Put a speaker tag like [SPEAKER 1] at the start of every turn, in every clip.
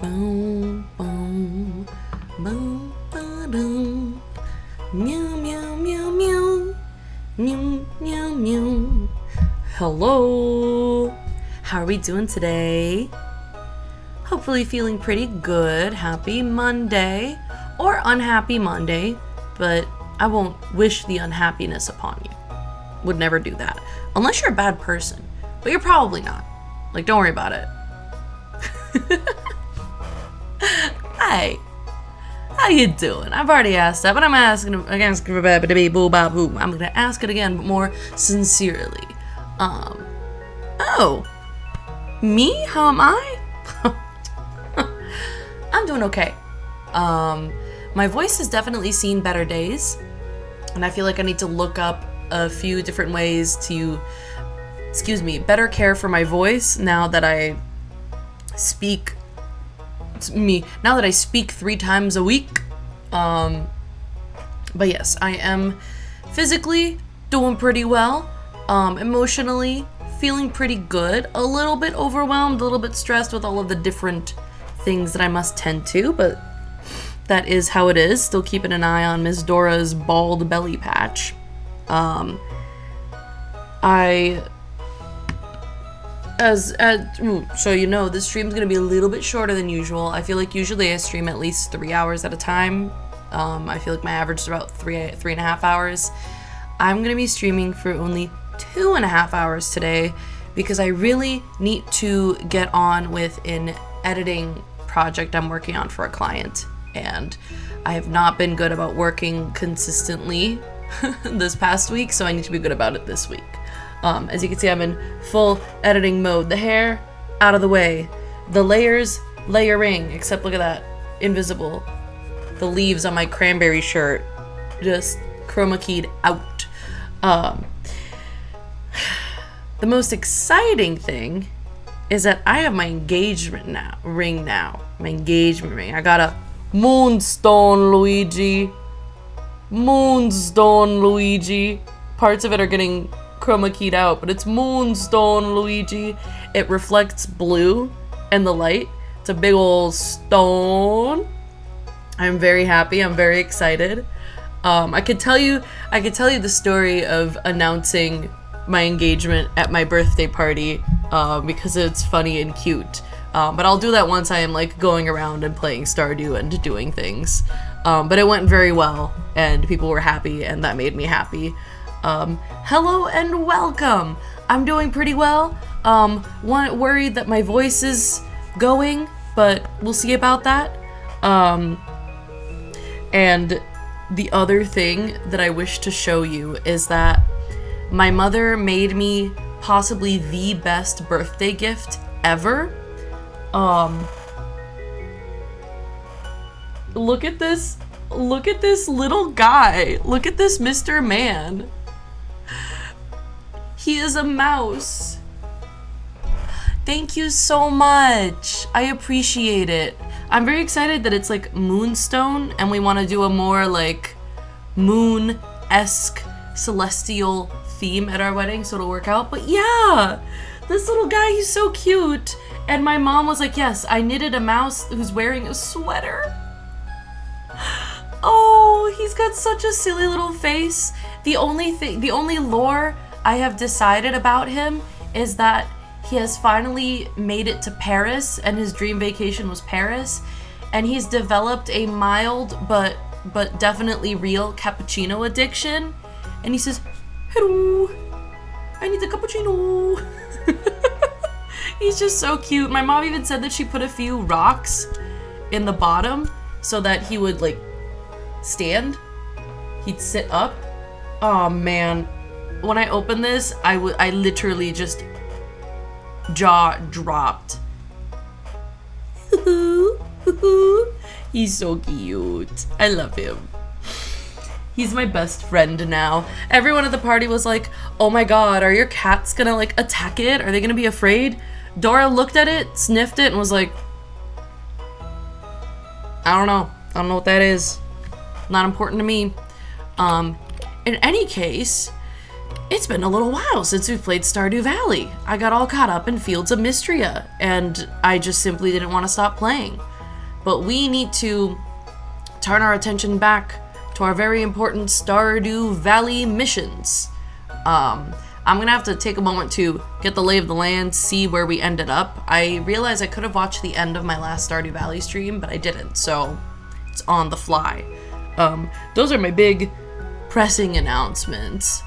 [SPEAKER 1] Boom, boom, boom, ba-dum. Meow, meow, meow, meow. Meow, meow, meow. Hello. How are we doing today? Hopefully feeling pretty good. Happy Monday. Or unhappy Monday. But I won't wish the unhappiness upon you. Would never do that. Unless you're a bad person. But you're probably not. Like, don't worry about it. Hi. How you doing? I've already asked that, but I'm gonna ask it again, but more sincerely. Oh. Me? How am I? I'm doing okay. My voice has definitely seen better days, and I feel like I need to look up a few different ways to, better care for my voice now that I speak 3 times a week. But yes, I am physically doing pretty well. Emotionally feeling pretty good. A little bit overwhelmed, a little bit stressed with all of the different things that I must tend to, but that is how it is. Still keeping an eye on Miss Dora's bald belly patch. So you know, this stream's gonna be a little bit shorter than usual. I feel like usually I stream at least 3 hours at a time. I feel like my average is about 3.5 hours. I'm gonna be streaming for only 2.5 hours today because I really need to get on with an editing project I'm working on for a client, and I have not been good about working consistently this past week, so I need to be good about it this week. As you can see, I'm in full editing mode. The hair, out of the way. The layers, layering, except look at that, invisible. The leaves on my cranberry shirt, just chroma keyed out. The most exciting thing is that I have my engagement ring now. My engagement ring. I got a moonstone, Luigi. Moonstone, Luigi. Parts of it are getting chroma keyed out, but it's moonstone, Luigi. It reflects blue and the light. It's a big old stone. I'm very happy. I'm very excited. I could tell you the story of announcing my engagement at my birthday party because it's funny and cute. But I'll do that once I am like going around and playing Stardew and doing things. But it went very well and people were happy, and that made me happy. Hello and welcome. I'm doing pretty well. Worried that my voice is going, but we'll see about that. And the other thing that I wish to show you is that my mother made me possibly the best birthday gift ever. Look at this little guy. Look at this Mr. Man. He is a mouse. Thank you so much. I appreciate it. I'm very excited that it's like moonstone and we want to do a more like moon-esque celestial theme at our wedding, so it'll work out. But yeah, this little guy, he's so cute. And my mom was like, yes, I knitted a mouse who's wearing a sweater. Oh, he's got such a silly little face. The only lore I have decided about him is that he has finally made it to Paris, and his dream vacation was Paris, and he's developed a mild but definitely real cappuccino addiction. And he says, "Hello, I need a cappuccino." He's just so cute. My mom even said that she put a few rocks in the bottom so that he would like stand. He'd sit up. Oh man. When I opened this, I literally just jaw dropped. He's so cute. I love him. He's my best friend now. Everyone at the party was like, oh my god, are your cats gonna like attack it? Are they gonna be afraid? Dora looked at it, sniffed it, and was like, I don't know what that is. Not important to me. In any case, it's been a little while since we've played Stardew Valley. I got all caught up in Fields of Mistria, and I just simply didn't want to stop playing. But we need to turn our attention back to our very important Stardew Valley missions. I'm gonna have to take a moment to get the lay of the land, see where we ended up. I realized I could have watched the end of my last Stardew Valley stream, but I didn't, so it's on the fly. Those are my big pressing announcements.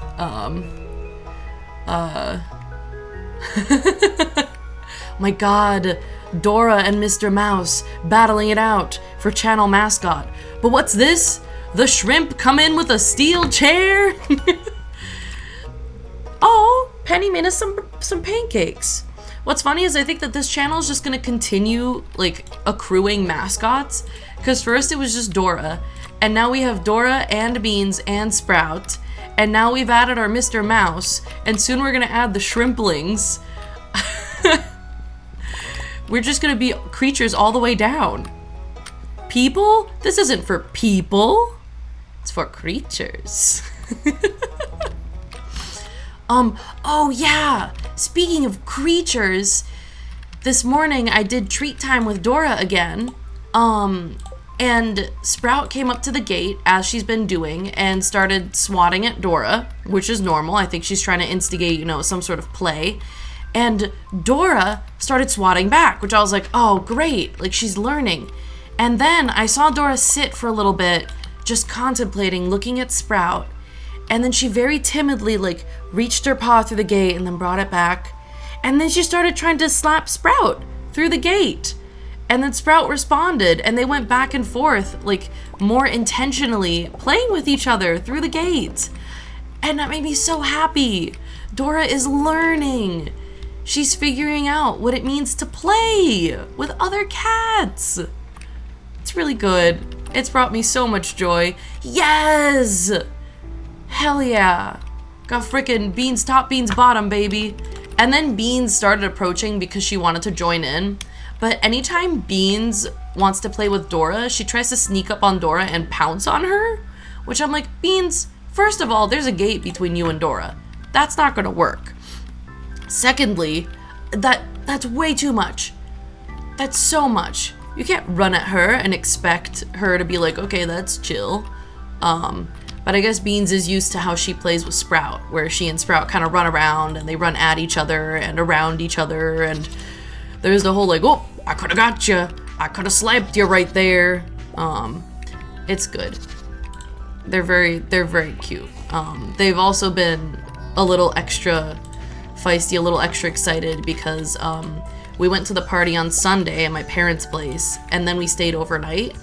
[SPEAKER 1] My god, Dora and Mr. Mouse battling it out for channel mascot. But what's this? The shrimp come in with a steel chair? Oh, Penny made us some pancakes. What's funny is I think that this channel is just gonna continue like accruing mascots, because first it was just Dora, and now we have Dora and Beans and Sprout, and now we've added our Mr. Mouse, and soon we're gonna add the shrimplings. We're just gonna be creatures all the way down. People? This isn't for people. It's for creatures. Oh yeah, speaking of creatures, this morning I did treat time with Dora again, and Sprout came up to the gate, as she's been doing, and started swatting at Dora, which is normal. I think she's trying to instigate, you know, some sort of play, and Dora started swatting back, which I was like, oh great, like she's learning. And then I saw Dora sit for a little bit, just contemplating, looking at Sprout. And then she very timidly, like, reached her paw through the gate and then brought it back. And then she started trying to slap Sprout through the gate. And then Sprout responded, and they went back and forth, like, more intentionally, playing with each other through the gate. And that made me so happy. Dora is learning. She's figuring out what it means to play with other cats. It's really good. It's brought me so much joy. Yes! Hell yeah. Got frickin' Beans top, Beans bottom, baby. And then Beans started approaching because she wanted to join in. But anytime Beans wants to play with Dora, she tries to sneak up on Dora and pounce on her. Which I'm like, Beans, first of all, there's a gate between you and Dora. That's not gonna work. Secondly, that's way too much. That's so much. You can't run at her and expect her to be like, okay, that's chill. But I guess Beans is used to how she plays with Sprout, where she and Sprout kind of run around and they run at each other and around each other, and there's the whole like, oh, I could have got you. I could have slapped you right there. It's good. They're very cute. They've also been a little extra feisty, a little extra excited because we went to the party on Sunday at my parents' place, and then we stayed overnight.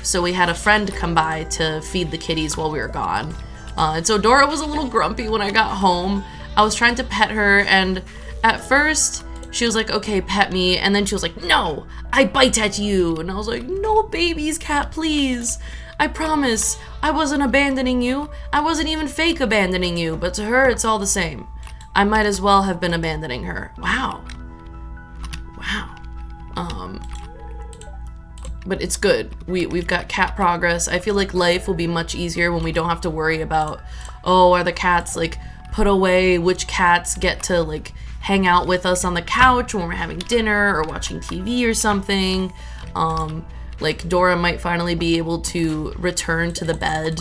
[SPEAKER 1] So we had a friend come by to feed the kitties while we were gone. And so Dora was a little grumpy when I got home. I was trying to pet her, and at first she was like, okay, pet me. And then she was like, no, I bite at you. And I was like, no, babies, cat, please. I promise I wasn't abandoning you. I wasn't even fake abandoning you. But to her, it's all the same. I might as well have been abandoning her. Wow. But it's good. We've got cat progress. I feel like life will be much easier when we don't have to worry about, oh, are the cats like put away? Which cats get to like hang out with us on the couch when we're having dinner or watching TV or something? Like Dora might finally be able to return to the bed.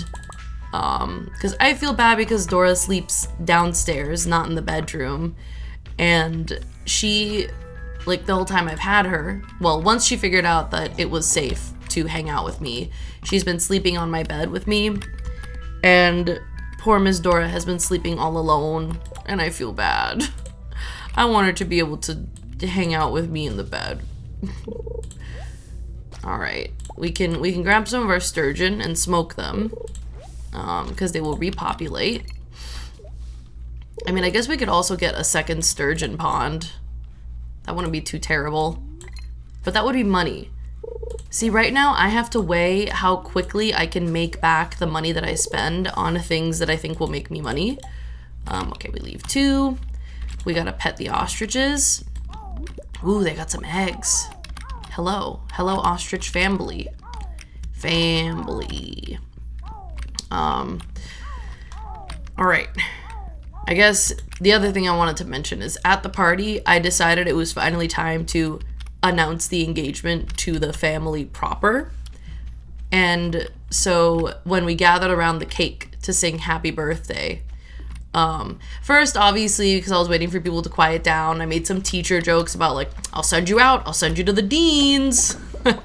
[SPEAKER 1] Because I feel bad because Dora sleeps downstairs, not in the bedroom. And she, like the whole time I've had her, well, once she figured out that it was safe to hang out with me, she's been sleeping on my bed with me. And poor Miss Dora has been sleeping all alone, and I feel bad. I want her to be able to hang out with me in the bed. All right, we can grab some of our sturgeon and smoke them, because they will repopulate. I mean, I guess we could also get a second sturgeon pond. That wouldn't be too terrible, but that would be money. See, right now I have to weigh how quickly I can make back the money that I spend on things that I think will make me money. Okay, we leave 2. We gotta pet the ostriches. Ooh, they got some eggs. Hello ostrich family. All right. I guess the other thing I wanted to mention is at the party, I decided it was finally time to announce the engagement to the family proper. And so when we gathered around the cake to sing happy birthday, first, obviously, because I was waiting for people to quiet down, I made some teacher jokes about, like, I'll send you out, I'll send you to the deans. Like,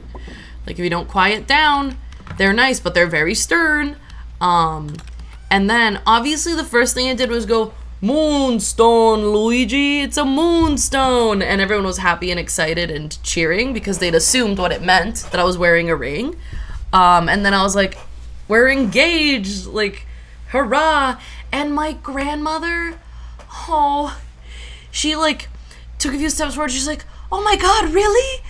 [SPEAKER 1] if you don't quiet down, they're nice, but they're very stern. And then, obviously, the first thing I did was go, moonstone, Luigi, it's a moonstone. And everyone was happy and excited and cheering because they'd assumed what it meant, that I was wearing a ring. And then I was like, we're engaged, like, hurrah. And my grandmother, oh, she, like, took a few steps forward. She's like, oh my God, really?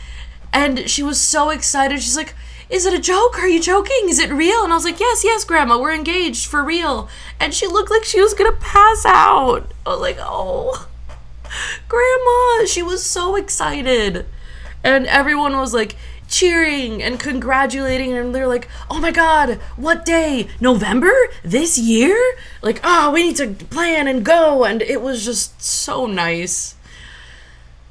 [SPEAKER 1] And she was so excited. She's like, is it a joke? Are you joking? Is it real? And I was like, yes, Grandma, we're engaged, for real. And she looked like she was gonna pass out. I was like, oh, Grandma. She was so excited. And everyone was, like, cheering and congratulating, and they're like, oh my God, what day? November? This year? Like, oh, we need to plan and go. And it was just so nice.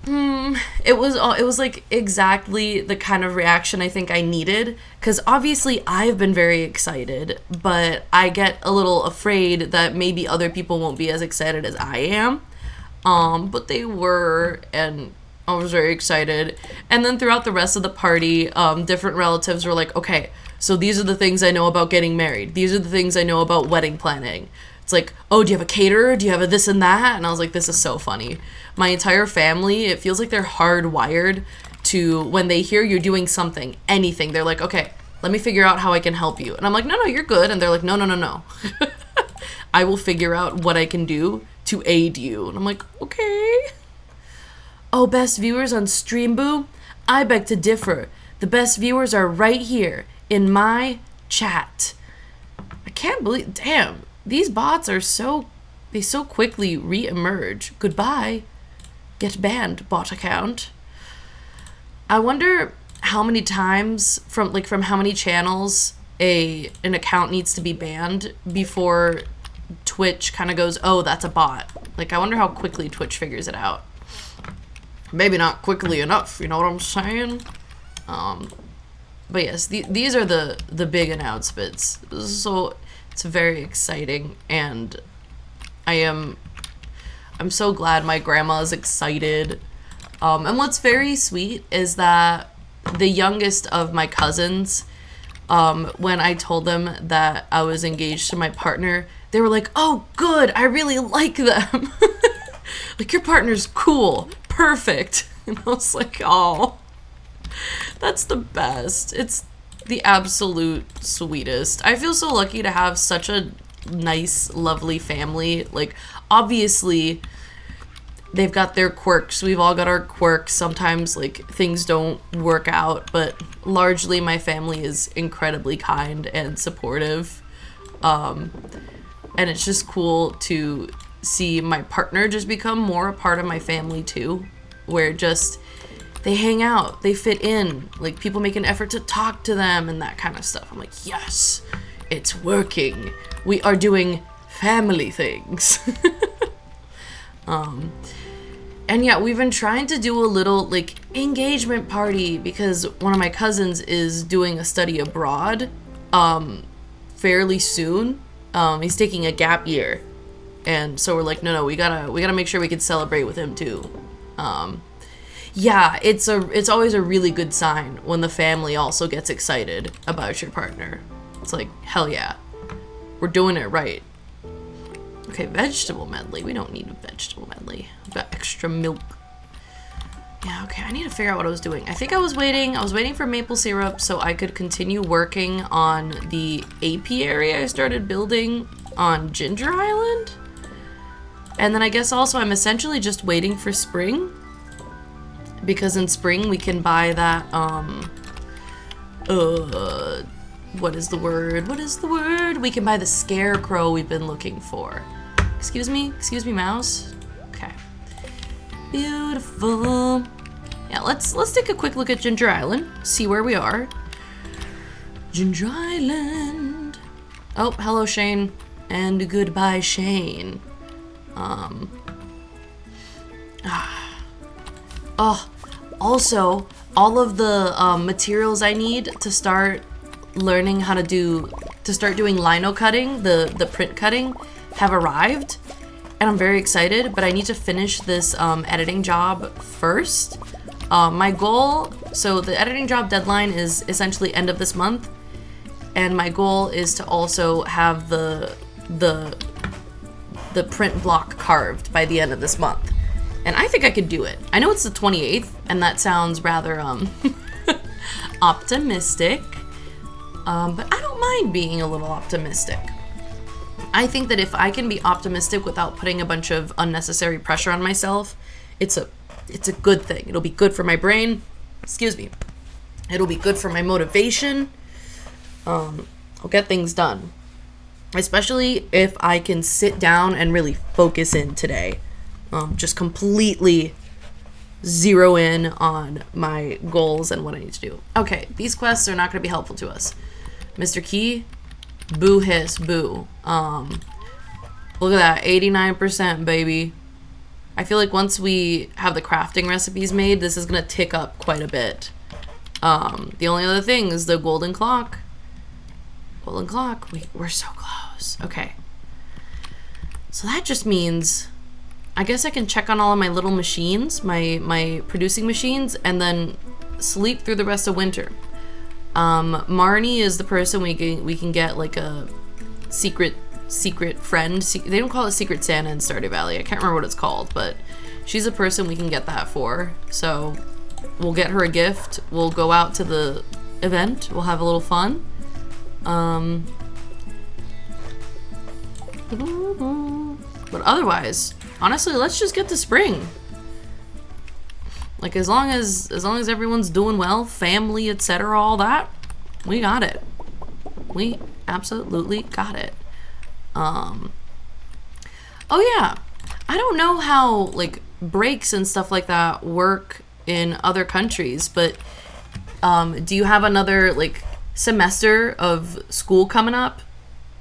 [SPEAKER 1] It was like exactly the kind of reaction I think I needed, because obviously I've been very excited, but I get a little afraid that maybe other people won't be as excited as I am. But they were, and I was very excited. And then throughout the rest of the party, different relatives were like, okay, so these are the things I know about getting married. These are the things I know about wedding planning. It's like, oh, do you have a caterer? Do you have a this and that? And I was like, this is so funny. My entire family, it feels like they're hardwired to, when they hear you're doing something, anything, they're like, okay, let me figure out how I can help you. And I'm like, no, you're good. And they're like, no. I will figure out what I can do to aid you. And I'm like, okay. Oh, best viewers on Streamboo? I beg to differ. The best viewers are right here in my chat. I can't believe, damn, these bots are they so quickly re-emerge. Goodbye. Get banned, bot account. I wonder how many times from how many channels an account needs to be banned before Twitch kind of goes, oh, that's a bot. Like, I wonder how quickly Twitch figures it out. Maybe not quickly enough, you know what I'm saying? But yes, these are the big announcements. So it's very exciting, and I'm so glad my grandma is excited. And what's very sweet is that the youngest of my cousins, when I told them that I was engaged to my partner, they were like, oh, good, I really like them. Like, your partner's cool, perfect. And I was like, oh, that's the best. It's the absolute sweetest. I feel so lucky to have such a nice, lovely family. Like, obviously, they've got their quirks. We've all got our quirks. Sometimes, like, things don't work out, but largely my family is incredibly kind and supportive. And it's just cool to see my partner just become more a part of my family too, where just they hang out, they fit in, like, people make an effort to talk to them and that kind of stuff. I'm like, yes, it's working. We are doing family things. And yeah, we've been trying to do a little, like, engagement party because one of my cousins is doing a study abroad fairly soon. He's taking a gap year. And so we're like, no, we gotta make sure we can celebrate with him too. Yeah, it's always a really good sign when the family also gets excited about your partner. It's like, hell yeah, we're doing it right. Okay, vegetable medley. We don't need a vegetable medley. I've got extra milk. Yeah, okay, I need to figure out what I was doing. I think I was waiting for maple syrup so I could continue working on the apiary I started building on Ginger Island. And then I guess also I'm essentially just waiting for spring, because in spring we can buy that, what is the word? We can buy the scarecrow we've been looking for. Excuse me, mouse. Okay. Beautiful. Yeah, let's take a quick look at Ginger Island, see where we are. Ginger Island. Oh, hello, Shane. And goodbye, Shane. Oh, Also, all of the materials I need to start learning how to start doing lino cutting, the print cutting, have arrived. And I'm very excited, but I need to finish this editing job first. My goal, so the editing job deadline is essentially end of this month. And my goal is to also have the print block carved by the end of this month. And I think I could do it. I know it's the 28th, and that sounds rather optimistic. But I don't mind being a little optimistic. I think that if I can be optimistic without putting a bunch of unnecessary pressure on myself, it's a good thing. It'll be good for my brain. Excuse me. It'll be good for my motivation. I'll get things done. Especially if I can sit down and really focus in today. Just completely zero in on my goals and what I need to do. Okay, these quests are not going to be helpful to us. Mr. Key, boo hiss, boo. Look at that, 89%, baby. I feel like once we have the crafting recipes made, this is going to tick up quite a bit. The only other thing is the golden clock. Golden clock, we're so close. Okay. So that just means, I guess I can check on all of my little machines, my producing machines, and then sleep through the rest of winter. Marnie is the person we can get like a secret friend. They don't call it Secret Santa in Stardew Valley. I can't remember what it's called, but she's a person we can get that for. So we'll get her a gift. We'll go out to the event. We'll have a little fun. But otherwise, honestly, let's just get to spring. Like, as long as everyone's doing well, family, etc., all that, we got it. We absolutely got it. Oh yeah, I don't know how, like, breaks and stuff like that work in other countries, but do you have another, like, semester of school coming up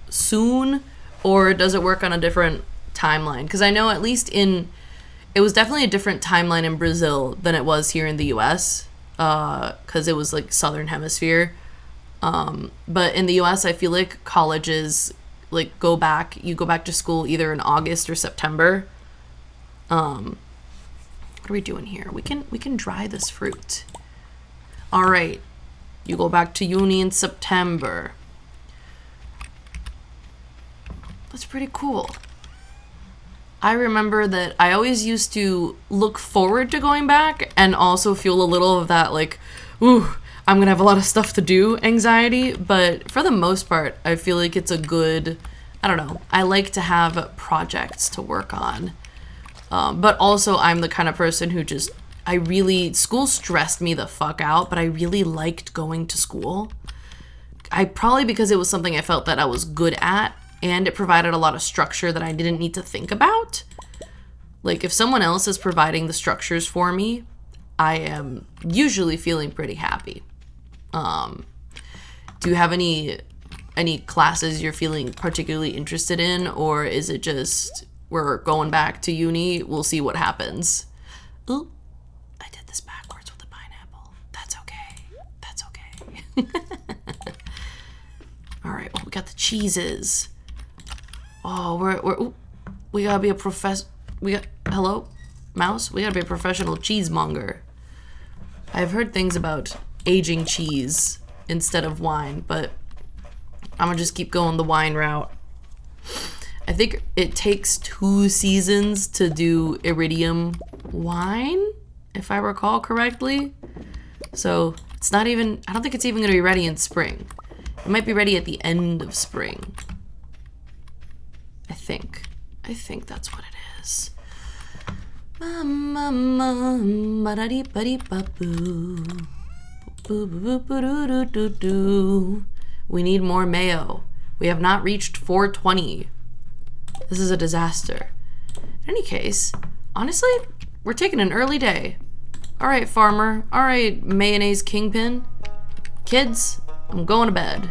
[SPEAKER 1] soon, or does it work on a different timeline? Because I know at least it was definitely a different timeline in Brazil than it was here in the US, because it was like Southern Hemisphere. But in the US, I feel like colleges like you go back to school either in August or September. What are we doing here? We can dry this fruit. All right, you go back to uni in September. That's pretty cool. I remember that I always used to look forward to going back and also feel a little of that, like, ooh, I'm gonna have a lot of stuff to do anxiety. But for the most part, I feel like it's a good, I don't know, I like to have projects to work on. But also I'm the kind of person who just, school stressed me the fuck out, but I really liked going to school. Probably because it was something I felt that I was good at, and it provided a lot of structure that I didn't need to think about. Like, if someone else is providing the structures for me, I am usually feeling pretty happy. Do you have any classes you're feeling particularly interested in, or is it just, we're going back to uni, we'll see what happens? Ooh, I did this backwards with the pineapple. That's okay. That's okay. All right, we got the cheeses. Oh, we gotta be a hello, mouse? We gotta be a professional cheesemonger. I've heard things about aging cheese instead of wine, but I'm gonna just keep going the wine route. I think it takes 2 seasons to do iridium wine, if I recall correctly. So it's not even, I don't think it's even gonna be ready in spring. It might be ready at the end of spring. I think that's what it is. We need more mayo. We have not reached 420. This is a disaster. In any case, honestly, we're taking an early day. All right, farmer. All right, mayonnaise kingpin. Kids, I'm going to bed.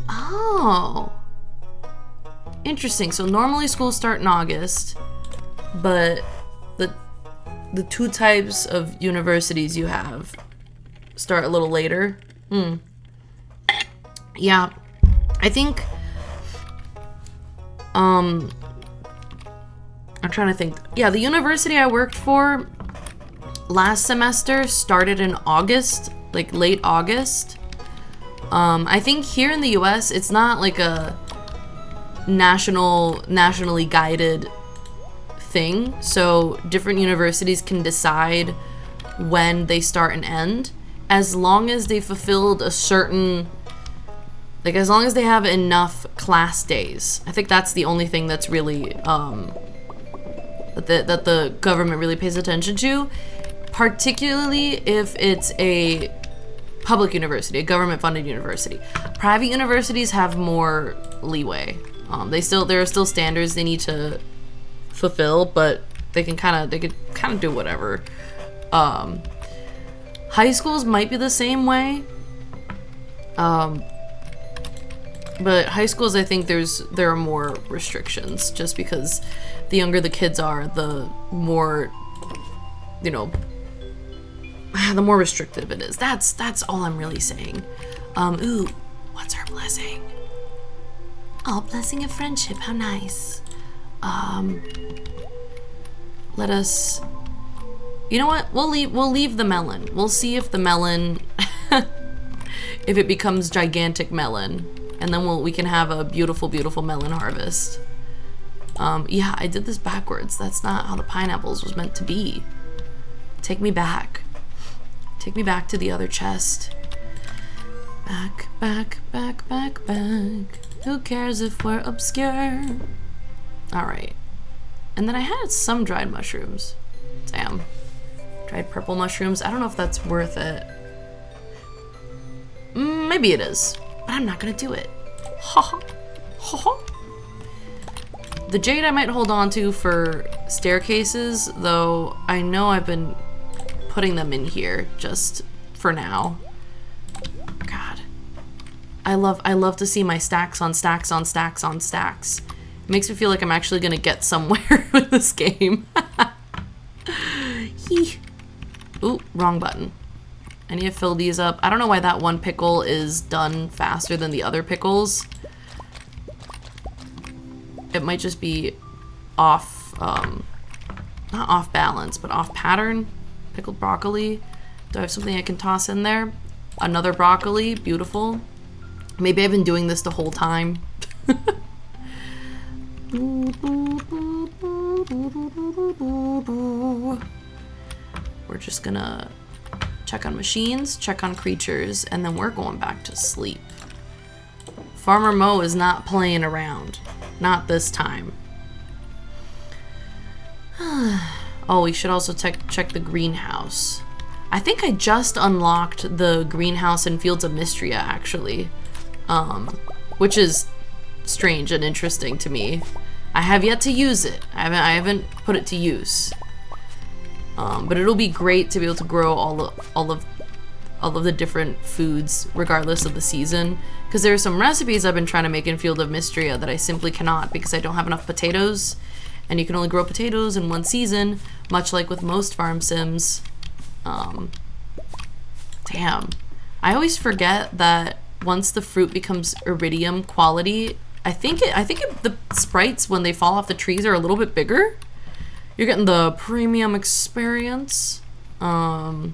[SPEAKER 1] Oh. Interesting. So normally schools start in August, but the two types of universities you have start a little later. Yeah, I think, I'm trying to think. Yeah, the university I worked for last semester started in August, like late August. I think here in the US, it's not like a nationally guided thing, so different universities can decide when they start and end, as long as they fulfilled a certain, like, as long as they have enough class days. I think that's the only thing that's really that the government really pays attention to, particularly if it's a public university, a government-funded university. Private universities have more leeway. There are still standards they need to fulfill, but they could kind of do whatever. High schools might be the same way. But high schools, I think there are more restrictions, just because the younger the kids are, the more, you know, the more restrictive it is. That's all I'm really saying. Ooh, what's our blessing? Oh, blessing of friendship, how nice. Let us, you know what? We'll leave the melon. We'll see if the melon, if it becomes gigantic melon, and then we can have a beautiful, beautiful melon harvest. Yeah, I did this backwards. That's not how the pineapples was meant to be. Take me back. Take me back to the other chest. Back, back, back, back, back. Who cares if we're obscure? Alright. And then I had some dried mushrooms. Damn. Dried purple mushrooms. I don't know if that's worth it. Maybe it is. But I'm not gonna do it. Ha ha. Ha ha. The jade I might hold on to for staircases, though I know I've been putting them in here just for now. God. I love to see my stacks on stacks on stacks on stacks. It makes me feel like I'm actually gonna get somewhere with this game. Ooh, wrong button. I need to fill these up. I don't know why that one pickle is done faster than the other pickles. It might just be off, not off balance, but off pattern. Pickled broccoli. Do I have something I can toss in there? Another broccoli, beautiful. Maybe I've been doing this the whole time. We're just gonna check on machines, check on creatures, and then we're going back to sleep. Farmer Mo is not playing around. Not this time. Oh, we should also check the greenhouse. I think I just unlocked the greenhouse in Fields of Mistria, actually. Which is strange and interesting to me. I have yet to use it. I haven't put it to use. But it'll be great to be able to grow all of the different foods regardless of the season. Because there are some recipes I've been trying to make in Field of Mistria that I simply cannot because I don't have enough potatoes. And you can only grow potatoes in one season, much like with most farm sims. Damn. I always forget that once the fruit becomes iridium quality, I think the sprites, when they fall off the trees, are a little bit bigger. You're getting the premium experience. How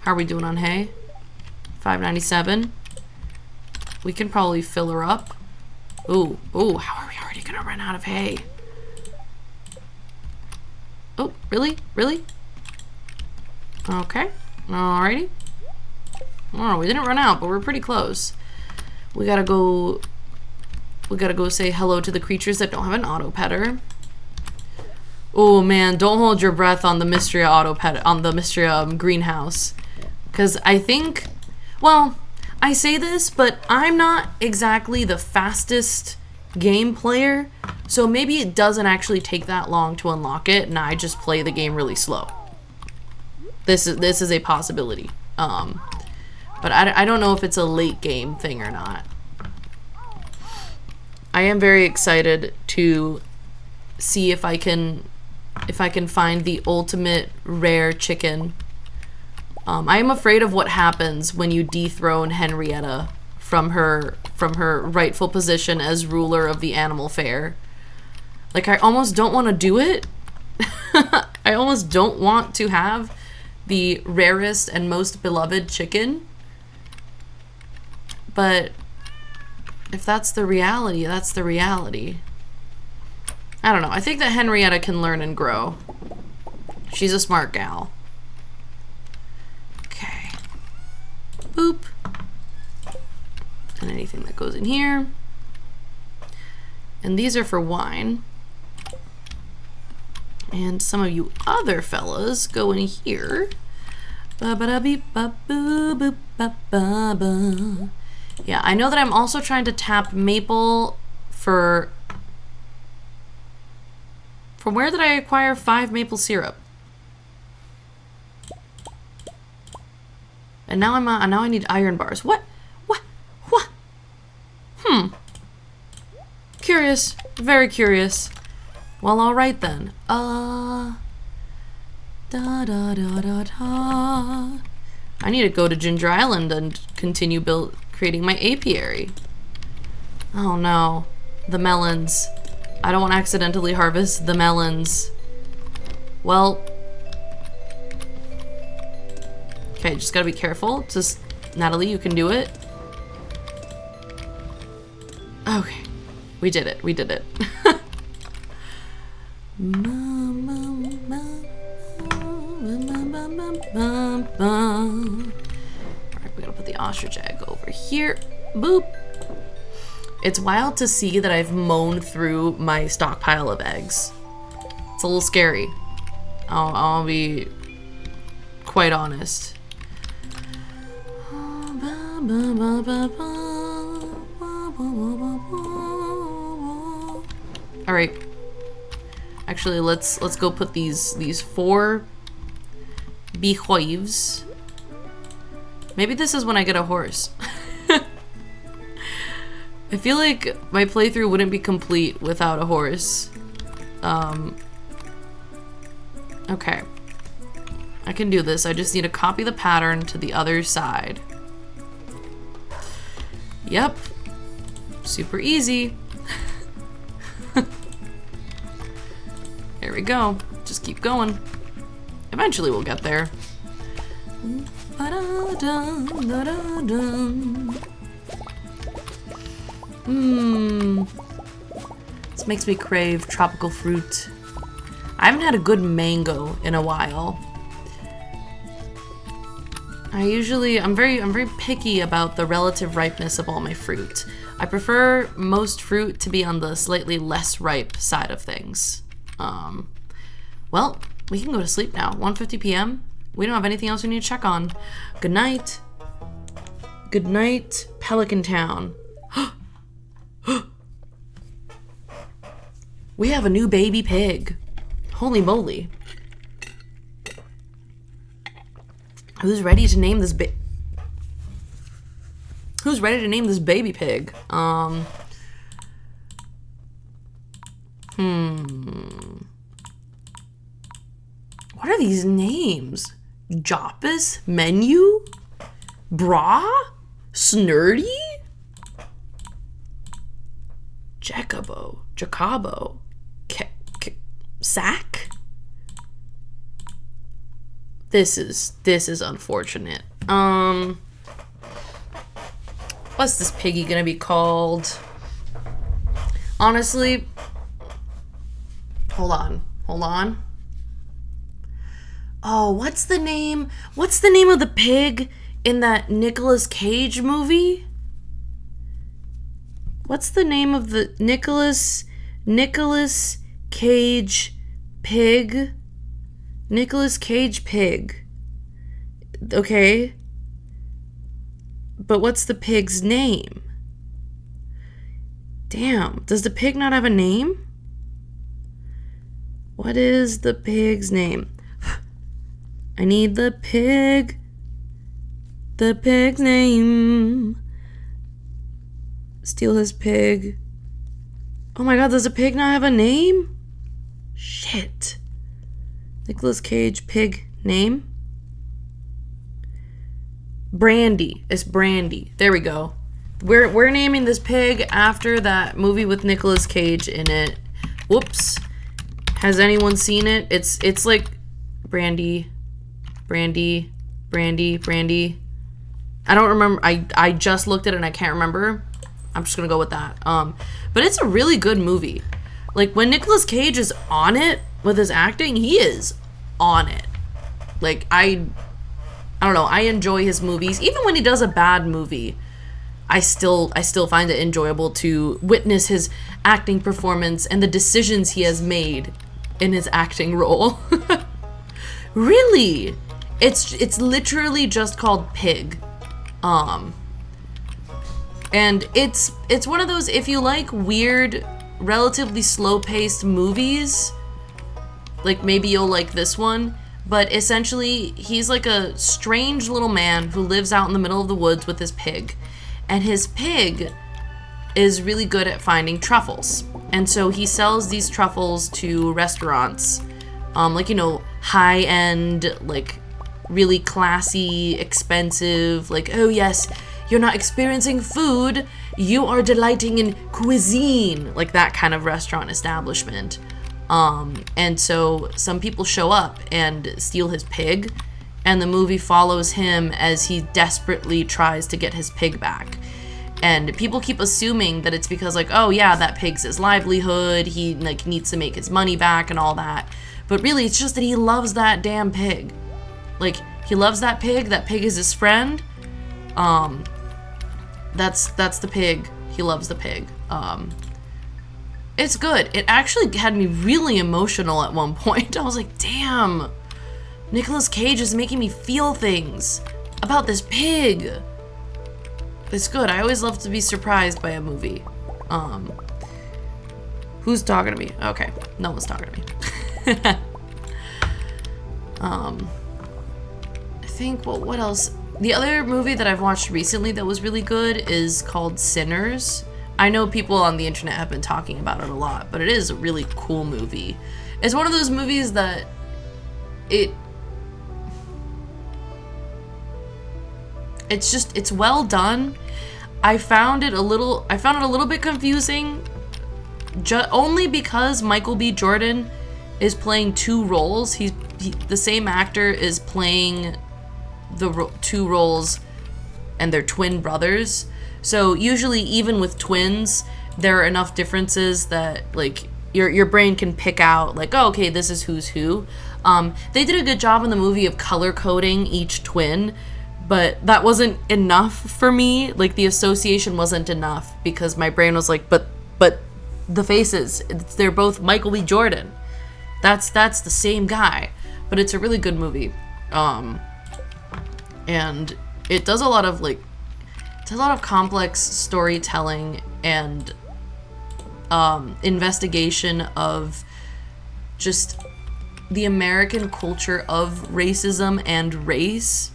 [SPEAKER 1] are we doing on hay? 597. We can probably fill her up. Ooh, how are we already gonna run out of hay? Oh, really? Really? Okay. Alrighty. Oh, we didn't run out, but we're pretty close. We gotta go say hello to the creatures that don't have an auto petter. Oh man, don't hold your breath on the Mistria auto pet, on the Mistria greenhouse. Cause I think, well, I say this, but I'm not exactly the fastest game player, so maybe it doesn't actually take that long to unlock it, and I just play the game really slow. This is a possibility. But I don't know if it's a late game thing or not. I am very excited to see if I can if I can find the ultimate rare chicken. I am afraid of what happens when you dethrone Henrietta from her rightful position as ruler of the animal fair. Like, I almost don't want to do it. I almost don't want to have the rarest and most beloved chicken. But if that's the reality, that's the reality. I don't know. I think that Henrietta can learn and grow. She's a smart gal. Okay. Boop. And anything that goes in here. And these are for wine. And some of you other fellas go in here. Yeah, I know that I'm also trying to tap maple for... From where did I acquire 5 maple syrup? And now now I need iron bars. What? Curious. Very curious. Well, alright then. I need to go to Ginger Island and continue creating my apiary. Oh no. The melons. I don't want to accidentally harvest the melons. Well. Okay, just gotta be careful. Just, Natalie, you can do it. Okay. We did it. We did it. Alright, we're gonna put the ostrich egg over here. Boop. It's wild to see that I've mown through my stockpile of eggs. It's a little scary. I'll be quite honest. All right. Actually, let's go put these 4 beehives. Maybe this is when I get a horse. I feel like my playthrough wouldn't be complete without a horse. Okay. I can do this. I just need to copy the pattern to the other side. Yep. Super easy. There we go. Just keep going. Eventually we'll get there. This makes me crave tropical fruit. I haven't had a good mango in a while. I'm very picky about the relative ripeness of all my fruit. I prefer most fruit to be on the slightly less ripe side of things. Well, we can go to sleep now. 1:50 p.m. We don't have anything else we need to check on. Good night. Good night, Pelican Town. We have a new baby pig. Holy moly. Who's ready to name this Who's ready to name this baby pig? What are these names? Joppus? Menu? Bra? Snurdy? Jacabo? Sack? This is unfortunate. What's this piggy gonna be called? Honestly, hold on. Oh, what's the name of the pig in that Nicolas Cage movie? What's the name of the Nicolas Cage pig? Nicolas Cage pig. Okay. But what's the pig's name? Damn, does the pig not have a name? What is the pig's name? I need the pig's name. Steal his pig. Oh my god, does the pig not have a name? Shit. Nicolas Cage pig name? Brandy. It's Brandy. There we go. We're naming this pig after that movie with Nicolas Cage in it. Whoops. Has anyone seen it? It's like Brandy. I don't remember. I just looked at it and I can't remember. I'm just gonna go with that. But it's a really good movie. Like, when Nicolas Cage is on it with his acting, he is on it. Like, I don't know. I enjoy his movies. Even when he does a bad movie, I still find it enjoyable to witness his acting performance and the decisions he has made in his acting role. Really? It's literally just called Pig. And it's one of those, if you like weird, relatively slow-paced movies, like maybe you'll like this one. But essentially, he's like a strange little man who lives out in the middle of the woods with his pig. And his pig is really good at finding truffles. And so he sells these truffles to restaurants. Like, you know, high-end, like, really classy, expensive, like, oh yes, you're not experiencing food, you are delighting in cuisine. Like, that kind of restaurant establishment. And so some people show up and steal his pig, and the movie follows him as he desperately tries to get his pig back. And people keep assuming that it's because, like, oh yeah, that pig's his livelihood, he, like, needs to make his money back and all that. But really, it's just that he loves that damn pig. Like, he loves that pig is his friend. That's the pig. He loves the pig. It's good. It actually had me really emotional at one point. I was like, damn, Nicolas Cage is making me feel things about this pig. It's good. I always love to be surprised by a movie. Who's talking to me? Okay, no one's talking to me. I think, well, what else? The other movie that I've watched recently that was really good is called Sinners. I know people on the internet have been talking about it a lot, but it is a really cool movie. It's one of those movies that it's well done. I found it a little bit confusing, only because Michael B. Jordan is playing two roles. The same actor is playing the two roles, and they're twin brothers. So usually, even with twins, there are enough differences that, like, your brain can pick out, like, oh, okay, this is who's who. They did a good job in the movie of color coding each twin, but that wasn't enough for me. Like, the association wasn't enough because my brain was like, but the faces, they're both Michael B. Jordan. That's the same guy. But it's a really good movie. And it does a lot of, like, complex storytelling and investigation of just the American culture of racism and race.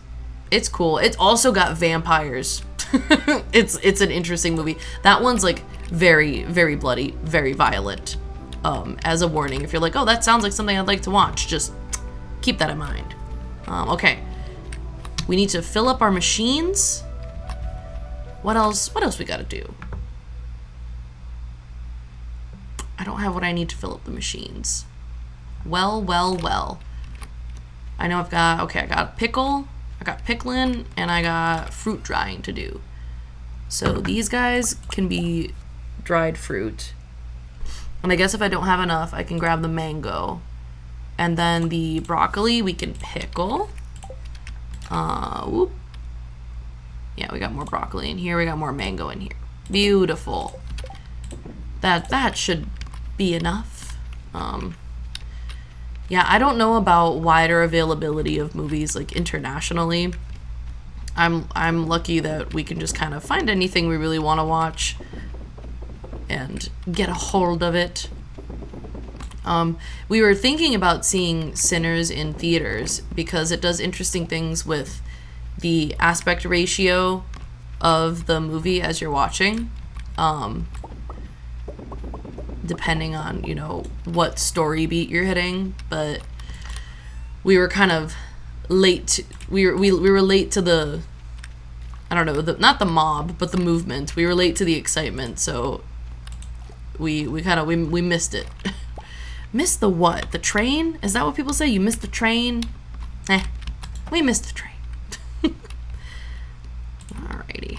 [SPEAKER 1] It's cool. It's also got vampires. It's an interesting movie. That one's, like, very, very bloody, very violent. As a warning, if you're like, oh, that sounds like something I'd like to watch, just keep that in mind. Okay. We need to fill up our machines. What else we gotta do? I don't have what I need to fill up the machines. Well. I know I got pickle, I got pickling, and I got fruit drying to do. So these guys can be dried fruit. And I guess if I don't have enough, I can grab the mango. And then the broccoli we can pickle. Whoop. Yeah, we got more broccoli in here. We got more mango in here. Beautiful. That should be enough. Yeah, I don't know about wider availability of movies, like, internationally. I'm lucky that we can just kind of find anything we really want to watch and get a hold of it. We were thinking about seeing Sinners in theaters because it does interesting things with the aspect ratio of the movie as you're watching, depending on, you know, what story beat you're hitting. But we were kind of late. We were late to the, I don't know, not the mob, but the movement. We were late to the excitement, so we missed it. Missed the what? The train? Is that what people say? You missed the train? We missed the train. Alrighty.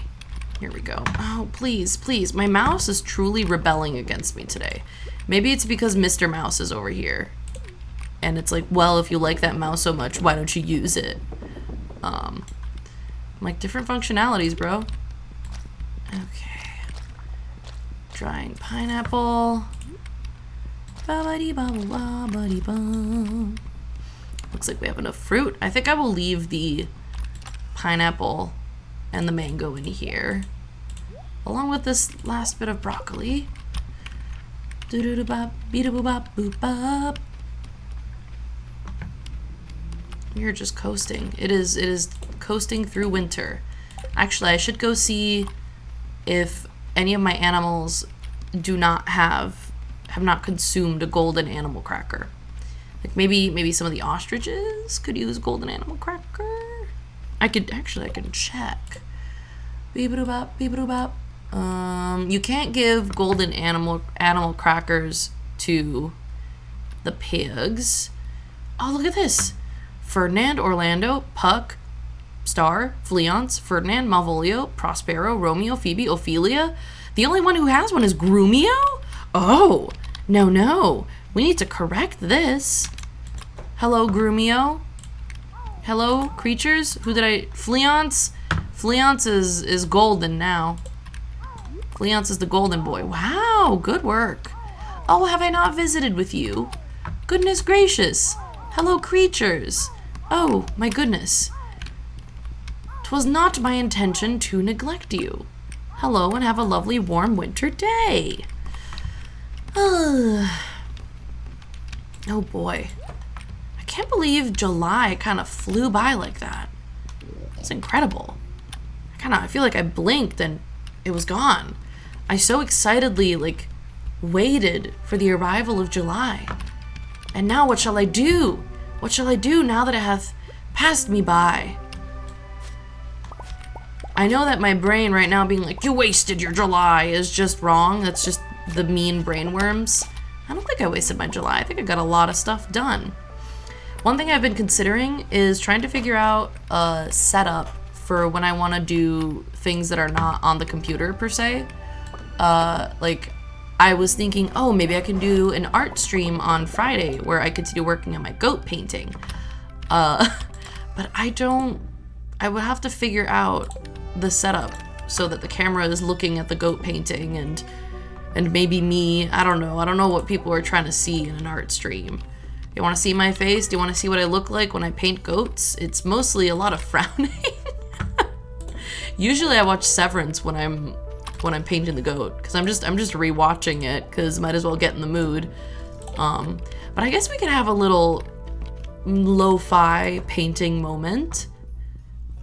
[SPEAKER 1] Here we go. Oh, please, please. My mouse is truly rebelling against me today. Maybe it's because Mr. Mouse is over here. And it's like, well, if you like that mouse so much, why don't you use it? Like, different functionalities, bro. Okay. Drying pineapple. Ba-ba-dee-ba-ba-ba-ba-dee-ba. Looks like we have enough fruit. I think I will leave the pineapple and the mango in here, along with this last bit of broccoli. Do-do-do-bop, be-do-bop-boop-bop. You're just coasting. It is coasting through winter. Actually, I should go see if any of my animals have not consumed a golden animal cracker. Like maybe some of the ostriches could use golden animal cracker. I can check. Beep-a-doo-bop, beep-a-doo-bop. You can't give golden animal crackers to the pigs. Oh, look at this. Ferdinand, Orlando, Puck, Star, Fleance, Ferdinand, Malvolio, Prospero, Romeo, Phoebe, Ophelia. The only one who has one is Grumio? Oh, no. We need to correct this. Hello, Grumio. Hello, creatures. Fleance? Fleance is golden now. Fleance is the golden boy. Wow, good work. Oh, have I not visited with you? Goodness gracious. Hello, creatures. Oh, my goodness. 'Twas not my intention to neglect you. Hello, and have a lovely warm winter day. Oh boy. I can't believe July kind of flew by like that. It's incredible. I feel like I blinked and it was gone. I so excitedly, like, waited for the arrival of July. And now what shall I do? What shall I do now that it hath passed me by? I know that my brain right now being like, you wasted your July, is just wrong. That's just the mean brainworms. I don't think I wasted my July. I think I got a lot of stuff done. One thing I've been considering is trying to figure out a setup for when I want to do things that are not on the computer per se. Like, I was thinking, oh, maybe I can do an art stream on Friday where I continue working on my goat painting. But I would have to figure out the setup so that the camera is looking at the goat painting and maybe me. I don't know what people are trying to see in an art stream. You want to see my face? Do you want to see what I look like when I paint goats? It's mostly a lot of frowning. Usually I watch Severance when I'm painting the goat, because I'm just rewatching it because might as well get in the mood. But I guess we could have a little lo-fi painting moment.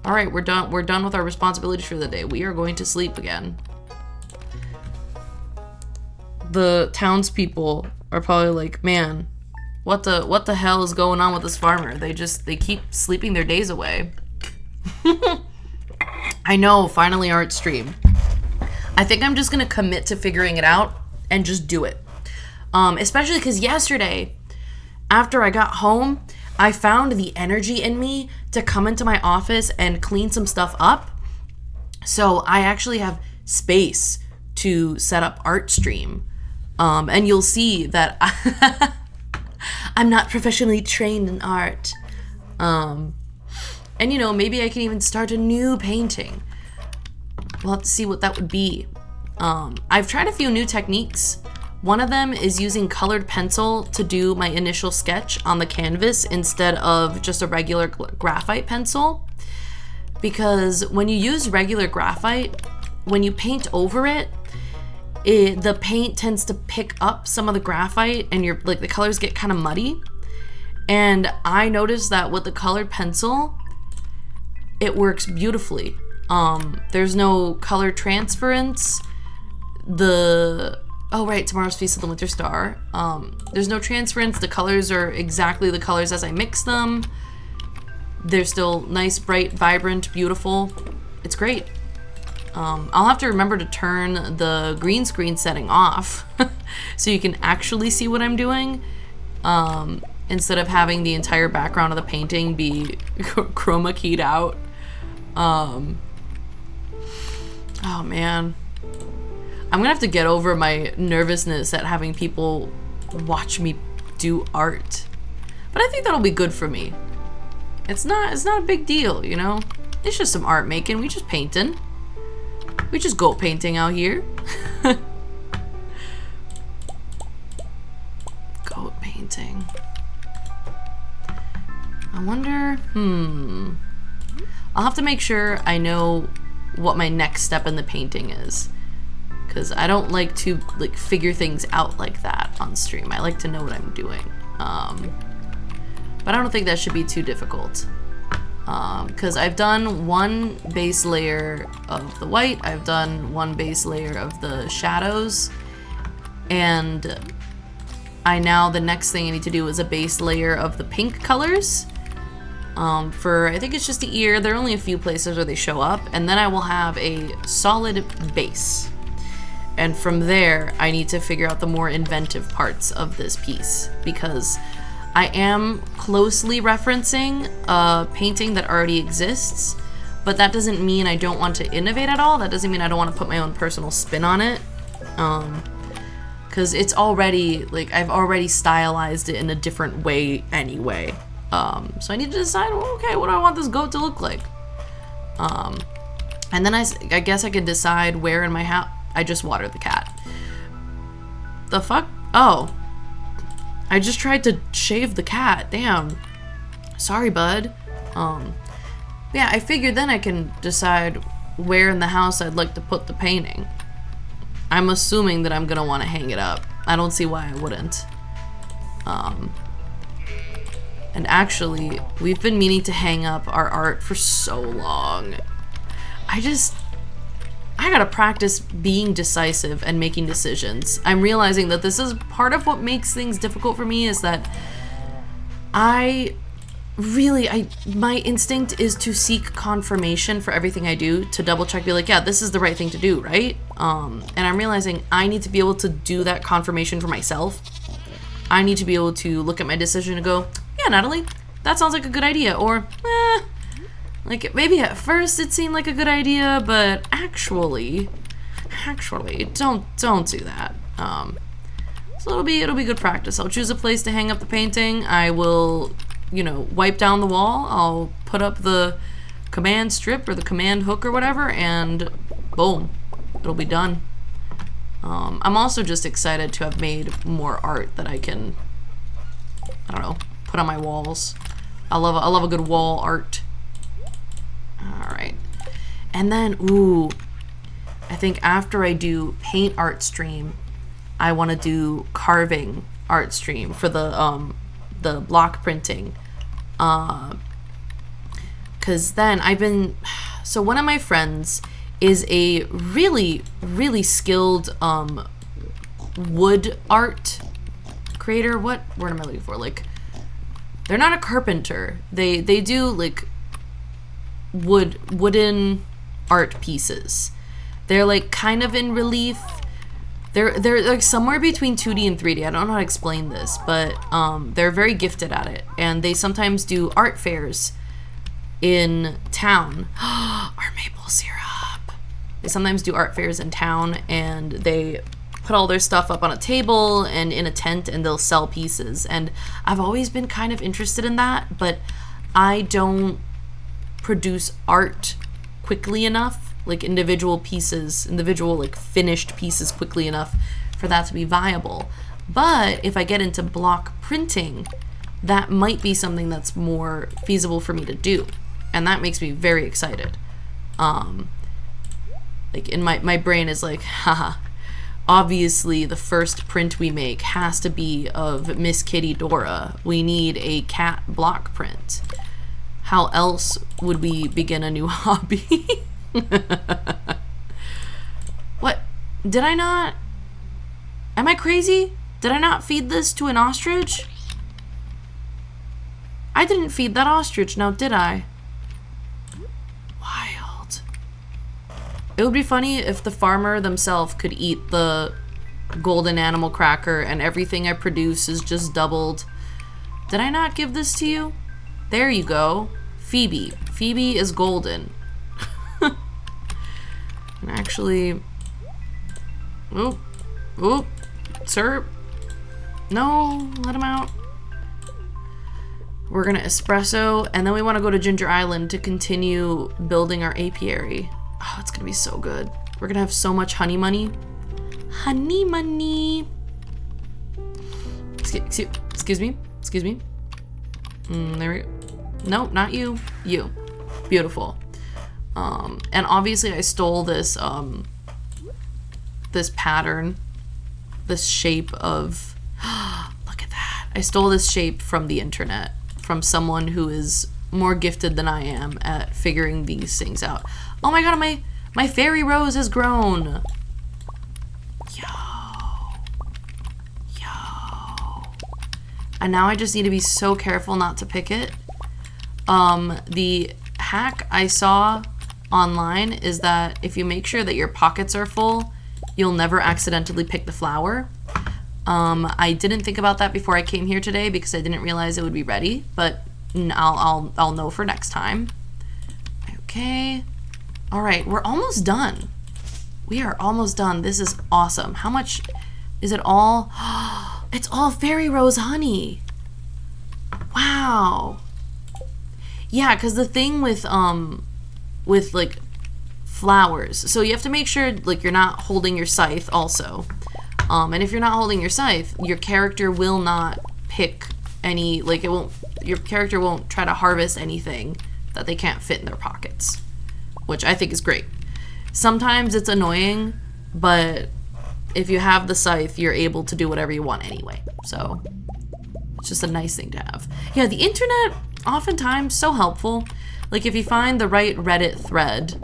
[SPEAKER 1] All right, we're done with our responsibilities for the day. We are going to sleep again. The townspeople are probably like, man, what the hell is going on with this farmer? They keep sleeping their days away. I know, finally art stream. I think I'm just gonna commit to figuring it out and just do it. Especially because yesterday, after I got home, I found the energy in me to come into my office and clean some stuff up. So I actually have space to set up art stream. And you'll see that I'm not professionally trained in art. And you know, maybe I can even start a new painting. We'll have to see what that would be. I've tried a few new techniques. One of them is using colored pencil to do my initial sketch on the canvas instead of just a regular graphite pencil. Because when you use regular graphite, when you paint over it, the paint tends to pick up some of the graphite and the colors get kind of muddy. And I noticed that with the colored pencil, it works beautifully. There's no color transference. The Oh, right, tomorrow's Feast of the Winter Star. There's no transference. The colors are exactly the colors as I mix them. They're still nice, bright, vibrant, beautiful. It's great. I'll have to remember to turn the green screen setting off so you can actually see what I'm doing, instead of having the entire background of the painting be chroma keyed out. Oh man. I'm gonna have to get over my nervousness at having people watch me do art. But I think that'll be good for me. It's not a big deal, you know? It's just some art making. We just painting. We just goat painting out here. Goat painting. I wonder, I'll have to make sure I know what my next step in the painting is. Because I don't like to like figure things out like that on stream. I like to know what I'm doing. But I don't think that should be too difficult. Because I've done one base layer of the white, I've done one base layer of the shadows, and the next thing I need to do is a base layer of the pink colors. For, I think it's just the ear, there are only a few places where they show up, and then I will have a solid base. And from there, I need to figure out the more inventive parts of this piece, because I am closely referencing a painting that already exists, but that doesn't mean I don't want to innovate at all. That doesn't mean I don't want to put my own personal spin on it. Because it's already, like, I've already stylized it in a different way anyway. So I need to decide, well, okay, what do I want this goat to look like? And then I guess I can decide where in my house. I just watered the cat. The fuck? Oh. I just tried to shave the cat. Damn. Sorry, bud. Yeah, I figured then I can decide where in the house I'd like to put the painting. I'm assuming that I'm gonna want to hang it up. I don't see why I wouldn't. And actually, we've been meaning to hang up our art for so long. I gotta practice being decisive and making decisions. I'm realizing that this is part of what makes things difficult for me, is that my instinct is to seek confirmation for everything I do, to double check, be like, yeah, this is the right thing to do, right? And I'm realizing I need to be able to do that confirmation for myself. I need to be able to look at my decision and go, yeah, Natalie, that sounds like a good idea, or, like, maybe at first it seemed like a good idea, but actually, don't do that. So it'll be good practice. I'll choose a place to hang up the painting. I will, wipe down the wall. I'll put up the command strip or the command hook or whatever, and boom, it'll be done. I'm also just excited to have made more art that I can, I don't know, put on my walls. I love a good wall art. Alright. And then, I think after I do paint art stream, I want to do carving art stream for the block printing. Because then so one of my friends is a really, really skilled wood art creator. What word am I looking for? Like, they're not a carpenter. They do, like, wooden art pieces. They're like kind of in relief. They're like somewhere between 2D and 3D. I don't know how to explain this, but they're very gifted at it, and they sometimes do art fairs in town. Our maple syrup. They sometimes do art fairs in town, and they put all their stuff up on a table and in a tent, and they'll sell pieces. And I've always been kind of interested in that, but I don't produce art quickly enough, like individual like finished pieces quickly enough for that to be viable. But if I get into block printing, that might be something that's more feasible for me to do, and that makes me very excited. Like, in my brain is like, haha, obviously the first print we make has to be of Miss Kitty Dora. We need a cat block print. How else would we begin a new hobby? What? Did I not? Am I crazy? Did I not feed this to an ostrich? I didn't feed that ostrich, now did I? Wild. It would be funny if the farmer themselves could eat the golden animal cracker and everything I produce is just doubled. Did I not give this to you? There you go. Phoebe. Phoebe is golden. And actually... Oop. Oop. Sir. No, let him out. We're gonna espresso, and then we want to go to Ginger Island to continue building our apiary. Oh, it's gonna be so good. We're gonna have so much honey money. Honey money. Excuse me. Excuse me. There we go. Nope, not you. You. Beautiful. And obviously I stole this, this pattern, this shape of, look at that. I stole this shape from the internet, from someone who is more gifted than I am at figuring these things out. Oh my god, my fairy rose has grown. Yo. And now I just need to be so careful not to pick it. The hack I saw online is that if you make sure that your pockets are full, you'll never accidentally pick the flower. I didn't think about that before I came here today because I didn't realize it would be ready, but I'll know for next time. Okay. All right, we're almost done. We are almost done. This is awesome. How much is it all? It's all fairy rose honey. Wow. Yeah, because the thing with like flowers, so you have to make sure like you're not holding your scythe also. And if you're not holding your scythe, your character will not pick any, like your character won't try to harvest anything that they can't fit in their pockets, which I think is great. Sometimes it's annoying, but if you have the scythe, you're able to do whatever you want anyway. So it's just a nice thing to have. Yeah, the internet, oftentimes so helpful. Like if you find the right Reddit thread,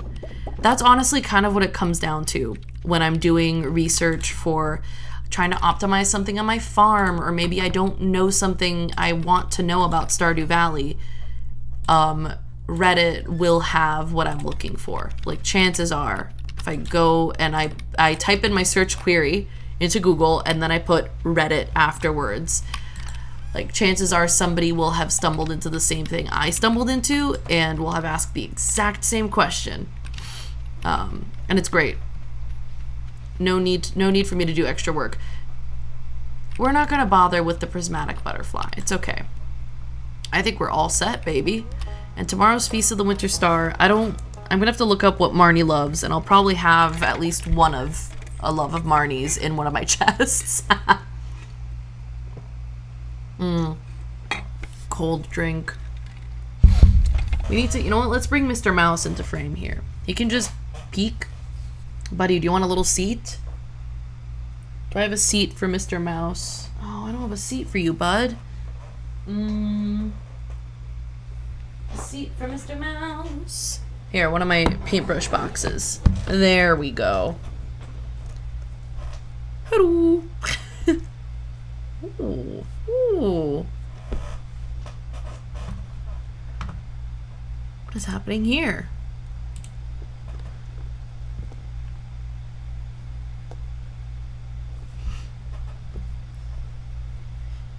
[SPEAKER 1] that's honestly kind of what it comes down to when I'm doing research for trying to optimize something on my farm, or maybe I don't know something I want to know about Stardew Valley. Reddit will have what I'm looking for. Like chances are, if I go and I type in my search query into Google and then I put Reddit afterwards, like chances are somebody will have stumbled into the same thing I stumbled into and will have asked the exact same question. And it's great. No need for me to do extra work. We're not gonna bother with the prismatic butterfly. It's okay. I think we're all set, baby. And tomorrow's Feast of the Winter Star. I'm gonna have to look up what Marnie loves, and I'll probably have at least one of a love of Marnie's in one of my chests. Cold drink. We need to, you know what? Let's bring Mr. Mouse into frame here. He can just peek. Buddy, do you want a little seat? Do I have a seat for Mr. Mouse? Oh, I don't have a seat for you, bud. A seat for Mr. Mouse. Here, one of my paintbrush boxes. There we go. Hello. Ooh. Ooh. What is happening here?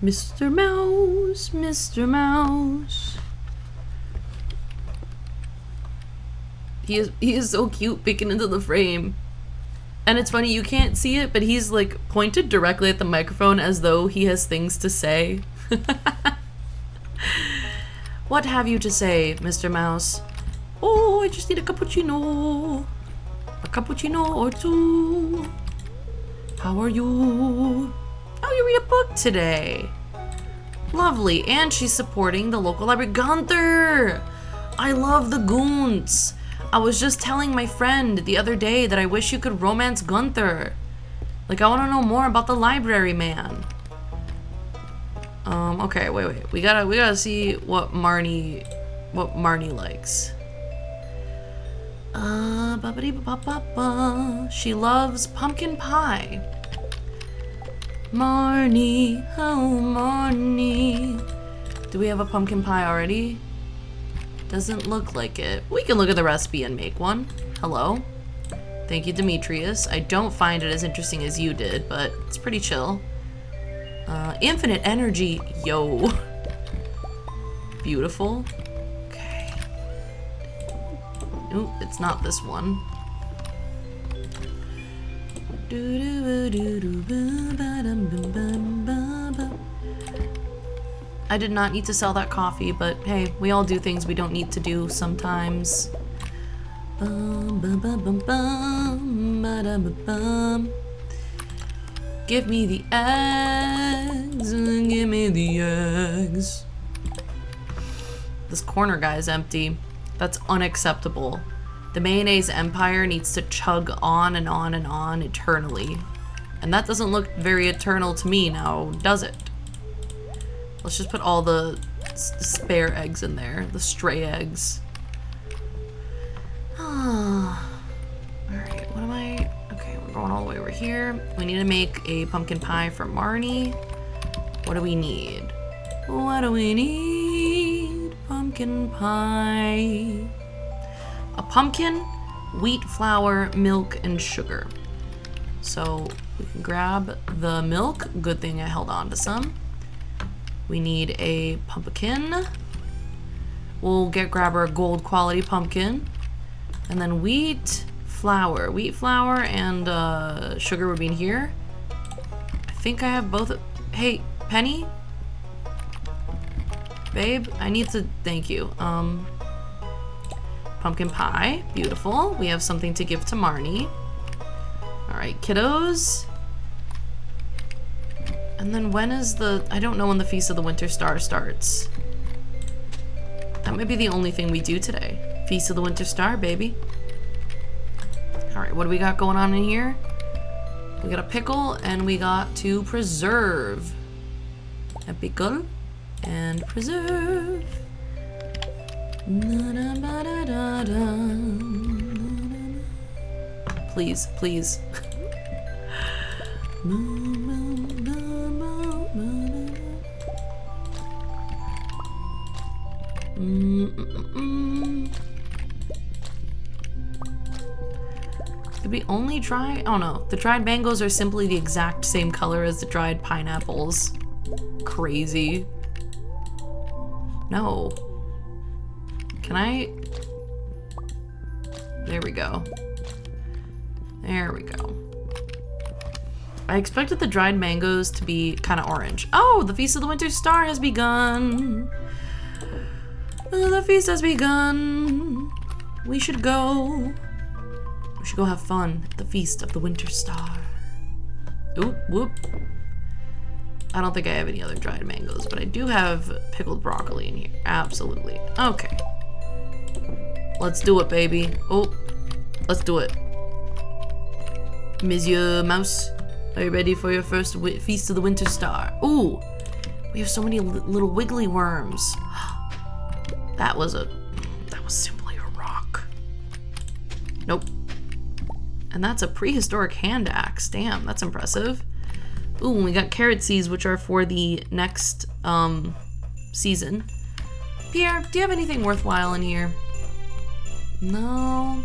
[SPEAKER 1] Mr. Mouse, Mr. Mouse. He is so cute peeking into the frame. And it's funny, you can't see it, but he's like pointed directly at the microphone as though he has things to say. What have you to say, Mr. Mouse? Oh, I just need a cappuccino. A cappuccino or two. How are you? Oh, you read a book today. Lovely. And she's supporting the local library. Gunther! I love the goons. I was just telling my friend the other day that I wish you could romance Gunther. Like, I want to know more about the library man. Okay, wait. We gotta see what Marnie likes. She loves pumpkin pie. Marnie, oh Marnie. Do we have a pumpkin pie already? Doesn't look like it. We can look at the recipe and make one. Hello. Thank you, Demetrius. I don't find it as interesting as you did, but it's pretty chill. Infinite energy. Yo. Beautiful. Okay. Ooh, it's not this one. I did not need to sell that coffee, but hey, we all do things we don't need to do sometimes. Give me the eggs, give me the eggs. This corner guy is empty. That's unacceptable. The mayonnaise empire needs to chug on and on and on eternally. And that doesn't look very eternal to me now, does it? Let's just put all the spare eggs in there, the stray eggs. Alright, what am I? Okay, we're going all the way over here. We need to make a pumpkin pie for Marnie. What do we need? What do we need? Pumpkin pie. A pumpkin, wheat flour, milk, and sugar. So we can grab the milk. Good thing I held on to some. We need a pumpkin. We'll grab our gold quality pumpkin. And then wheat flour. Wheat flour and sugar would be in here. I think I have both. Hey, Penny? Babe, I need to thank you. Pumpkin pie, beautiful. We have something to give to Marnie. All right, kiddos. And then when is I don't know when the Feast of the Winter Star starts. That might be the only thing we do today. Feast of the Winter Star, baby. All right, what do we got going on in here? We got a pickle and we got to preserve. A pickle and preserve. Please, please. Did we only try? Oh no, the dried mangoes are simply the exact same color as the dried pineapples. Crazy. No. Can I? There we go. There we go. I expected the dried mangoes to be kind of orange. Oh, the Feast of the Winter Star has begun. The feast has begun. We should go. We should go have fun at the Feast of the Winter Star. Oop, whoop. I don't think I have any other dried mangoes, but I do have pickled broccoli in here. Absolutely. Okay. Let's do it, baby. Oh, let's do it. Monsieur Mouse, are you ready for your first Feast of the Winter Star? Ooh, we have so many little wiggly worms. That was simply a rock. Nope. And that's a prehistoric hand axe. Damn, that's impressive. Ooh, and we got carrot seeds, which are for the next season. Pierre, do you have anything worthwhile in here? No.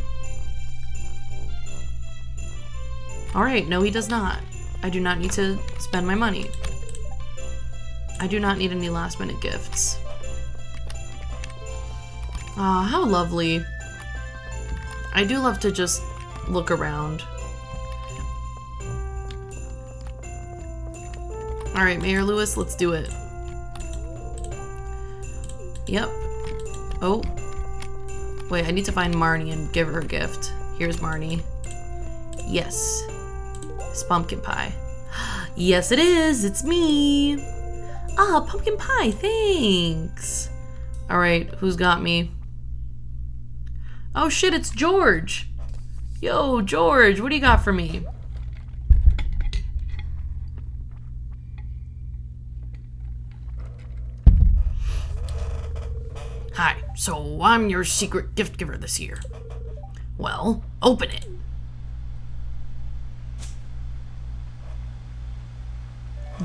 [SPEAKER 1] Alright, no he does not. I do not need to spend my money. I do not need any last minute gifts. Ah, how lovely. I do love to just look around. Alright, Mayor Lewis, let's do it. Yep. Oh. Wait, I need to find Marnie and give her a gift. Here's Marnie. Yes. It's pumpkin pie. Yes, it is. It's me. Ah, pumpkin pie. Thanks. All right, who's got me? Oh shit, it's George. Yo, George, what do you got for me? Hi, so I'm your secret gift giver this year. Well, open it.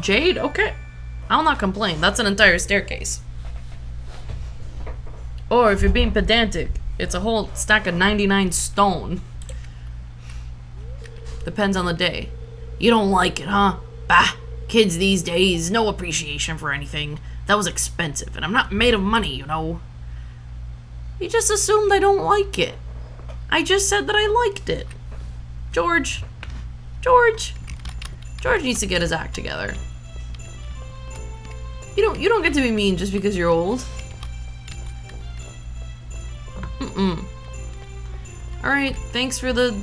[SPEAKER 1] Jade? Okay. I'll not complain. That's an entire staircase. Or if you're being pedantic, it's a whole stack of 99 stone. Depends on the day. You don't like it, huh? Bah, kids these days, no appreciation for anything. That was expensive, and I'm not made of money, you know. You just assumed I don't like it. I just said that I liked it. George needs to get his act together. You don't get to be mean just because you're old. Alright, thanks for the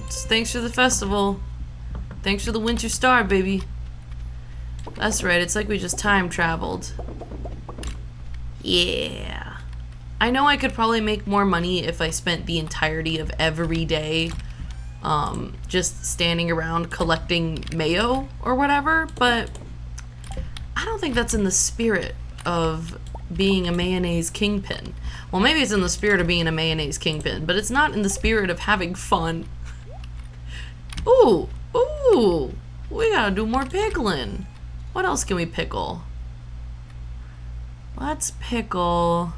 [SPEAKER 1] festival. Thanks for the winter star, baby. That's right, it's like we just time traveled. Yeah. I know I could probably make more money if I spent the entirety of every day just standing around collecting mayo or whatever, but I don't think that's in the spirit of being a mayonnaise kingpin. Well, maybe it's in the spirit of being a mayonnaise kingpin, but it's not in the spirit of having fun. Ooh, we gotta do more pickling. What else can we pickle? Let's pickle.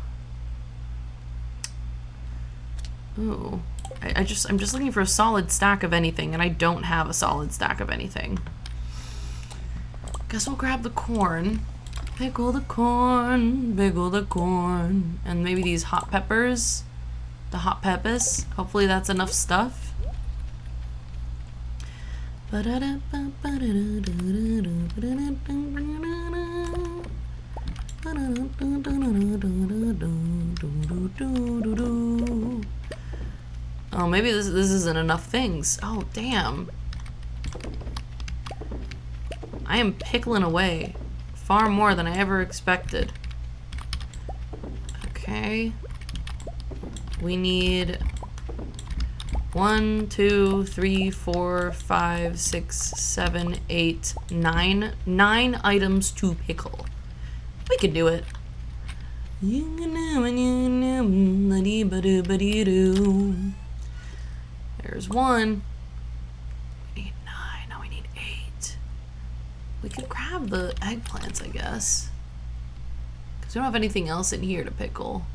[SPEAKER 1] Ooh, I'm just looking for a solid stack of anything, and I don't have a solid stack of anything. Guess we'll grab the corn. Pickle the corn, and maybe these hot peppers, the hot peppers. Hopefully that's enough stuff. Oh, maybe this isn't enough things. Oh, damn. I am pickling away far more than I ever expected. Okay. We need 1, 2, 3, 4, 5, 6, 7, 8, 9. 9 items to pickle. We can do it. There's 1. We need 9. Now we need 8. We could grab the eggplants, I guess. Because we don't have anything else in here to pickle.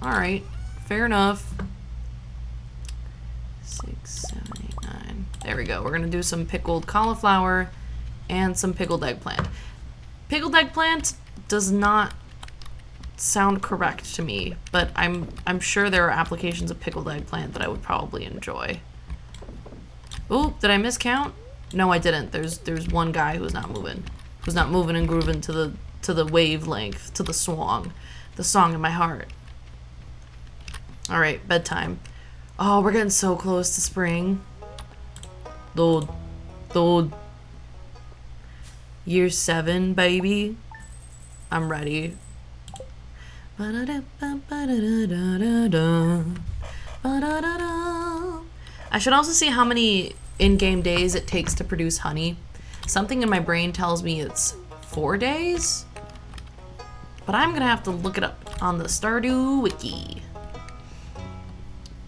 [SPEAKER 1] Alright. Fair enough. 6, 7, 8, 9. There we go. We're going to do some pickled cauliflower and some pickled eggplant. Pickled eggplant does not sound correct to me, but I'm sure there are applications of pickled eggplant that I would probably enjoy. Ooh, did I miscount? No, I didn't. There's one guy who's not moving and grooving to the wavelength, to the song in my heart. All right, bedtime. Oh, we're getting so close to spring. Dude. Year 7, baby. I'm ready. I should also see how many in-game days it takes to produce honey. Something in my brain tells me it's 4 days, but I'm gonna have to look it up on the Stardew Wiki.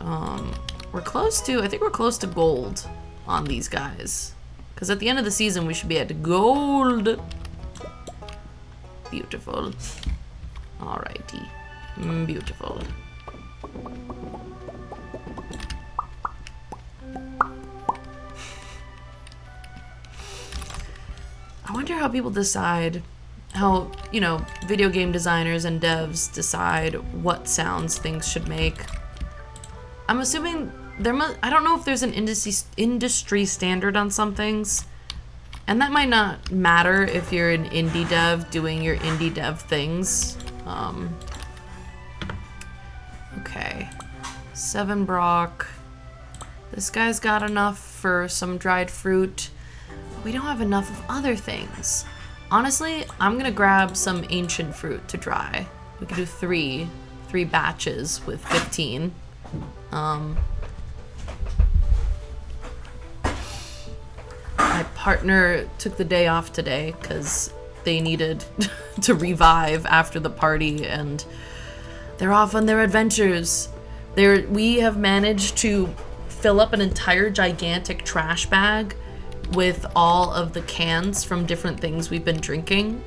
[SPEAKER 1] I think we're close to gold on these guys. Because at the end of the season, we should be at gold. Beautiful. Alrighty. Beautiful. I wonder how people decide, how, you know, video game designers and devs decide what sounds things should make. I'm assuming I don't know if there's an industry standard on some things, and that might not matter if you're an indie dev doing your indie dev things. Okay, 7 Brock. This guy's got enough for some dried fruit. We don't have enough of other things. Honestly, I'm gonna grab some ancient fruit to dry. We could do three batches with 15. My partner took the day off today because they needed to revive after the party, and they're off on their adventures. We have managed to fill up an entire gigantic trash bag with all of the cans from different things we've been drinking,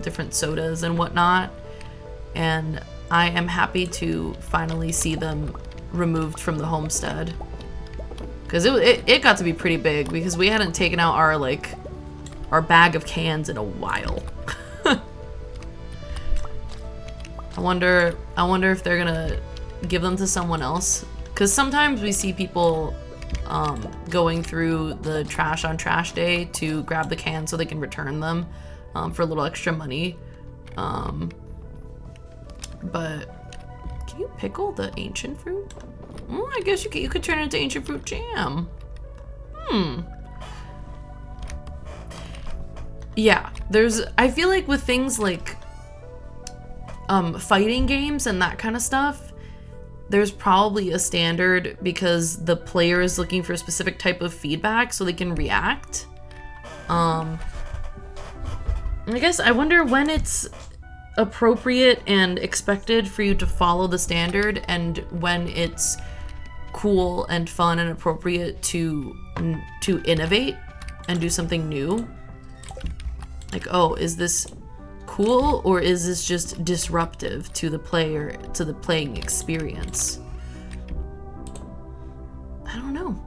[SPEAKER 1] different sodas and whatnot. And I am happy to finally see them removed from the homestead. Because it got to be pretty big because we hadn't taken out our bag of cans in a while. I wonder if they're gonna give them to someone else. Because sometimes we see people going through the trash on trash day to grab the cans so they can return them for a little extra money. But can you pickle the ancient fruit? Oh, I guess you could turn it into ancient fruit jam. Yeah, I feel like with things like fighting games and that kind of stuff, there's probably a standard because the player is looking for a specific type of feedback so they can react. I guess I wonder when it's appropriate and expected for you to follow the standard and when it's cool and fun and appropriate to innovate and do something new. Like, oh, is this cool or is this just disruptive to the player, to the playing experience? I don't know.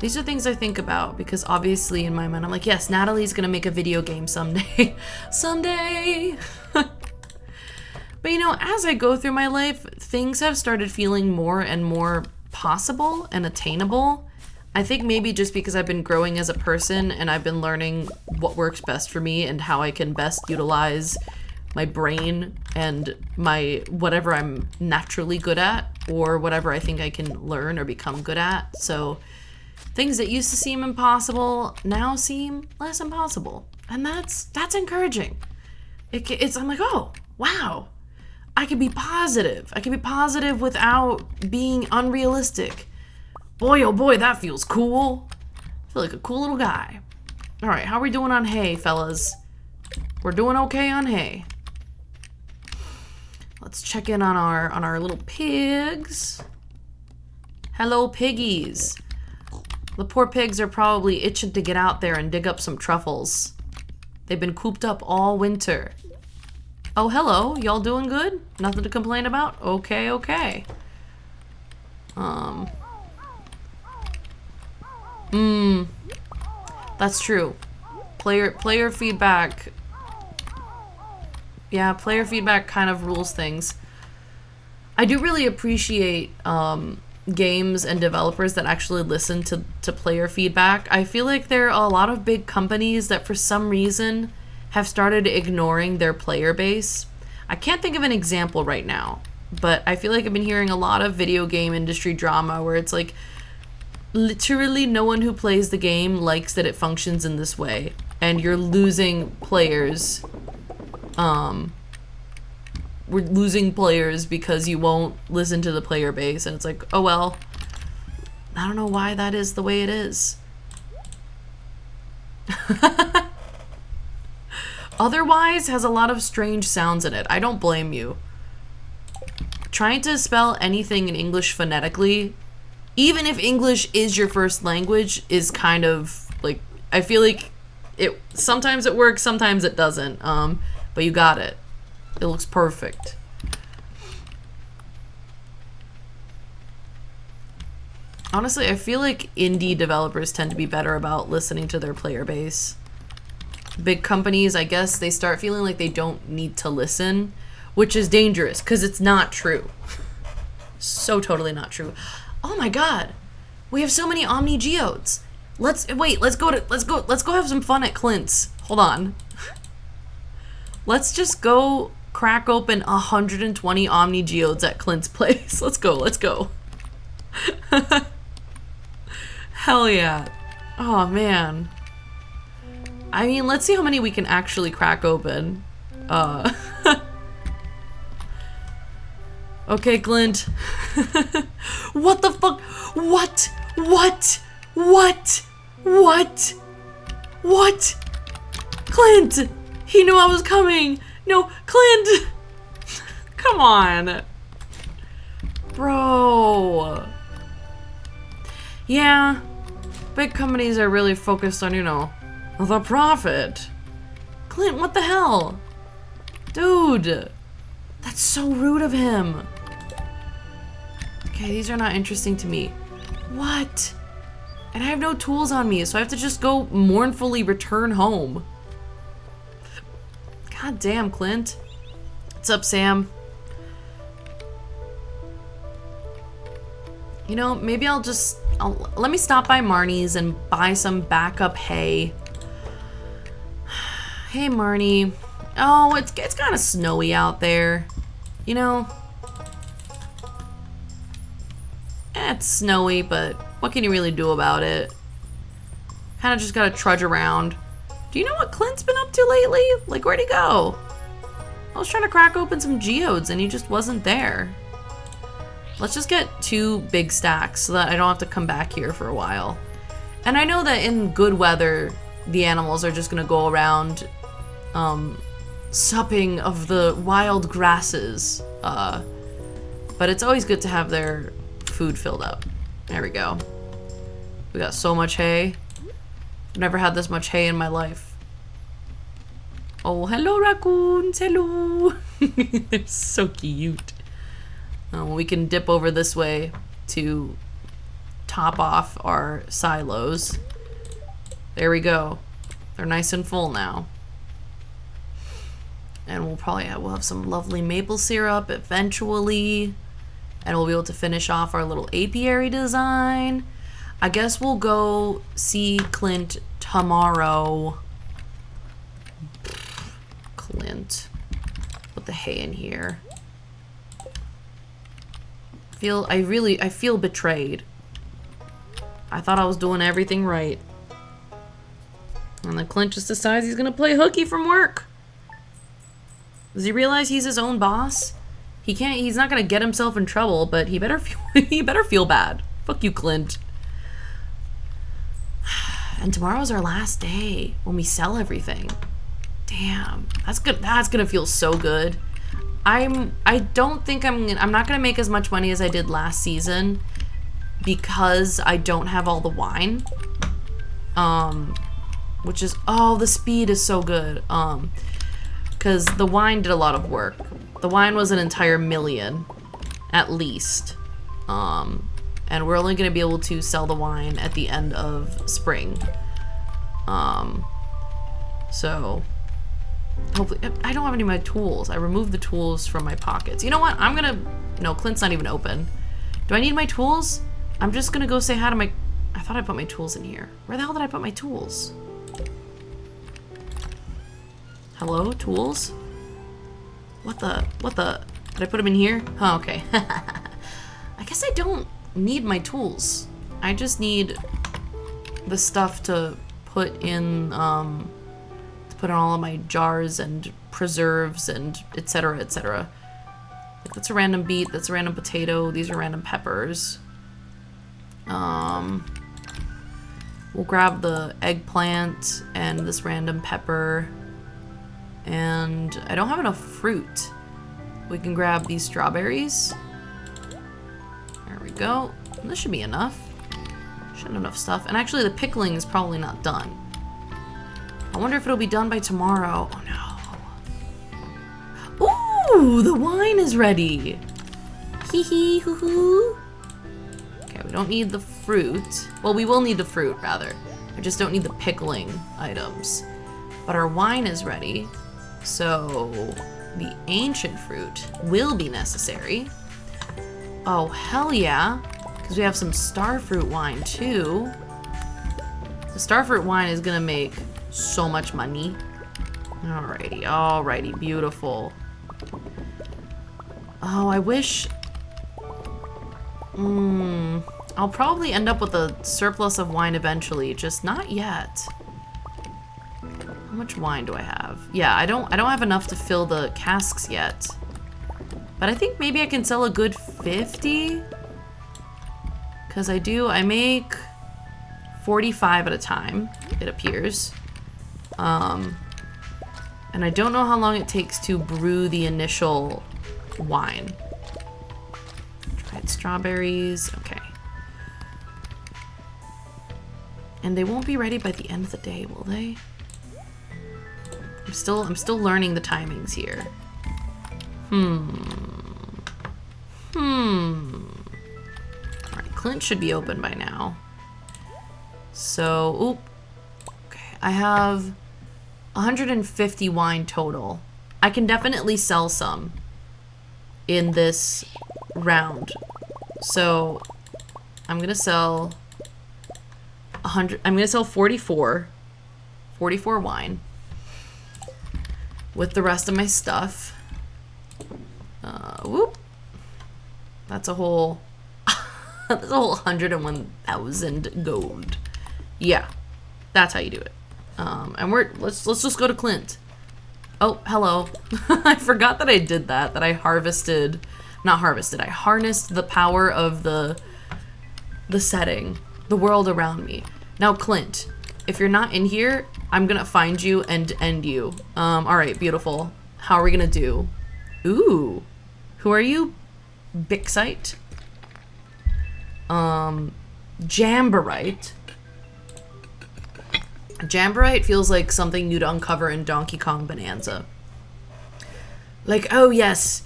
[SPEAKER 1] These are things I think about because obviously in my mind I'm like, yes, Natalie's gonna make a video game someday. Someday! But you know, as I go through my life, things have started feeling more and more possible and attainable. I think maybe just because I've been growing as a person and I've been learning what works best for me and how I can best utilize my brain and my whatever I'm naturally good at or whatever I think I can learn or become good at. So things that used to seem impossible now seem less impossible. And that's encouraging. I'm like, oh, wow. I can be positive. I can be positive without being unrealistic. Boy, oh boy, that feels cool. I feel like a cool little guy. All right, how are we doing on hay, fellas? We're doing okay on hay. Let's check in on our little pigs. Hello, piggies. The poor pigs are probably itching to get out there and dig up some truffles. They've been cooped up all winter. Oh, hello. Y'all doing good? Nothing to complain about? Okay, okay. That's true. Player feedback. Yeah, player feedback kind of rules things. I do really appreciate games and developers that actually listen to player feedback. I feel like there are a lot of big companies that for some reason have started ignoring their player base. I can't think of an example right now, but I feel like I've been hearing a lot of video game industry drama where it's like literally no one who plays the game likes that it functions in this way, and you're losing players. We're losing players because you won't listen to the player base, and it's like, oh well, I don't know why that is the way it is. Otherwise has a lot of strange sounds in it. I don't blame you. Trying to spell anything in English phonetically, even if English is your first language, is kind of like, I feel like sometimes it works, sometimes it doesn't. But you got it. It looks perfect. Honestly, I feel like indie developers tend to be better about listening to their player base. Big companies, I guess, they start feeling like they don't need to listen, which is dangerous because it's not true. So totally not true. Oh my god. We have so many Omni Geodes. Let's go have some fun at Clint's. Hold on. Let's just go crack open 120 Omni Geodes at Clint's place. Let's go. Hell yeah. Oh man. I mean, let's see how many we can actually crack open. Okay, Clint. What the fuck? What? Clint! He knew I was coming! No, Clint! Come on. Bro. Yeah. But big companies are really focused on, you know, the profit. Clint, what the hell? Dude, that's so rude of him. Okay, these are not interesting to me. What? And I have no tools on me, so I have to just go mournfully return home. God damn, Clint. What's up, Sam? You know, maybe let me stop by Marnie's and buy some backup hay. Hey, Marnie. Oh, it's kind of snowy out there. You know? It's snowy, but what can you really do about it? Kind of just gotta trudge around. Do you know what Clint's been up to lately? Like, where'd he go? I was trying to crack open some geodes and he just wasn't there. Let's just get 2 big stacks so that I don't have to come back here for a while. And I know that in good weather, the animals are just gonna go around supping of the wild grasses. But it's always good to have their food filled up. There we go. We got so much hay. I've never had this much hay in my life. Oh, hello raccoons, hello. They're so cute. We can dip over this way to top off our silos. There we go. They're nice and full now. And we'll have some lovely maple syrup eventually. And we'll be able to finish off our little apiary design. I guess we'll go see Clint tomorrow. Clint. Put the hay in here. I feel betrayed. I thought I was doing everything right. And then Clint just decides he's gonna play hooky from work. Does he realize he's his own boss? He's not gonna get himself in trouble, but he better feel bad. Fuck you, Clint. And tomorrow's our last day when we sell everything. Damn, that's good. That's gonna feel so good. I don't think I'm not gonna make as much money as I did last season because I don't have all the wine. Which is, oh, the speed is so good. Because the wine did a lot of work. The wine was an entire million, at least. And we're only gonna be able to sell the wine at the end of spring. So hopefully, I don't have any of my tools. I removed the tools from my pockets. You know what? No, Clint's not even open. Do I need my tools? I'm just gonna go say hi to I thought I put my tools in here. Where the hell did I put my tools? Hello, tools? What the? Did I put them in here? Oh, okay. I guess I don't need my tools. I just need the stuff to put in, put in all of my jars and preserves and etc. etc. Like, that's a random beet, that's a random potato, these are random peppers. We'll grab the eggplant and this random pepper. And I don't have enough fruit. We can grab these strawberries. There we go. And this should be enough. Should have enough stuff. And actually the pickling is probably not done. I wonder if it'll be done by tomorrow. Oh no. Ooh, the wine is ready. Hee hee hoo hoo. Okay, we don't need the fruit. Well, we will need the fruit rather. I just don't need the pickling items. But our wine is ready. So the ancient fruit will be necessary. Oh, hell yeah. Because we have some starfruit wine too. The starfruit wine is gonna make so much money. Alrighty, beautiful. Oh, I wish... I'll probably end up with a surplus of wine eventually, just not yet. How much wine do I have? Yeah, I don't have enough to fill the casks yet. But I think maybe I can sell a good 50. Because I make 45 at a time, it appears. And I don't know how long it takes to brew the initial wine. Dried strawberries, okay. And they won't be ready by the end of the day, will they? I'm still learning the timings here. Alright, Clint should be open by now. So, okay, I have 150 wine total. I can definitely sell some in this round. So, I'm gonna sell 100. I'm gonna sell 44 wine with the rest of my stuff. Whoop. That's a whole 101,000 gold. Yeah, that's how you do it. And let's just go to Clint. Oh, hello. I forgot that I did that. That I harnessed the power of the setting, the world around me. Now, Clint, if you're not in here, I'm gonna find you and end you. All right, beautiful. How are we gonna do? Ooh, who are you? Bixite. Jamborite. Jamborite feels like something you'd uncover in Donkey Kong Bonanza. Like, oh yes,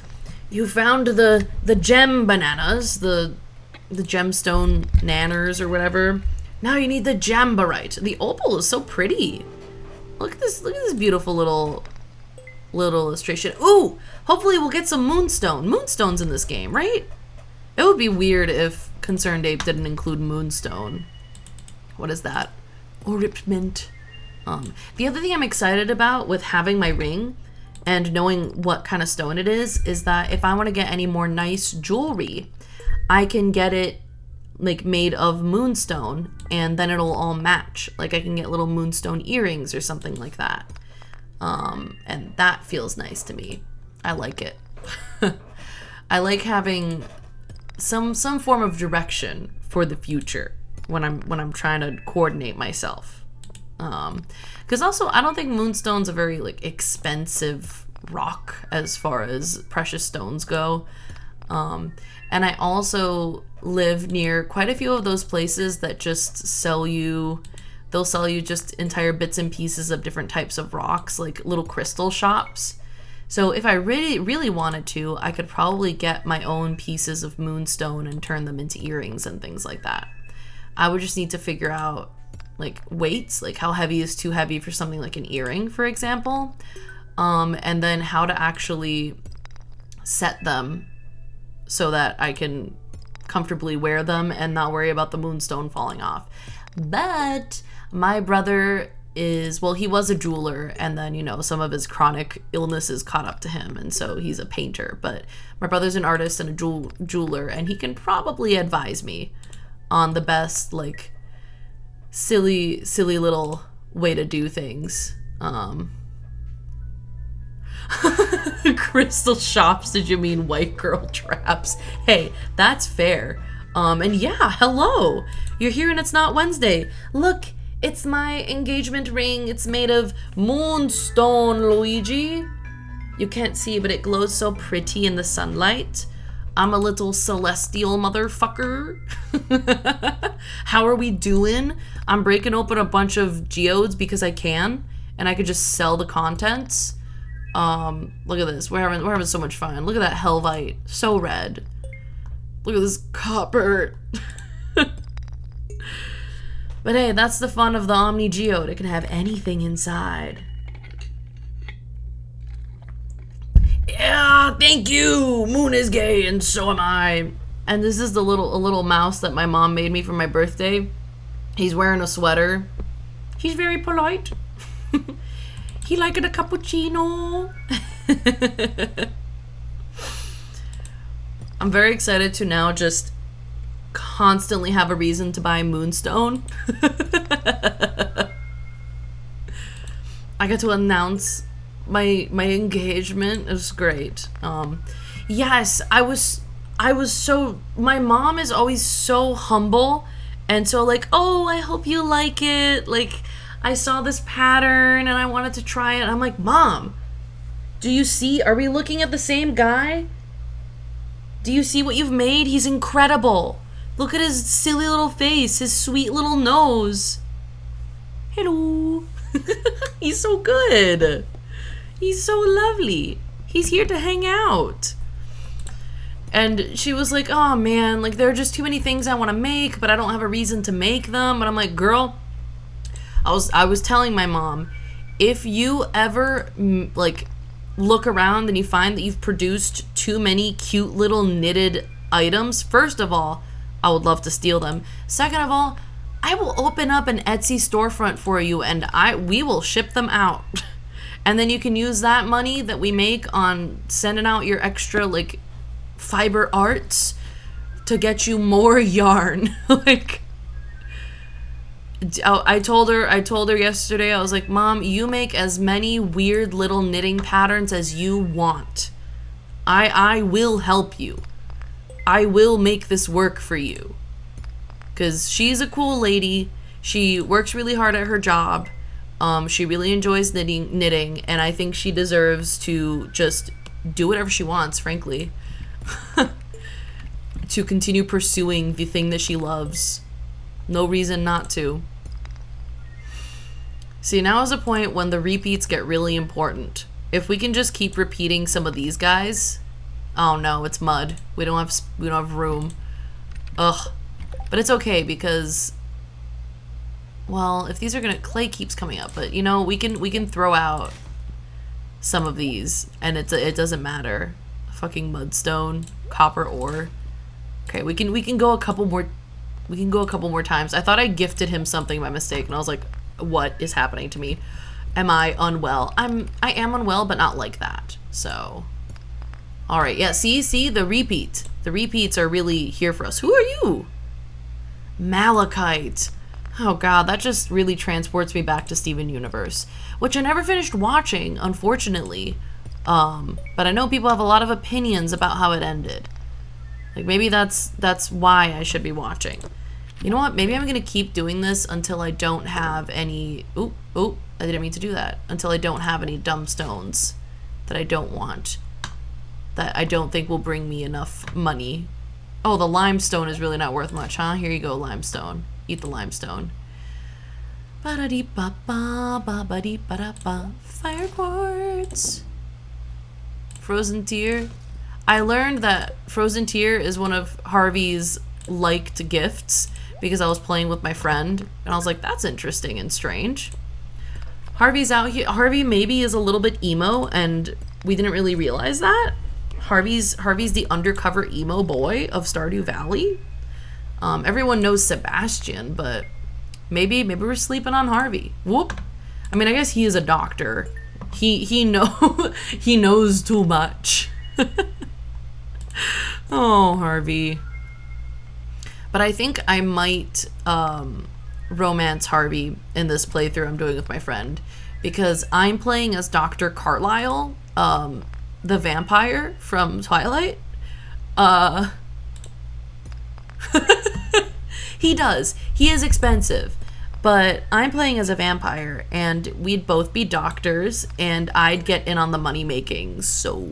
[SPEAKER 1] you found the gem bananas, the gemstone nanners or whatever. Now you need the jamborite. The opal is so pretty. Look at this beautiful little illustration. Ooh, hopefully we'll get some moonstone. Moonstone's in this game, right? It would be weird if Concerned Ape didn't include moonstone. What is that? Oripment. The other thing I'm excited about with having my ring and knowing what kind of stone it is that if I want to get any more nice jewelry, I can get it like made of moonstone and then it'll all match. Like I can get little moonstone earrings or something like that. And that feels nice to me. I like it. I like having some form of direction for the future when I'm trying to coordinate myself. Because also I don't think moonstone's a very like expensive rock as far as precious stones go. And I also live near quite a few of those places that just they'll sell you just entire bits and pieces of different types of rocks, like little crystal shops. So if I really, really wanted to, I could probably get my own pieces of moonstone and turn them into earrings and things like that. I would just need to figure out like weights, like how heavy is too heavy for something like an earring, for example. And then how to actually set them so that I can comfortably wear them and not worry about the moonstone falling off. But my brother he was a jeweler, and then, you know, some of his chronic illnesses caught up to him, and so he's a painter. But my brother's an artist and a jeweler, and he can probably advise me on the best, like, silly little way to do things. Crystal shops, did you mean white girl traps? Hey, that's fair. And yeah, hello. You're here and it's not Wednesday. Look, it's my engagement ring. It's made of moonstone, Luigi. You can't see, but it glows so pretty in the sunlight. I'm a little celestial motherfucker. How are we doing? I'm breaking open a bunch of geodes because I can, and I could just sell the contents. Look at this. We're having so much fun. Look at that Helvite. So red. Look at this copper. But hey, that's the fun of the Omni Geode. It can have anything inside. Yeah, thank you. Moon is gay and so am I. And this is a little mouse that my mom made me for my birthday. He's wearing a sweater. He's very polite. He liked a cappuccino. I'm very excited to now just constantly have a reason to buy moonstone. I got to announce my engagement. It was great. Yes, I was so, my mom is always so humble and so like, oh, I hope you like it. Like, I saw this pattern and I wanted to try it. I'm like, Mom, do you see, are we looking at the same guy? Do you see what you've made? He's incredible. Look at his silly little face, his sweet little nose. Hello. He's so good. He's so lovely. He's here to hang out. And she was like, oh man, like there are just too many things I want to make, but I don't have a reason to make them. But I'm like, girl, I was telling my mom, if you ever like look around and you find that you've produced too many cute little knitted items, first of all, I would love to steal them. Second of all, I will open up an Etsy storefront for you and we will ship them out. And then you can use that money that we make on sending out your extra like fiber arts to get you more yarn. Like, I told her yesterday, I was like, Mom, you make as many weird little knitting patterns as you want. I will help you. I will make this work for you. Because she's a cool lady. She works really hard at her job. She really enjoys knitting, and I think she deserves to just do whatever she wants, frankly. To continue pursuing the thing that she loves. No reason not to. See, now is a point when the repeats get really important. If we can just keep repeating some of these guys. Oh no, it's mud. We don't have room. Ugh. But it's okay because, well, if these are gonna, clay keeps coming up, but you know, we can throw out some of these and it doesn't matter. Fucking mudstone, copper ore. Okay, we can go a couple more times. I thought I gifted him something by mistake and I was like, what is happening to me? Am I unwell? I am unwell, but not like that. So, all right, yeah, see the repeat. The repeats are really here for us. Who are you? Malachite. Oh god, that just really transports me back to Steven Universe, which I never finished watching, unfortunately. But I know people have a lot of opinions about how it ended. Like, maybe that's why I should be watching. You know what? Maybe I'm gonna keep doing this until I don't have any... Oop, I didn't mean to do that. Until I don't have any dumb stones that I don't want. That I don't think will bring me enough money. Oh, the limestone is really not worth much, huh? Here you go, limestone. Eat the limestone. Ba-da-dee-ba-ba, fire quartz. Frozen tear. I learned that frozen tear is one of Harvey's liked gifts because I was playing with my friend and I was like, that's interesting and strange. Harvey's out here. Harvey maybe is a little bit emo and we didn't really realize that. Harvey's the undercover emo boy of Stardew Valley. Everyone knows Sebastian, but maybe we're sleeping on Harvey. Whoop. I mean, I guess he is a doctor. He knows too much. Oh, Harvey. But I think I might romance Harvey in this playthrough I'm doing with my friend because I'm playing as Dr. Carlisle, the vampire from Twilight. He is expensive, but I'm playing as a vampire and we'd both be doctors and I'd get in on the money making, so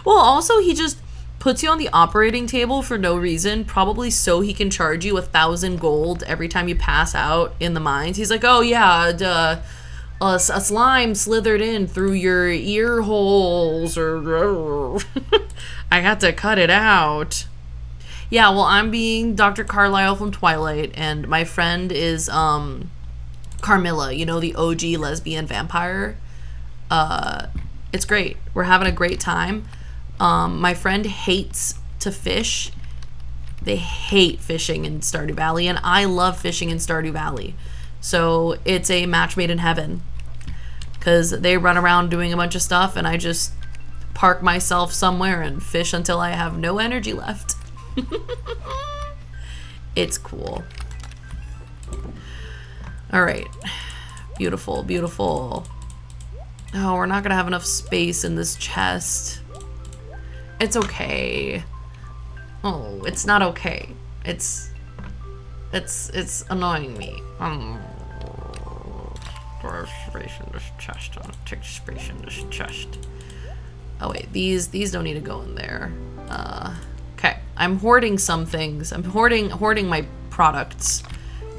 [SPEAKER 1] well, also he just puts you on the operating table for no reason, probably so he can charge you 1,000 gold every time you pass out in the mines. He's like, oh yeah, a slime slithered in through your ear holes, or I had to cut it out. Yeah, well, I'm being Dr. Carlisle from Twilight, and my friend is Carmilla, you know, the OG lesbian vampire. It's great. We're having a great time. My friend hates to fish. They hate fishing in Stardew Valley, and I love fishing in Stardew Valley. So it's a match made in heaven. Because they run around doing a bunch of stuff, and I just park myself somewhere and fish until I have no energy left. It's cool. All right. Beautiful, beautiful. Oh, we're not gonna have enough space in this chest. It's okay. Oh, it's not okay. It's annoying me. Space in this chest. Take space in this chest. Oh wait, these don't need to go in there. Okay, I'm hoarding some things. I'm hoarding my products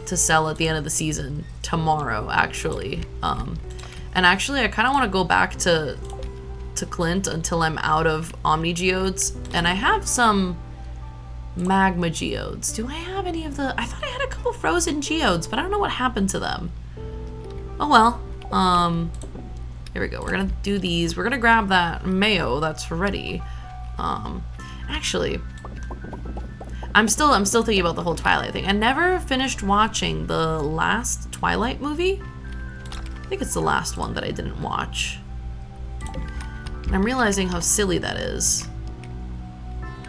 [SPEAKER 1] to sell at the end of the season tomorrow, actually. And actually, I kind of want to go back to Clint until I'm out of Omni Geodes, and I have some magma geodes. Do I have any of the... I thought I had a couple frozen geodes, but I don't know what happened to them. Oh well. Here we go. We're gonna do these. We're gonna grab that mayo that's ready. Actually, I'm still thinking about the whole Twilight thing. I never finished watching the last Twilight movie. I think it's the last one that I didn't watch. And I'm realizing how silly that is.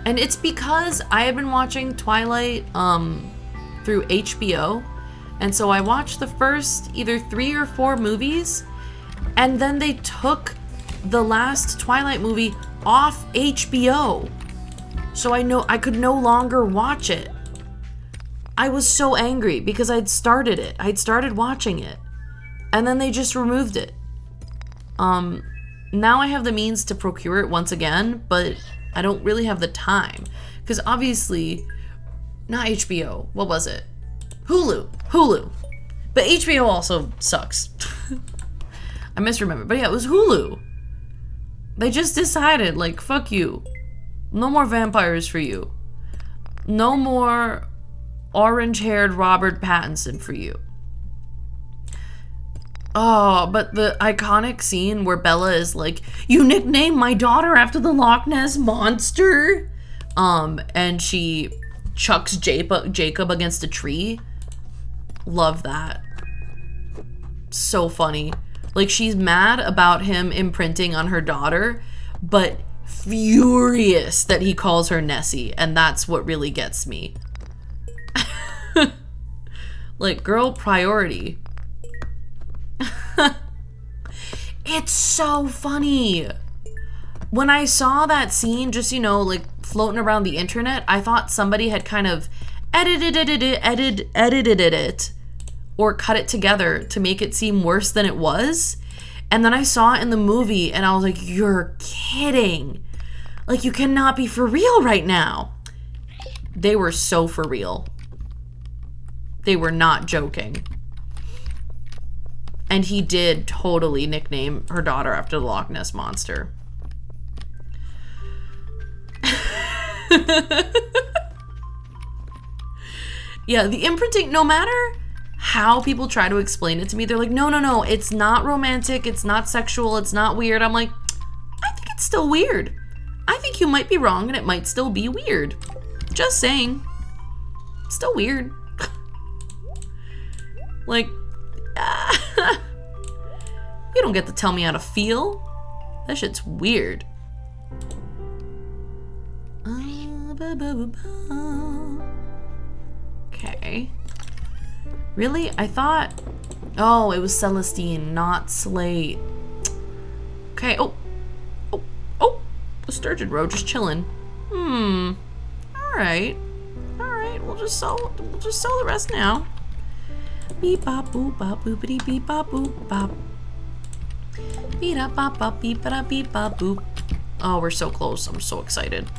[SPEAKER 1] And it's because I had been watching Twilight through HBO. And so I watched the first either 3 or 4 movies, and then they took the last Twilight movie off HBO. So I could no longer watch it. I was so angry because I'd started it. I'd started watching it. And then they just removed it. Now I have the means to procure it once again, but I don't really have the time. Because obviously, not HBO, what was it? Hulu. But HBO also sucks. I misremember, but yeah, it was Hulu. They just decided, like, fuck you. No more vampires for you. No more orange-haired Robert Pattinson for you. Oh, but the iconic scene where Bella is like, you nicknamed my daughter after the Loch Ness Monster? And she chucks Jacob against a tree. Love that. So funny. Like, she's mad about him imprinting on her daughter, but furious that he calls her Nessie, and that's what really gets me. Like, girl, priority. It's so funny. When I saw that scene, just, you know, like, floating around the internet, I thought somebody had kind of edited it or cut it together to make it seem worse than it was. And then I saw it in the movie and I was like, you're kidding. Like, you cannot be for real right now. They were so for real. They were not joking. And he did totally nickname her daughter after the Loch Ness Monster. Yeah, the imprinting, no matter how people try to explain it to me, they're like, no, it's not romantic, it's not sexual, it's not weird. I'm like, I think it's still weird. I think you might be wrong and it might still be weird. Just saying. It's still weird. Like, you don't get to tell me how to feel. That shit's weird. Okay. Really? I thought... Oh, it was Celestine, not Slate. Okay, oh, the sturgeon row just chilling. Alright, we'll just sell the rest now. Beep bop boop bop boopity beep bop boop bop. Beep da bop bop beep da beep bop boop. Oh, we're so close. I'm so excited.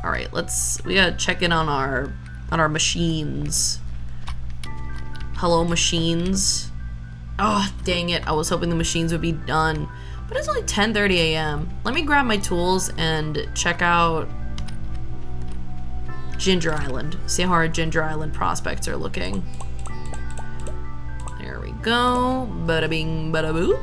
[SPEAKER 1] Alright, we gotta check in on our machines. Hello, machines. Oh, dang it. I was hoping the machines would be done. But it's only 10:30 a.m. Let me grab my tools and check out Ginger Island. See how our Ginger Island prospects are looking. There we go. Bada bing, bada boo. Do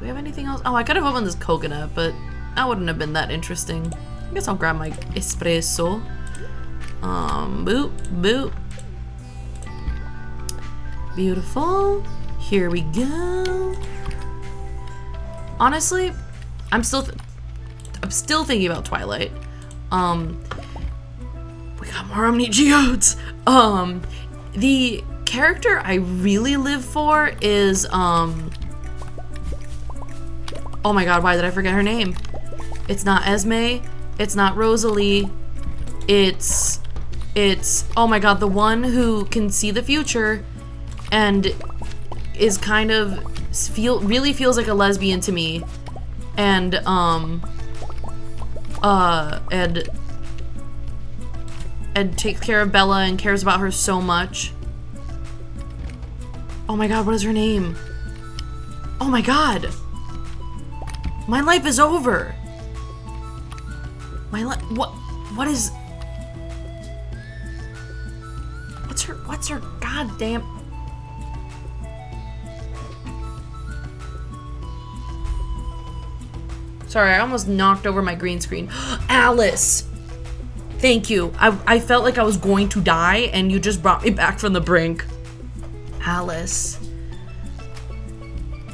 [SPEAKER 1] we have anything else? Oh, I could have opened this coconut, but that wouldn't have been that interesting. I guess I'll grab my espresso. Boop, boop. Beautiful. Here we go. Honestly, I'm still thinking about Twilight. We got more Omni Geodes. The character I really live for is oh my god, why did I forget her name? It's not Esme, it's not Rosalie, it's oh my god, the one who can see the future and is kind of really feels like a lesbian to me, and and takes care of Bella and cares about her so much. Oh my god, what is her name? Oh my god! My life is over! What is... What's her goddamn... Sorry, I almost knocked over my green screen. Alice! Thank you. I felt like I was going to die, and you just brought me back from the brink. Alice.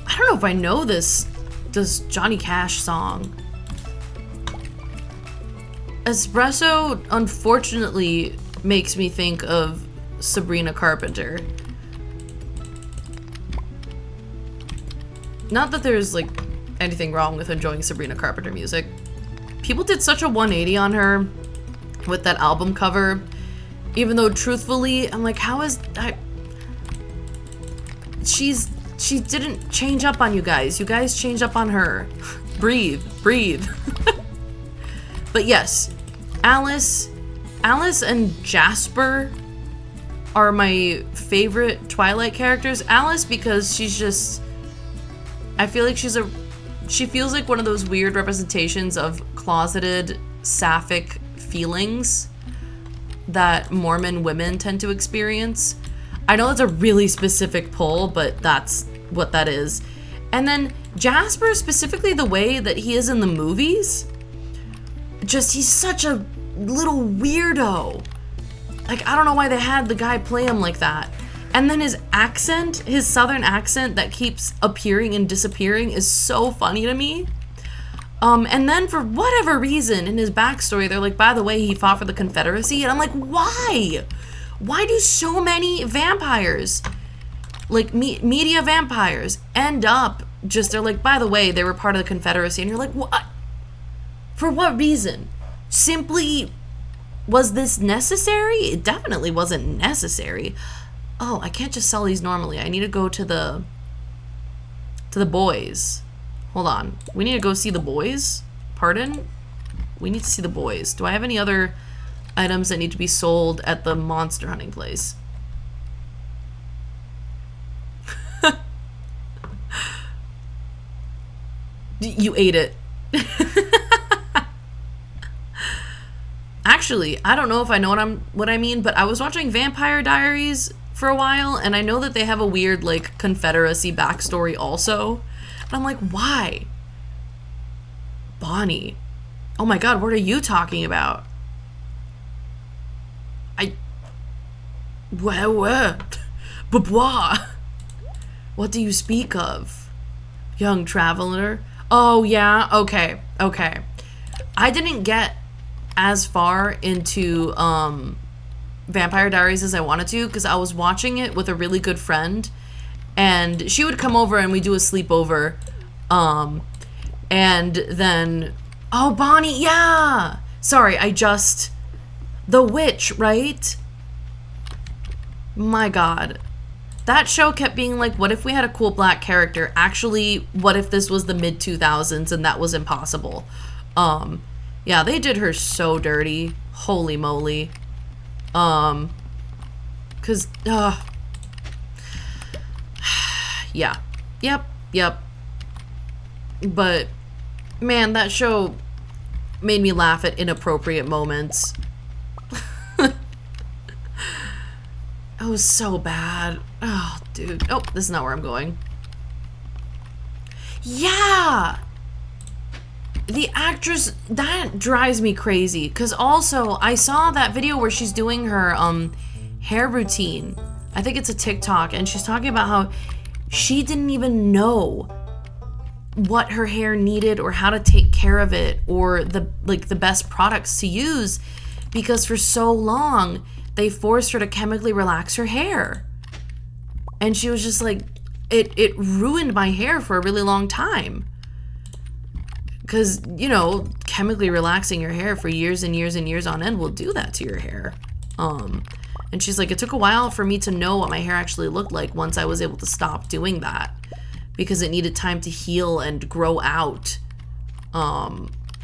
[SPEAKER 1] I don't know if I know this Johnny Cash song. Espresso, unfortunately, makes me think of Sabrina Carpenter. Not that there's, like, anything wrong with enjoying Sabrina Carpenter music. People did such a 180 on her with that album cover, even though truthfully, I'm like, how is that? She didn't change up on you guys. You guys changed up on her. Breathe. But yes, Alice and Jasper are my favorite Twilight characters. Alice because she's just, I feel like she feels like one of those weird representations of closeted sapphic feelings that Mormon women tend to experience. I know that's a really specific pull, but that's what that is. And then Jasper, specifically the way that he is in the movies, just, he's such a little weirdo. Like, I don't know why they had the guy play him like that. And then his accent, his southern accent that keeps appearing and disappearing is so funny to me. And then for whatever reason in his backstory, they're like, by the way, he fought for the Confederacy. And I'm like, why? Why do so many vampires, like media vampires, end up just, they're like, by the way, they were part of the Confederacy. And you're like, what? For what reason? Simply, was this necessary? It definitely wasn't necessary. Oh, I can't just sell these normally. I need to go to the boys. Hold on. We need to go see the boys? Pardon? We need to see the boys. Do I have any other items that need to be sold at the monster hunting place? You ate it. Actually, I don't know if I know what I mean, but I was watching Vampire Diaries for a while, and I know that they have a weird, like, Confederacy backstory also. And I'm like, why? Bonnie. Oh my god, what are you talking about? What? What do you speak of? Young traveler? Oh yeah, okay. I didn't get as far into Vampire Diaries as I wanted to, because I was watching it with a really good friend, and she would come over and we do a sleepover, and then, oh, Bonnie, yeah! Sorry, the witch, right? My god. That show kept being like, what if we had a cool black character? Actually, what if this was the mid-2000s and that was impossible? Yeah, they did her so dirty. Holy moly. Cause, yeah. Yep. But, man, that show made me laugh at inappropriate moments. It was so bad. Oh, dude. Oh, this is not where I'm going. Yeah! The actress, that drives me crazy. Because also, I saw that video where she's doing her hair routine. I think it's a TikTok. And she's talking about how she didn't even know what her hair needed or how to take care of it or the best products to use. Because for so long, they forced her to chemically relax her hair. And she was just like, it ruined my hair for a really long time. Because, you know, chemically relaxing your hair for years and years and years on end will do that to your hair. And she's like, it took a while for me to know what my hair actually looked like once I was able to stop doing that. Because it needed time to heal and grow out.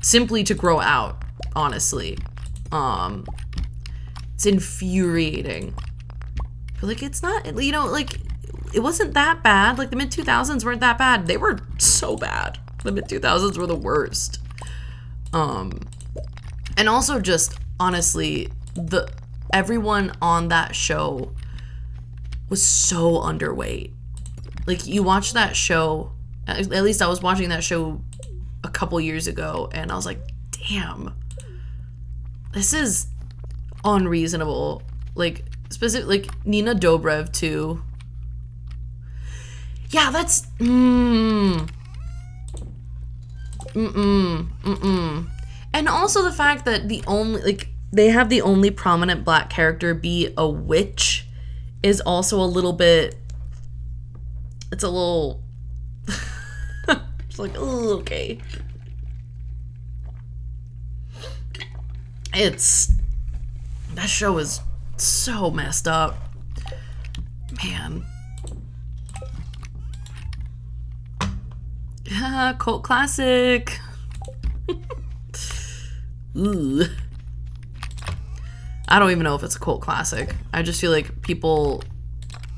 [SPEAKER 1] Simply to grow out, honestly. It's infuriating. But like, it's not, you know, like, it wasn't that bad. Like, the mid-2000s weren't that bad. They were so bad. The mid-2000s were the worst. And also just, honestly, everyone on that show was so underweight. Like, you watch that show, at least I was watching that show a couple years ago, and I was like, damn, this is unreasonable. Like, like Nina Dobrev too. Yeah, that's And also the fact that they have the only prominent black character be a witch is also a little bit, it's a little it's like, oh, okay. That show is so messed up. Man. Cult classic. Ooh. I don't even know if it's a cult classic. I just feel like people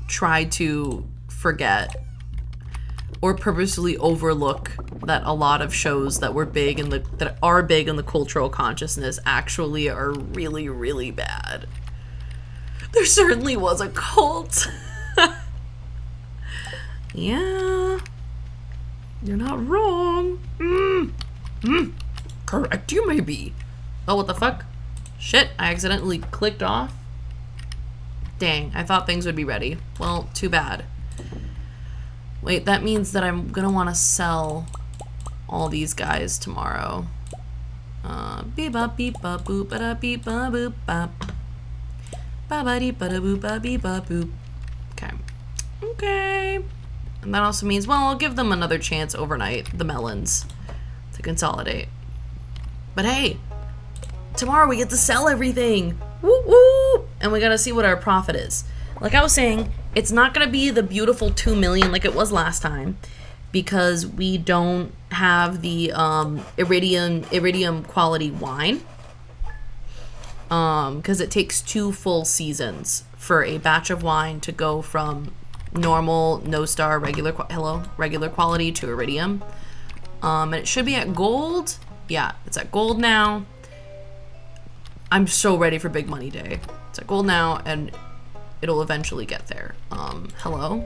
[SPEAKER 1] try to forget or purposely overlook that a lot of shows that were big in that are big in the cultural consciousness actually are really, really bad. There certainly was a cult. Yeah. You're not wrong. Correct you may be. Oh, what the fuck? Shit, I accidentally clicked off. Dang, I thought things would be ready. Well, too bad. Wait, that means that I'm gonna want to sell all these guys tomorrow. Beep bop beep bop boop ba da beep ba boop bop. Ba ba dee ba da boop ba beep ba boop. Okay. Okay. And that also means, well, I'll give them another chance overnight, the melons, to consolidate. But hey, tomorrow we get to sell everything. Woo woo! And we gotta see what our profit is. Like I was saying, it's not gonna be the beautiful 2 million like it was last time, because we don't have the iridium quality wine. Because it takes 2 full seasons for a batch of wine to go from normal, no star, regular quality to iridium. And it should be at gold. Yeah, it's at gold now. I'm so ready for big money day. It's at gold now, and it'll eventually get there. Hello?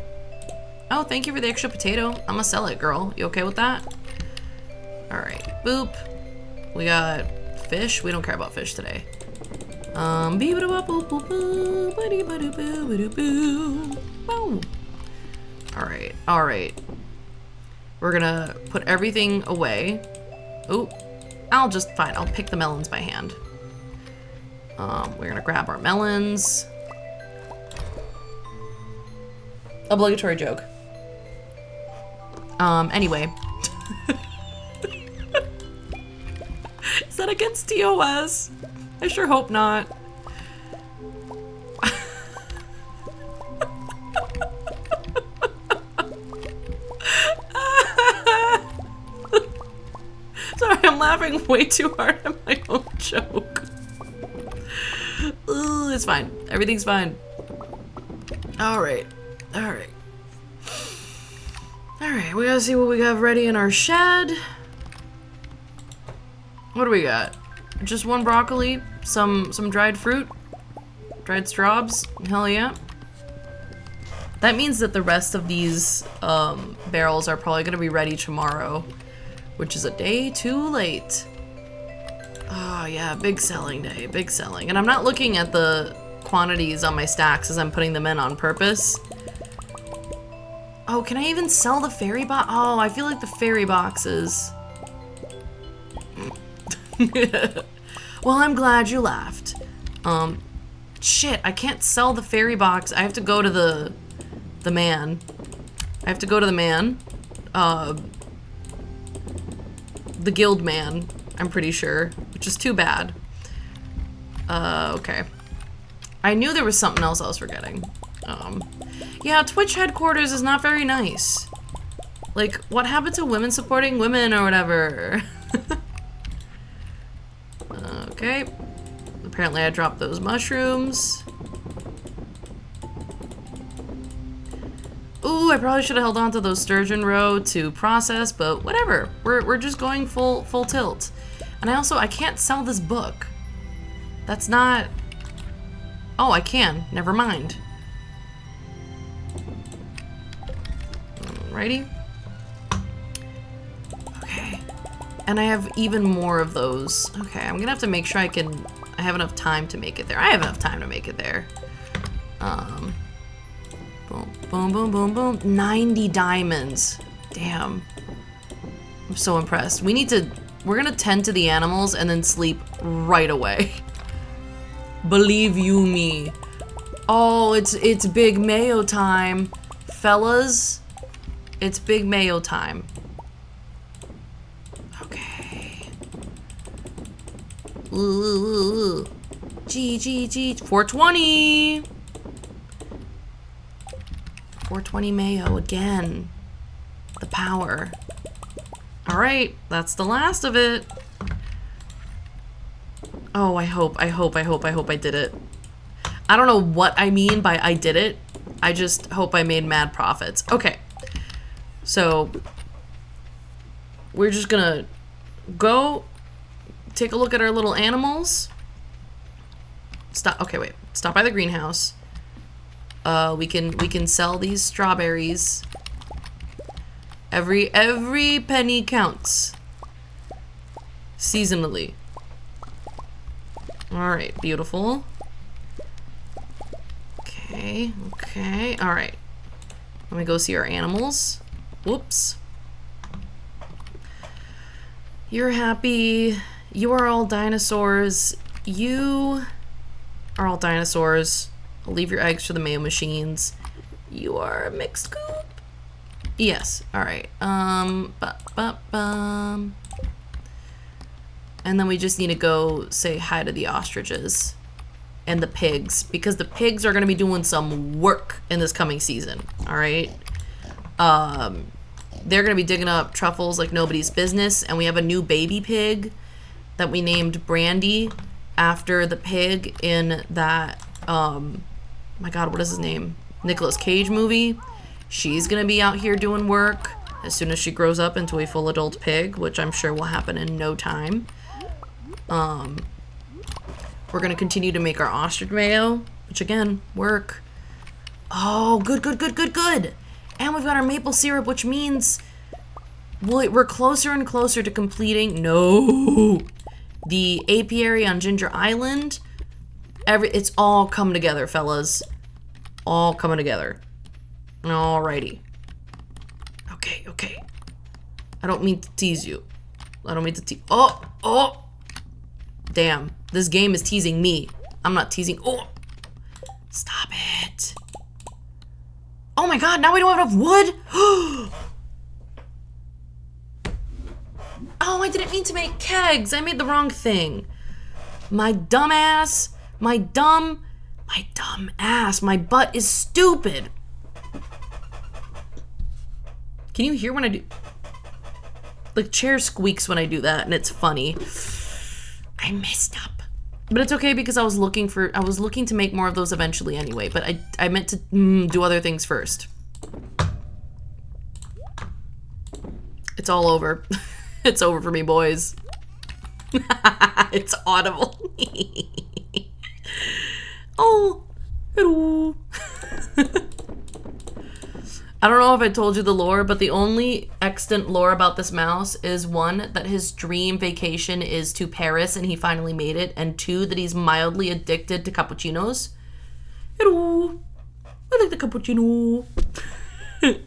[SPEAKER 1] Oh, thank you for the extra potato. I'm gonna sell it, girl. You okay with that? Alright, boop. We got fish. We don't care about fish today. Alright, alright. We're gonna put everything away. Oh, I'll pick the melons by hand. We're gonna grab our melons. Obligatory joke. Anyway. Is that against TOS? I sure hope not. Sorry, I'm laughing way too hard at my own joke. Ooh, it's fine. Everything's fine. Alright. Alright. Alright, we gotta see what we have ready in our shed. What do we got? Just 1 broccoli, some dried fruit, dried straws. Hell yeah. That means that the rest of these barrels are probably gonna be ready tomorrow, which is a day too late. Oh yeah, big selling day, big selling. And I'm not looking at the quantities on my stacks as I'm putting them in on purpose. Oh, can I even sell the fairy box? Oh, I feel like the fairy boxes. Well, I'm glad you laughed. Shit, I can't sell the fairy box. I have to go to the man. I have to go to the man. The guild man, I'm pretty sure, which is too bad. Okay. I knew there was something else I was forgetting. Yeah, Twitch headquarters is not very nice. Like, what happened to women supporting women or whatever? Okay. Apparently I dropped those mushrooms. Ooh, I probably should have held on to those sturgeon roe to process, but whatever. We're just going full tilt. And I can't sell this book. That's not... Oh, I can. Never mind. Alrighty. Okay. And I have even more of those. Okay, I'm gonna have to make sure I have enough time to make it there. I have enough time to make it there. Boom, boom, boom, boom, boom. 90 diamonds. Damn. I'm so impressed. We're gonna tend to the animals and then sleep right away. Believe you me. Oh, it's Big Mayo time. Fellas, it's Big Mayo time. Okay. Ooh. G. 420. 420 mayo again. The power. Alright, that's the last of it. Oh, I hope I did it. I don't know what I mean by I did it. I just hope I made mad profits. Okay. So, we're just gonna go take a look at our little animals. Stop. Okay, wait. Stop by the greenhouse. We can sell these strawberries. Every penny counts. Seasonally. Alright, beautiful. Okay. Alright. Let me go see our animals. Whoops. You're happy. You are all dinosaurs. You are all dinosaurs. I'll leave your eggs for the mayo machines. You are a mixed coop. Yes. Alright. And then we just need to go say hi to the ostriches and the pigs, because the pigs are going to be doing some work in this coming season. Alright. They're going to be digging up truffles like nobody's business, and we have a new baby pig that we named Brandy after the pig in that, my god, what is his name? Nicolas Cage movie. She's gonna be out here doing work as soon as she grows up into a full adult pig, which I'm sure will happen in no time. We're gonna continue to make our ostrich mayo, which again, work. Oh, good. And we've got our maple syrup, which means we're closer and closer to completing, the apiary on Ginger Island. It's all coming together, fellas. All coming together. Alrighty. Okay. I don't mean to tease you. Oh! Damn. This game is teasing me. I'm not teasing. Oh! Stop it. Oh my god, now we don't have enough wood? Oh, I didn't mean to make kegs. I made the wrong thing. My dumb ass. My dumb ass. My butt is stupid. Can you hear when I do? The chair squeaks when I do that, and it's funny. I messed up. But it's okay because I was looking to make more of those eventually anyway, but I meant to do other things first. It's all over. It's over for me, boys. It's audible. Oh, hello. I don't know if I told you the lore, but the only extant lore about this mouse is 1, that his dream vacation is to Paris and he finally made it, and 2, that he's mildly addicted to cappuccinos. Hello, I like the cappuccino.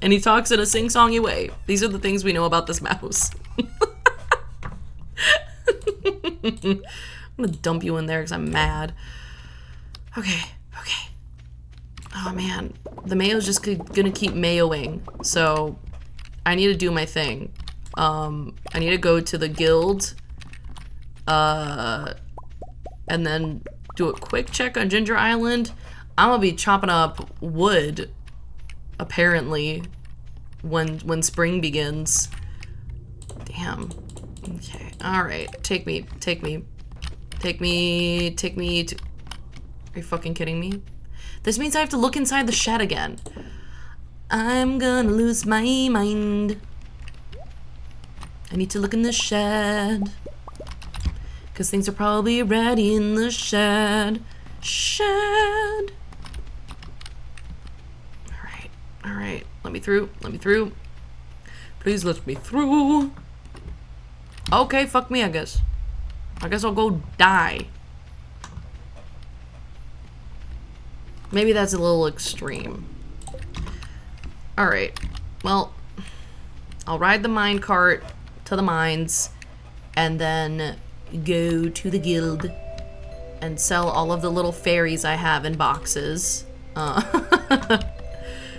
[SPEAKER 1] And he talks in a sing-songy way. These are the things we know about this mouse. I'm gonna dump you in there because I'm mad. Okay. Oh man, the mayo's just gonna keep mayoing, so I need to do my thing. I need to go to the guild, and then do a quick check on Ginger Island. I'm gonna be chopping up wood, apparently, when spring begins. Damn. Okay, alright, take me. Take me to... Are you fucking kidding me? This means I have to look inside the shed again. I'm gonna lose my mind. I need to look in the shed. Because things are probably ready in the shed. Shed. Alright. Let me through. Please let me through. Okay, fuck me, I guess. I guess I'll go die. Maybe that's a little extreme. Alright. Well, I'll ride the mine cart to the mines and then go to the guild and sell all of the little fairies I have in boxes.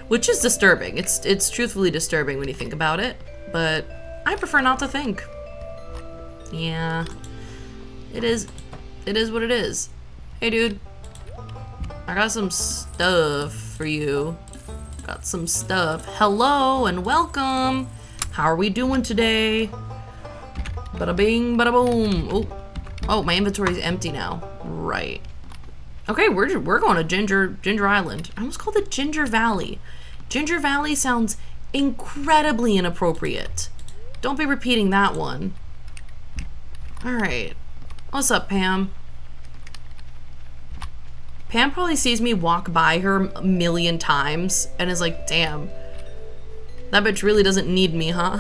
[SPEAKER 1] Which is disturbing. It's truthfully disturbing when you think about it, but I prefer not to think. Yeah. It is what it is. Hey, dude. I got some stuff for you. Got some stuff. Hello and welcome. How are we doing today? Bada bing, bada boom. Oh, my inventory's empty now. Right. Okay, we're going to Ginger Island. I almost called it Ginger Valley. Ginger Valley sounds incredibly inappropriate. Don't be repeating that one. All right. What's up, Pam? Pam probably sees me walk by her a million times and is like, damn, that bitch really doesn't need me, huh?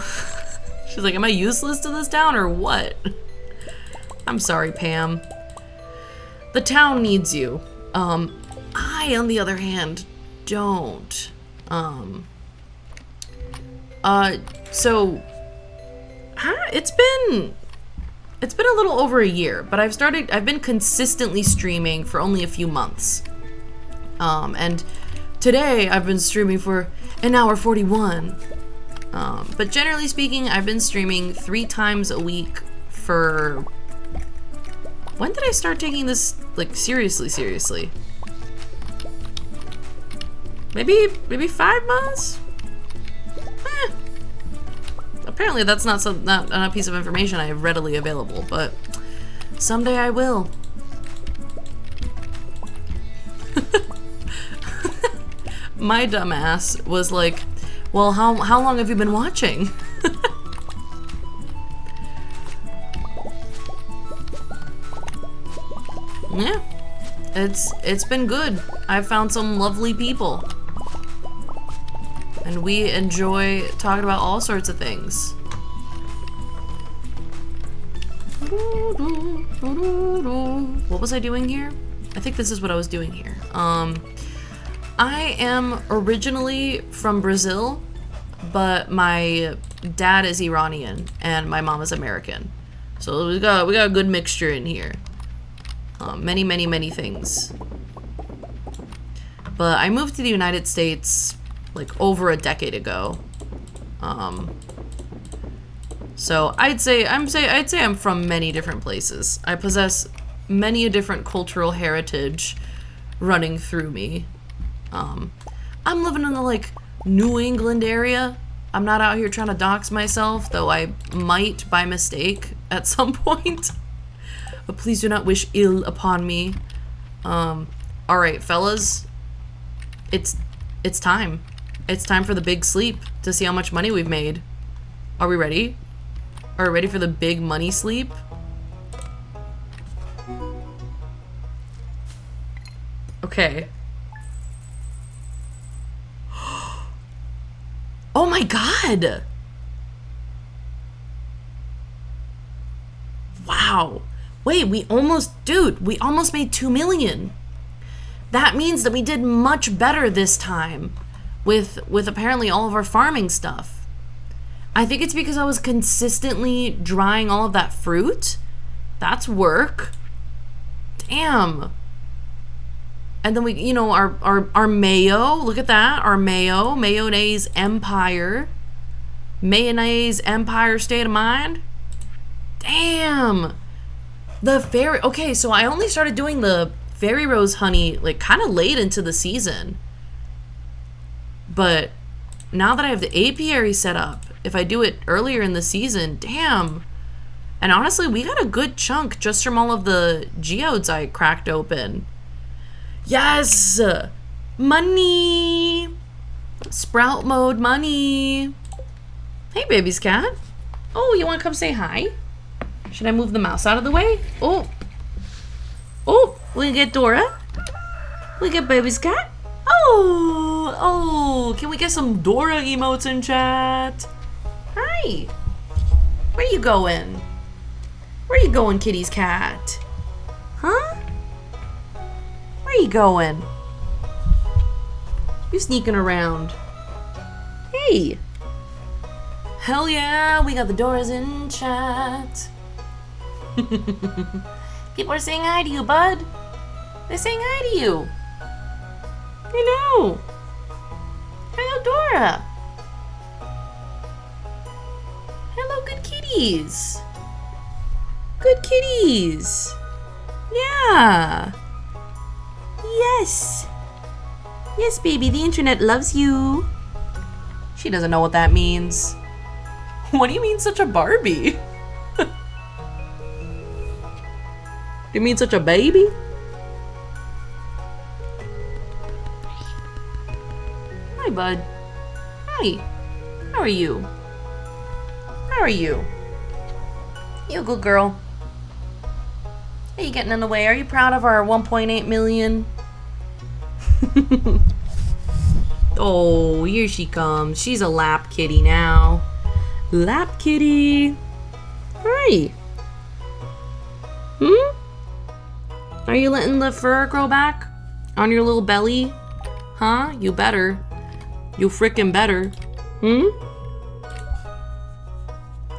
[SPEAKER 1] She's like, am I useless to this town or what? I'm sorry, Pam. The town needs you. I, on the other hand, don't. It's been a little over a year, but I've been consistently streaming for only a few months. And today I've been streaming for an hour 41. But generally speaking, I've been streaming 3 times a week for... When did I start taking this, like, seriously? Maybe 5 months? Apparently that's not a piece of information I have readily available, but someday I will. My dumbass was like, well, how long have you been watching? Yeah, it's been good. I've found some lovely people. And we enjoy talking about all sorts of things. What was I doing here? I think this is what I was doing here. I am originally from Brazil, but my dad is Iranian and my mom is American. So we got a good mixture in here. Many things. But I moved to the United States like over a decade ago. So I'd say I'm from many different places. I possess many a different cultural heritage running through me. I'm living in the like New England area. I'm not out here trying to dox myself, though I might by mistake at some point. But please do not wish ill upon me. Alright, fellas. It's time. It's time for the big sleep to see how much money we've made. Are we ready? Are we ready for the big money sleep? Okay. Oh my god! Wow. Wait, we almost made 2 million. That means that we did much better this time with apparently all of our farming stuff. I think it's because I was consistently drying all of that fruit. That's work. Damn. And then we, you know, our mayo, look at that, our mayonnaise empire. Mayonnaise empire state of mind. Damn. The fairy, okay, so I only started doing the fairy rose honey like kind of late into the season. But now that I have the apiary set up, if I do it earlier in the season, damn. And honestly, we got a good chunk just from all of the geodes I cracked open. Yes! Money! Sprout mode money! Hey, baby's cat. Oh, you want to come say hi? Should I move the mouse out of the way? Oh. Oh, we get Dora. We get baby's cat. Oh, can we get some Dora emotes in chat? Hi. Where you going? Where you going, kitty's cat? Huh? Where you going? You sneaking around. Hey. Hell yeah, we got the Doras in chat. People are saying hi to you, bud. They're saying hi to you. Hello. Hello, Dora. Hello, good kitties. Good kitties. Yeah. Yes. Yes, baby, the internet loves you. She doesn't know what that means. What do you mean such a Barbie? You mean such a baby? Hi, bud. Hi. How are you? How are you? You a good girl. Are you getting in the way? Are you proud of our 1.8 million? Oh, here she comes. She's a lap kitty now. Lap kitty. Hi. Are you letting the fur grow back on your little belly? Huh? You better. You frickin' better.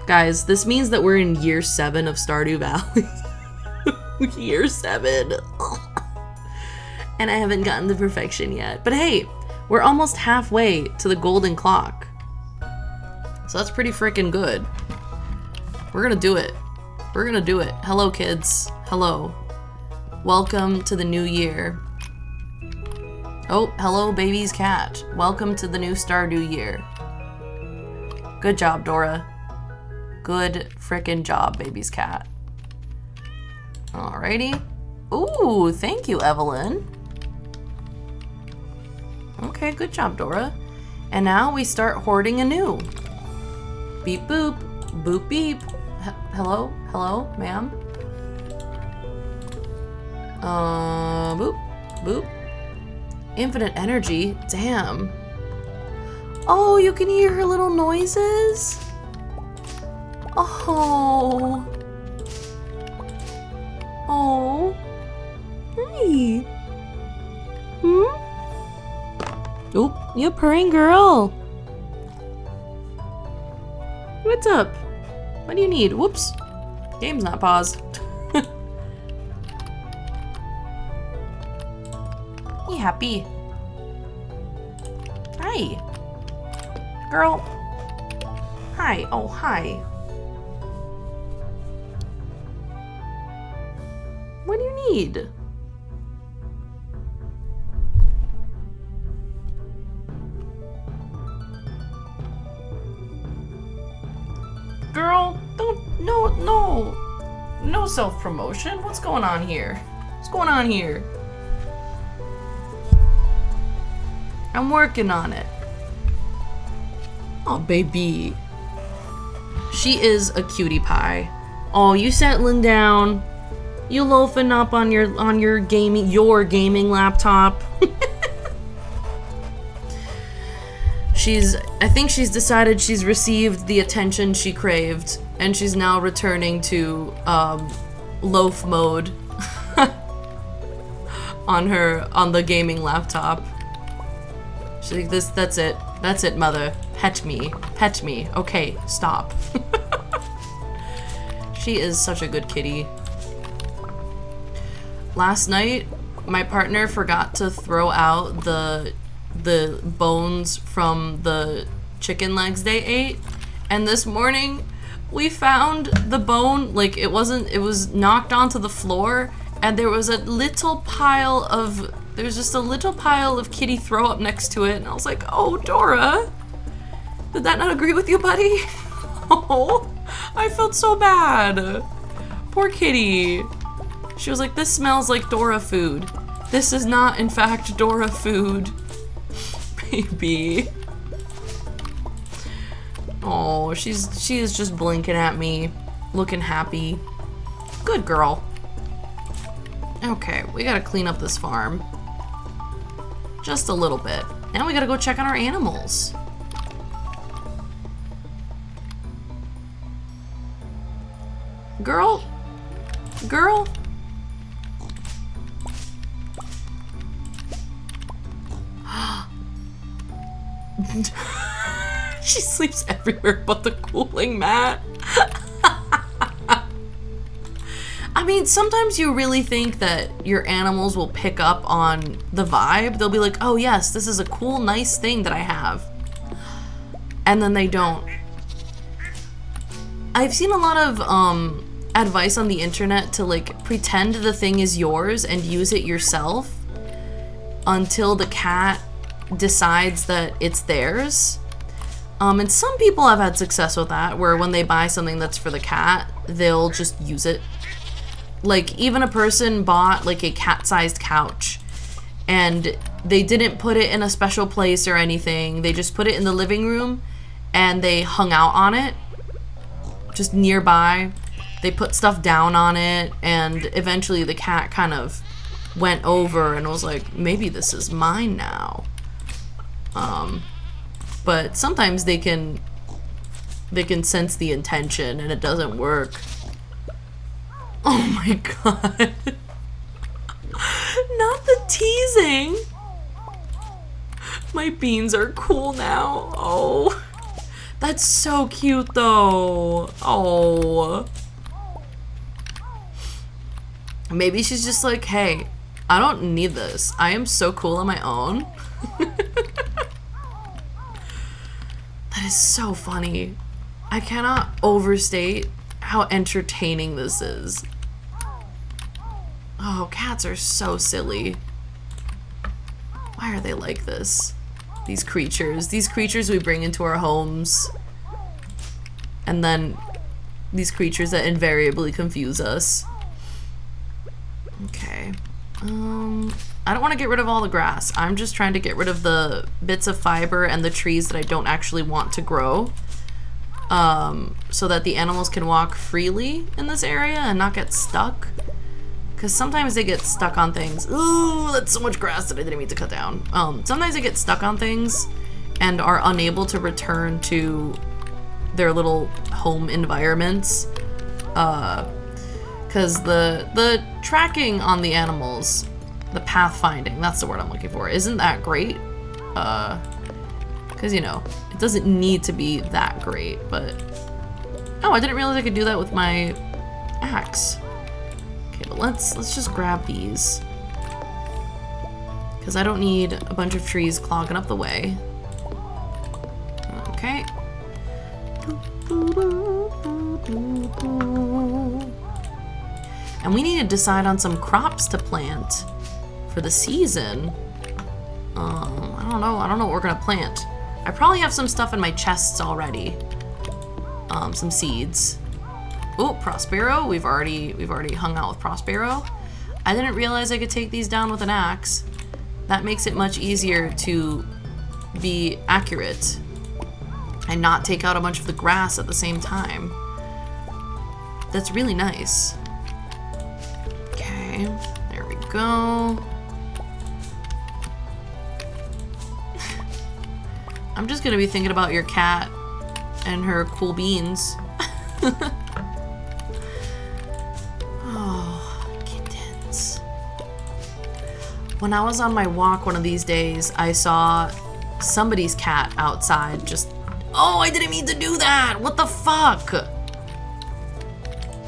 [SPEAKER 1] Guys, this means that we're in year 7 of Stardew Valley. Year 7. And I haven't gotten the perfection yet. But hey, we're almost halfway to the golden clock. So that's pretty freaking good. We're gonna do it. We're gonna do it. Hello, kids. Hello. Welcome to the new year. Oh, hello, baby's cat. Welcome to the new Stardew year. Good job, Dora. Good frickin' job, baby's cat. Alrighty. Ooh, thank you, Evelyn. Okay, good job, Dora. And now we start hoarding anew. Beep boop, boop beep. Hello, hello, ma'am. Boop, boop. Infinite energy, damn. Oh, you can hear her little noises? Oh. Oh. Hey. Oop, you purring girl. What's up? What do you need? Whoops. Game's not paused. You happy? Hi. Girl. Hi. Oh, hi. What do you need? Girl, no self-promotion. What's going on here? What's going on here? I'm working on it. Oh, baby. She is a cutie pie. Oh, you settling down? You loafing up on your gaming laptop? I think she's decided she's received the attention she craved, and she's now returning to loaf mode on the gaming laptop. She's like, that's it, mother. Pet me. Okay, stop. She is such a good kitty. Last night, my partner forgot to throw out the bones from the chicken legs they ate, and this morning we found the bone, like it was knocked onto the floor, and there was just a little pile of kitty throw up next to it, and I was like, oh, Dora, did that not agree with you, buddy? Oh. I felt so bad. Poor kitty. She was like, this smells like Dora food. This is not, in fact, Dora food. Baby. Oh, she is just blinking at me, looking happy. Good girl. Okay, we gotta clean up this farm. Just a little bit. Now we gotta go check on our animals. Girl? Girl? She sleeps everywhere but the cooling mat. I mean, sometimes you really think that your animals will pick up on the vibe. They'll be like, oh yes, this is a cool, nice thing that I have. And then they don't. I've seen a lot of advice on the internet to like pretend the thing is yours and use it yourself until the cat decides that it's theirs. And some people have had success with that, where when they buy something that's for the cat, they'll just use it. Like, even a person bought like a cat-sized couch and they didn't put it in a special place or anything. They just put it in the living room and they hung out on it, just nearby. They put stuff down on it, and eventually the cat kind of went over and was like, maybe this is mine now. But sometimes they can sense the intention and it doesn't work. Oh my god. Not the teasing. My beans are cool now. Oh. That's so cute though. Oh. Maybe she's just like, hey, I don't need this. I am so cool on my own. That is so funny. I cannot overstate how entertaining this is. Oh, cats are so silly. Why are they like this? These creatures we bring into our homes. And then these creatures that invariably confuse us. Okay. I don't want to get rid of all the grass. I'm just trying to get rid of the bits of fiber and the trees that I don't actually want to grow. So that the animals can walk freely in this area and not get stuck. Because sometimes they get stuck on things. Ooh, that's so much grass that I didn't mean to cut down. Sometimes they get stuck on things and are unable to return to their little home environments. Because the tracking on the animals, the pathfinding, that's the word I'm looking for, isn't that great. Because, you know, it doesn't need to be that great, but... Oh, I didn't realize I could do that with my axe. Okay, but let's just grab these. Because I don't need a bunch of trees clogging up the way. Okay. And we need to decide on some crops to plant for the season. I don't know what we're gonna plant. I probably have some stuff in my chests already. Some seeds. Oh, Prospero. We've already hung out with Prospero. I didn't realize I could take these down with an axe. That makes it much easier to be accurate and not take out a bunch of the grass at the same time. That's really nice. Okay, there we go. I'm just gonna be thinking about your cat and her cool beans. Oh, kittens. When I was on my walk one of these days, I saw somebody's cat outside just... Oh, I didn't mean to do that! What the fuck?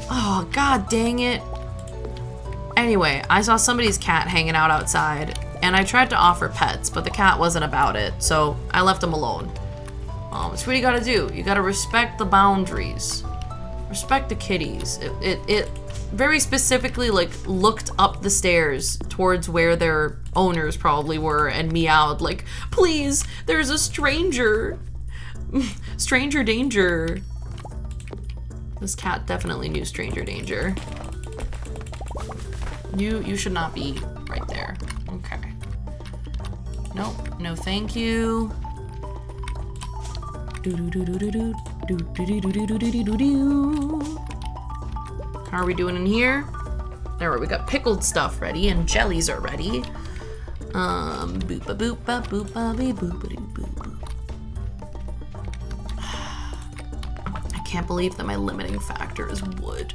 [SPEAKER 1] Oh, god dang it. Anyway, I saw somebody's cat hanging out outside, and I tried to offer pets, but the cat wasn't about it, so I left him alone. It's what you gotta do. You gotta respect the boundaries. Respect the kitties. It very specifically, like, looked up the stairs towards where their owners probably were and meowed, like, please, there's a stranger. Stranger danger. This cat definitely knew stranger danger. You should not be right there. Okay. Nope. No thank you. How are we doing in here? There, we got pickled stuff ready and jellies are ready. Boopa boopa boopa bee boopa doo boo boo. I can't believe that my limiting factor is wood.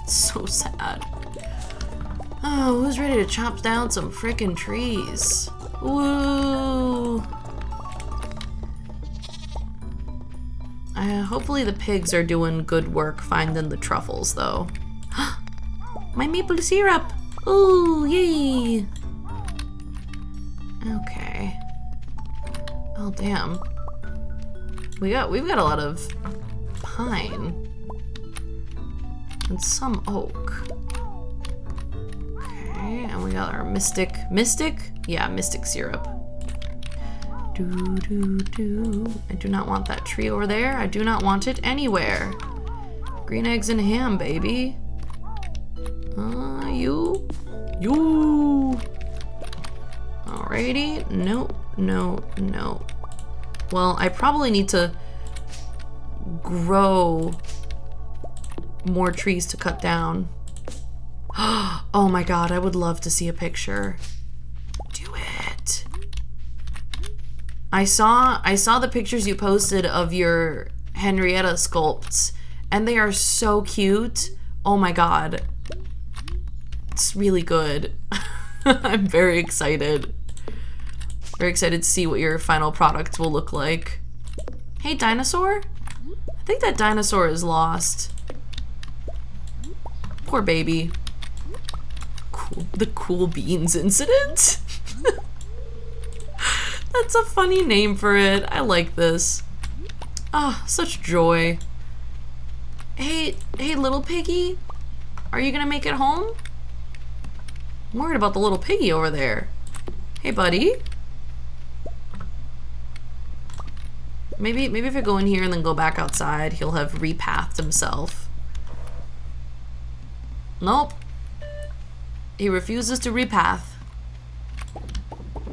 [SPEAKER 1] It's so sad. Oh, who's ready to chop down some frickin' trees? Woo! Hopefully the pigs are doing good work finding the truffles, though. My maple syrup! Ooh, yay! Okay. Oh, damn. We've got a lot of pine. And some oak. Okay, and we got our mystic... Mystic? Yeah, mystic syrup. I do not want that tree over there. I do not want it anywhere. Green eggs and ham, baby. You. Alrighty. No. Well, I probably need to grow more trees to cut down. Oh my god, I would love to see a picture. Do it. I saw the pictures you posted of your Henrietta sculpts, and they are so cute. Oh my god. It's really good. I'm very excited. Very excited to see what your final product will look like. Hey, dinosaur? I think that dinosaur is lost. Poor baby. Cool. The cool beans incident? That's a funny name for it. I like this. Ah, such joy. Hey, little piggy. Are you gonna make it home? I'm worried about the little piggy over there. Hey, buddy. Maybe if I go in here and then go back outside, he'll have repathed himself. Nope. He refuses to repath.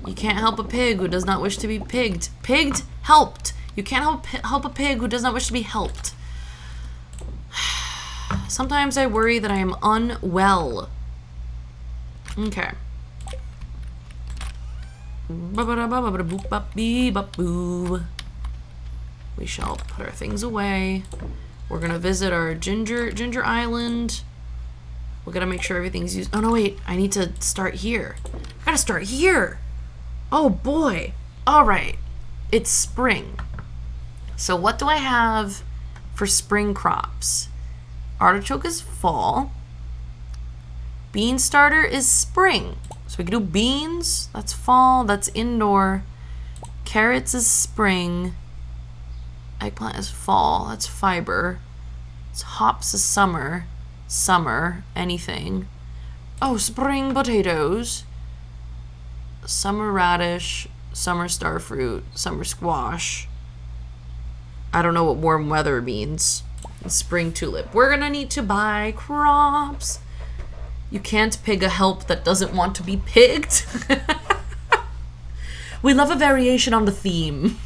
[SPEAKER 1] You can't help a pig who does not wish to be pigged. Pigged? Helped. You can't help a pig who does not wish to be helped. Sometimes I worry that I am unwell. Okay. We shall put our things away. We're gonna visit our Ginger Island. We're gonna make sure everything's used. Oh no, wait, I need to start here. I gotta start here. Oh boy. All right, it's spring. So what do I have for spring crops? Artichoke is fall. Bean starter is spring. So we can do beans, that's fall, that's indoor. Carrots is spring. Eggplant is fall, that's fiber. It's hops is summer. Summer, anything. Oh, spring potatoes. Summer radish, summer starfruit, summer squash. I don't know what warm weather means. Spring tulip. We're gonna need to buy crops. You can't pig a help that doesn't want to be pigged. We love a variation on the theme.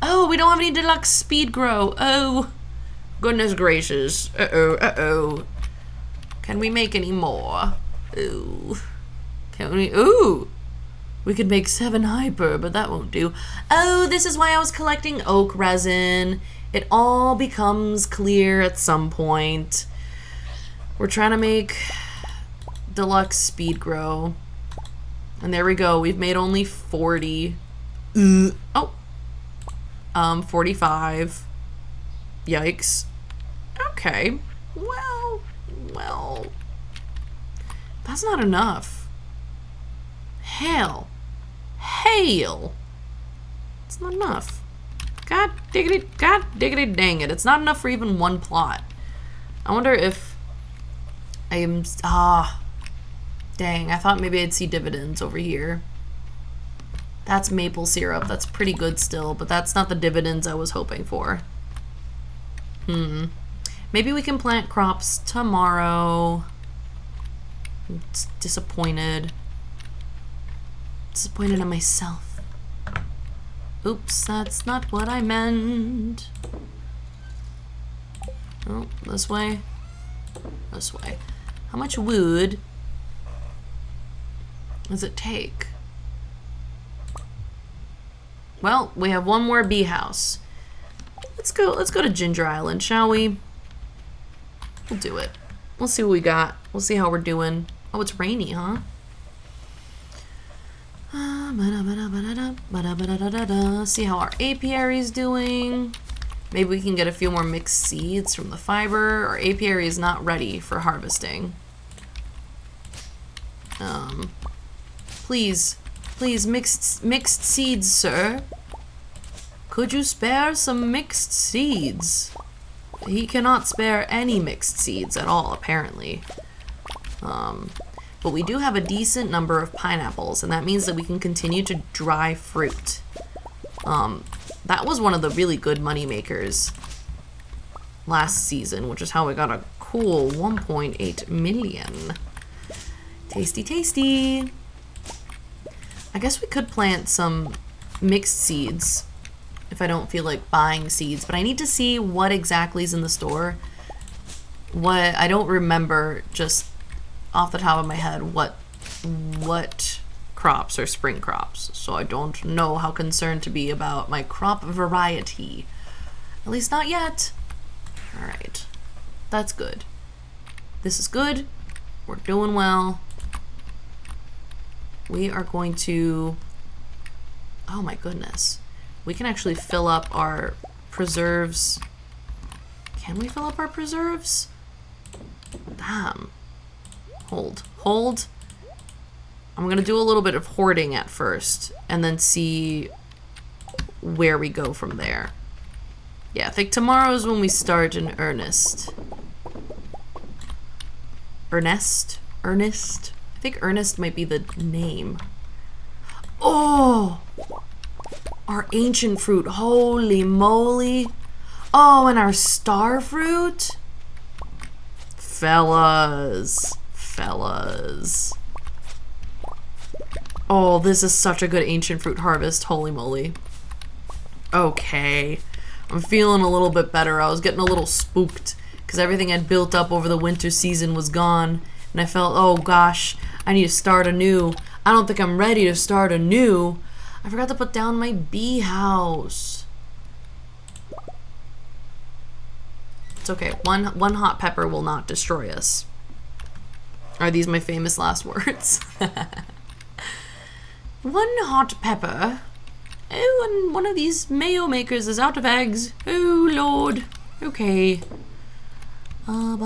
[SPEAKER 1] Oh, we don't have any deluxe speed grow. Oh, goodness gracious. Uh-oh. Can we make any more? Ooh. Can we? Ooh. We could make 7 hyper, but that won't do. Oh, this is why I was collecting oak resin. It all becomes clear at some point. We're trying to make deluxe speed grow. And there we go. We've made only 40. Oh. 45. Yikes. Okay. Well. That's not enough. Hail. It's not enough. God diggity dang it. It's not enough for even one plot. I wonder if I am... Dang, I thought maybe I'd see dividends over here. That's maple syrup. That's pretty good still, but that's not the dividends I was hoping for. Maybe we can plant crops tomorrow. I'm disappointed. Disappointed in myself. Oops, that's not what I meant. Oh, this way. This way. How much wood does it take? Well, we have one more bee house. Let's go to Ginger Island, shall we? We'll do it. We'll see what we got. We'll see how we're doing. Oh, it's rainy, huh? See how our apiary's doing. Maybe we can get a few more mixed seeds from the fiber. Our apiary is not ready for harvesting. Please, mixed seeds, sir. Could you spare some mixed seeds? He cannot spare any mixed seeds at all, apparently. But we do have a decent number of pineapples, and that means that we can continue to dry fruit. That was one of the really good money makers last season, which is how we got a cool 1.8 million. Tasty, tasty. I guess we could plant some mixed seeds if I don't feel like buying seeds, but I need to see what exactly is in the store. What I don't remember just off the top of my head what crops are spring crops, so I don't know how concerned to be about my crop variety. At least not yet. Alright. That's good. This is good. We're doing well. We are going to... Oh my goodness. We can actually fill up our preserves. Can we fill up our preserves? Damn. Hold. I'm gonna do a little bit of hoarding at first and then see where we go from there. Yeah, I think tomorrow is when we start in earnest. Ernest? I think Ernest might be the name. Oh! Our ancient fruit. Holy moly. Oh, and our star fruit? Fellas. Oh, this is such a good ancient fruit harvest. Holy moly. Okay. I'm feeling a little bit better. I was getting a little spooked because everything I'd built up over the winter season was gone. And I felt, oh gosh, I need to start anew. I don't think I'm ready to start anew. I forgot to put down my bee house. It's okay. One hot pepper will not destroy us. Are these my famous last words? One hot pepper. Oh, and one of these mayo makers is out of eggs. Oh, Lord. Okay. And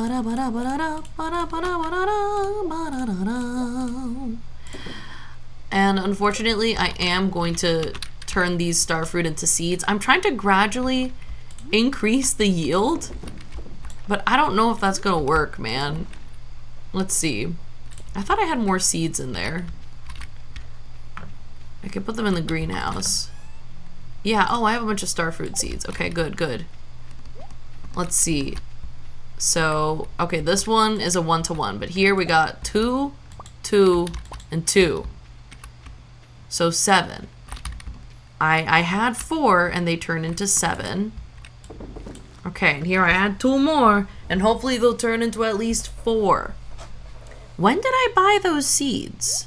[SPEAKER 1] unfortunately, I am going to turn these starfruit into seeds. I'm trying to gradually increase the yield, but I don't know if that's gonna work, man. Let's see. I thought I had more seeds in there. I could put them in the greenhouse. Yeah, oh, I have a bunch of starfruit seeds. Okay, good. Let's see. So, okay, this one is a 1-to-1, but here we got 2, 2, and 2. So 7. I had 4 and they turned into 7. Okay, and here I add 2 more and hopefully they'll turn into at least 4. When did I buy those seeds?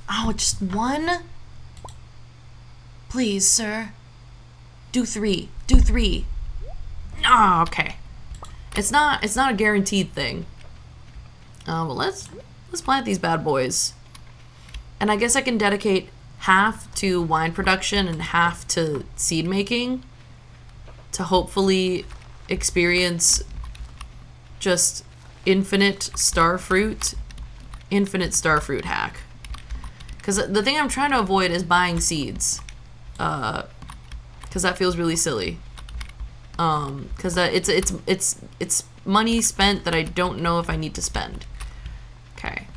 [SPEAKER 1] Oh, just 1? Please, sir. Do 3. Do 3. Oh, okay. It's not a guaranteed thing. Well, let's plant these bad boys. And I guess I can dedicate half to wine production and half to seed making to hopefully experience just infinite starfruit hack. Because the thing I'm trying to avoid is buying seeds. Because that feels really silly. Because it's money spent that I don't know if I need to spend. Okay.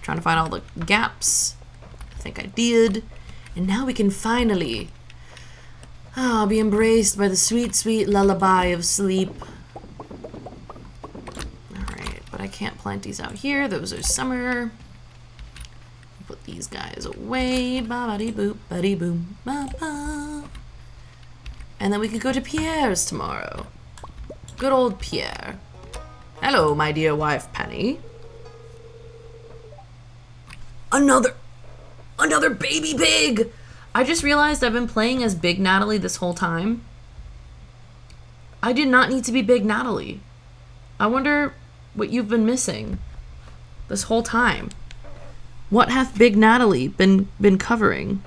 [SPEAKER 1] Trying to find all the gaps. I think I did. And now we can finally be embraced by the sweet, sweet lullaby of sleep. planties out here. Those are summer. Put these guys away. Ba-ba-dee-boop, ba-dee-boom, ba-ba. And then we can go to Pierre's tomorrow. Good old Pierre. Hello, my dear wife, Penny. Another baby pig! I just realized I've been playing as Big Natalie this whole time. I did not need to be Big Natalie. I wonder what you've been missing this whole time. What hath Big Natalie been covering?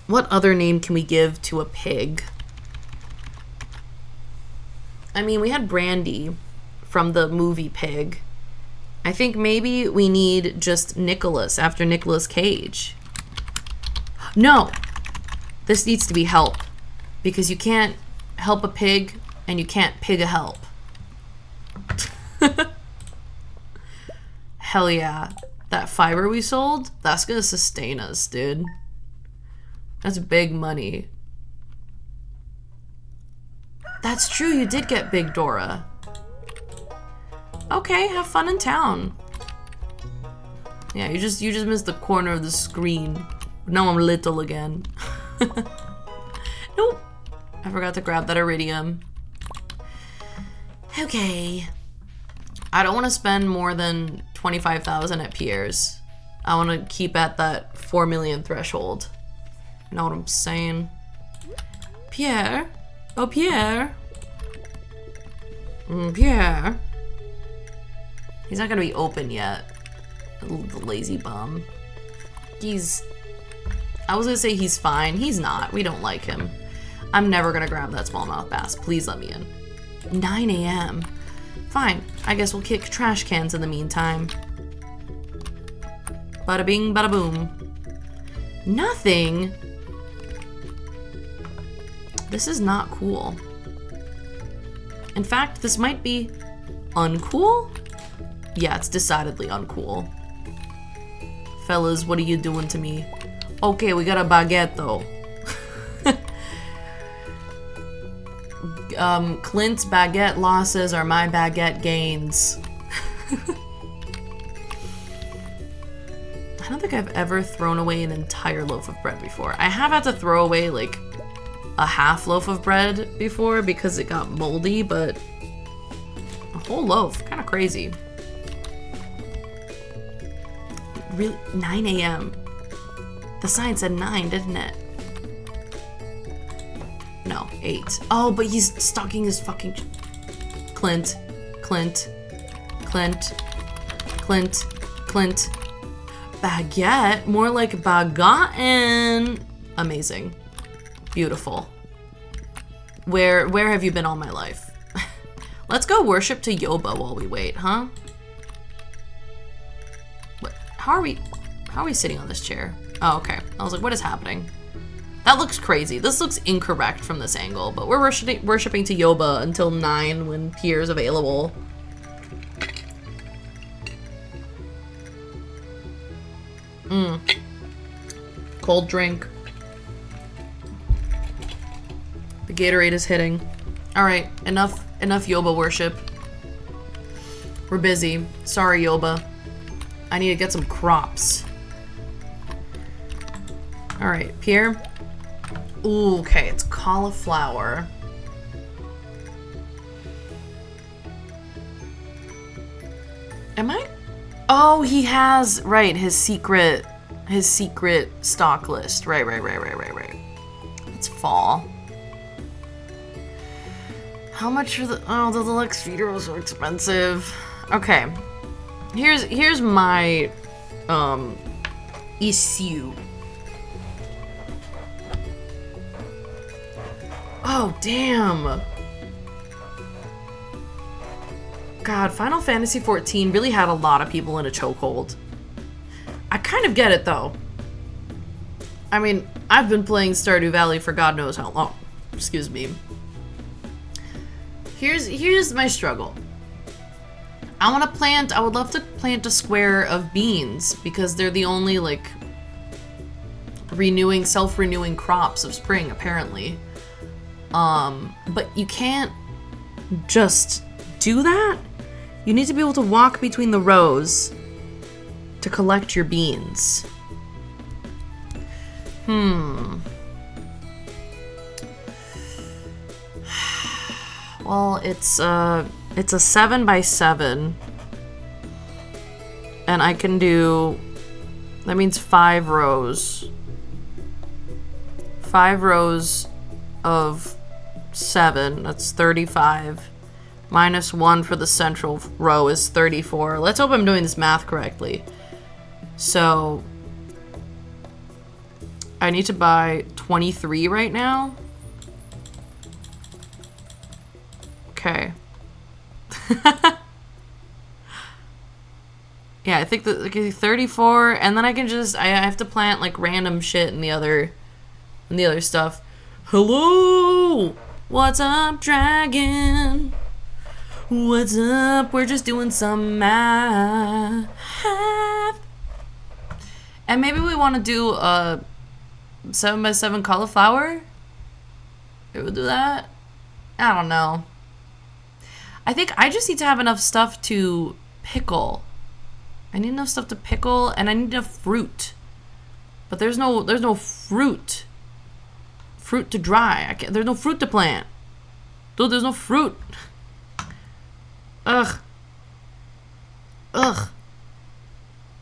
[SPEAKER 1] What other name can we give to a pig? I mean, we had Brandy from the movie Pig. I think maybe we need just Nicholas after Nicolas Cage. No! This needs to be help. Because you can't help a pig and you can't pig a help. Hell yeah. That fiber we sold, that's gonna sustain us, dude. That's big money. That's true, you did get Big Dora. Okay, have fun in town. Yeah, you just missed the corner of the screen. Now I'm little again. Nope. I forgot to grab that iridium. Okay. I don't want to spend more than 25,000 at Pierre's. I want to keep at that 4 million threshold. You know what I'm saying? Pierre? Oh, Pierre? Pierre? He's not gonna be open yet. The lazy bum. I was gonna say he's fine. He's not. We don't like him. I'm never gonna grab that smallmouth bass. Please let me in. 9 a.m. Fine. I guess we'll kick trash cans in the meantime. Bada bing, bada boom. Nothing? This is not cool. In fact, this might be uncool? Yeah, it's decidedly uncool. Fellas, what are you doing to me? Okay, we got a baguette though. Clint's baguette losses are my baguette gains. I don't think I've ever thrown away an entire loaf of bread before. I have had to throw away like a half loaf of bread before because it got moldy, but a whole loaf, kind of crazy. Really, 9 a.m. The sign said 9, didn't it? No, 8. Oh, but he's stalking his fucking Clint. Baguette? More like bagotten. Amazing. Beautiful. Where have you been all my life? Let's go worship to Yoba while we wait, huh? What? How are we sitting on this chair? Oh, okay. I was like, what is happening? That looks crazy. This looks incorrect from this angle, but we're worshiping to Yoba until 9 when Pierre's available. Cold drink. The Gatorade is hitting. Alright, enough Yoba worship. We're busy. Sorry, Yoba. I need to get some crops. Alright, Pierre. Ooh, okay, it's cauliflower. Am I? Oh, he has, right, his secret stock list. Right. It's fall. How much are the deluxe feeder was so expensive. Okay. Here's my issue. Oh, damn. God, Final Fantasy XIV really had a lot of people in a chokehold. I kind of get it, though. I mean, I've been playing Stardew Valley for God knows how long. Excuse me. Here's my struggle. I would love to plant a square of beans because they're the only, like, self-renewing crops of spring, apparently. But you can't just do that? You need to be able to walk between the rows to collect your beans. Well, it's a 7 by 7. And I can do, that means 5 rows. 5 rows of 7, that's 35. Minus 1 for the central row is 34. Let's hope I'm doing this math correctly. So, I need to buy 23 right now. Okay. Yeah, I think that, okay, 34, and then I can just, I have to plant like random shit in the other stuff. Hello! What's up, dragon? What's up? We're just doing some math. And maybe we want to do a 7 by 7 cauliflower? Maybe we'll do that? I don't know. I think I just need to have enough stuff to pickle. I need enough stuff to pickle, and I need enough fruit. But there's no fruit. Fruit to dry. There's no fruit to plant. Dude, there's no fruit. Ugh.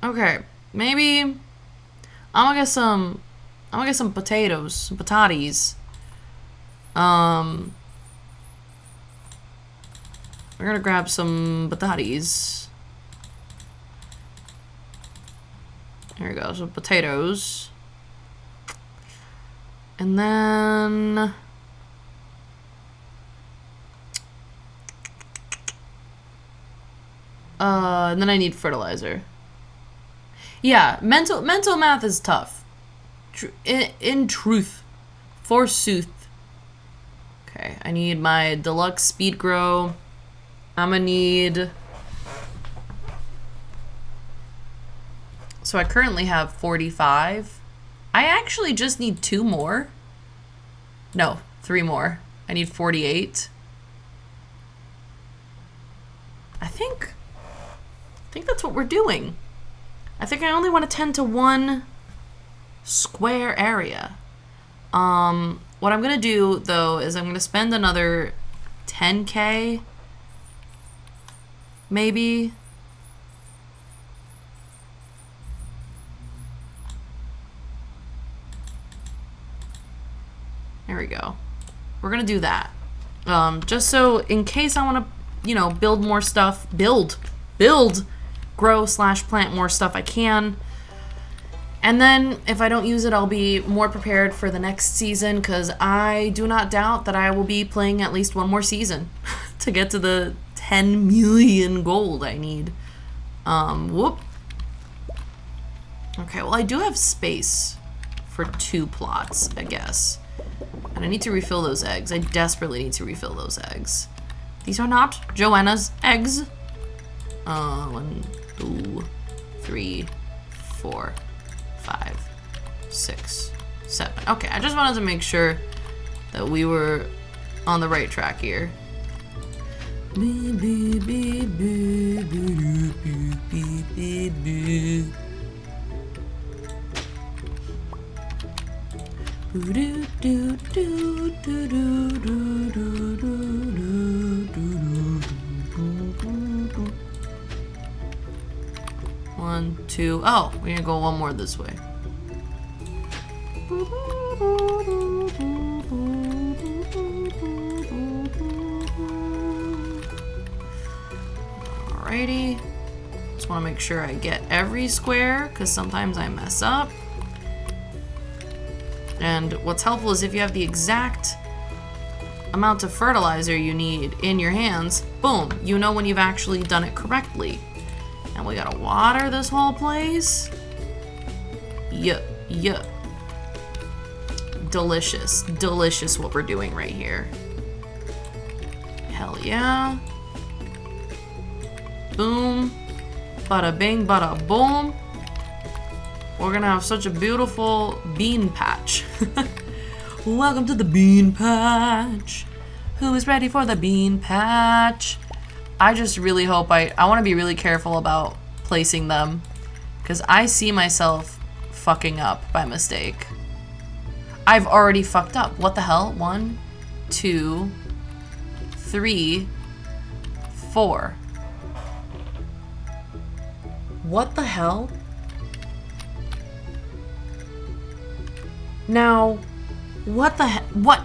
[SPEAKER 1] Okay, maybe I'm gonna get some potatoes, some patates. We're gonna grab some patates. There we go, some potatoes. And then I need fertilizer. Yeah, mental math is tough. In truth, forsooth. Okay, I need my deluxe speed grow. I'm gonna need. So I currently have 45. I actually just need 2 more. No, 3 more. I need 48. I think that's what we're doing. I think I only want to tend to 1 square area. What I'm gonna do though is I'm gonna spend another 10K, maybe. There we go. We're gonna do that. Just so in case I want to, build more stuff, grow / plant more stuff I can. And then if I don't use it, I'll be more prepared for the next season, because I do not doubt that I will be playing at least 1 more season to get to the 10 million gold I need. Whoop. Okay, well I do have space for 2 plots, I guess. And I need to refill those eggs. I desperately need to refill those eggs. These are not Joanna's eggs. 1, 2, 3, 4, 5, 6, 7. Okay, I just wanted to make sure that we were on the right track here. One, 2. Oh, we need to go 1 more this way. Alrighty. Just want to make sure I get every square, because sometimes I mess up. And what's helpful is if you have the exact amount of fertilizer you need in your hands, boom, you know when you've actually done it correctly. And we gotta water this whole place. Yeah. Delicious. Delicious what we're doing right here. Hell yeah. Boom. Bada bing, bada boom. We're gonna have such a beautiful bean patch. Welcome to the bean patch. Who is ready for the bean patch? I just really hope I want to be really careful about placing them, because I see myself fucking up by mistake. I've already fucked up. What the hell? 1, 2, 3, 4. What the hell? Now, what the heck? What?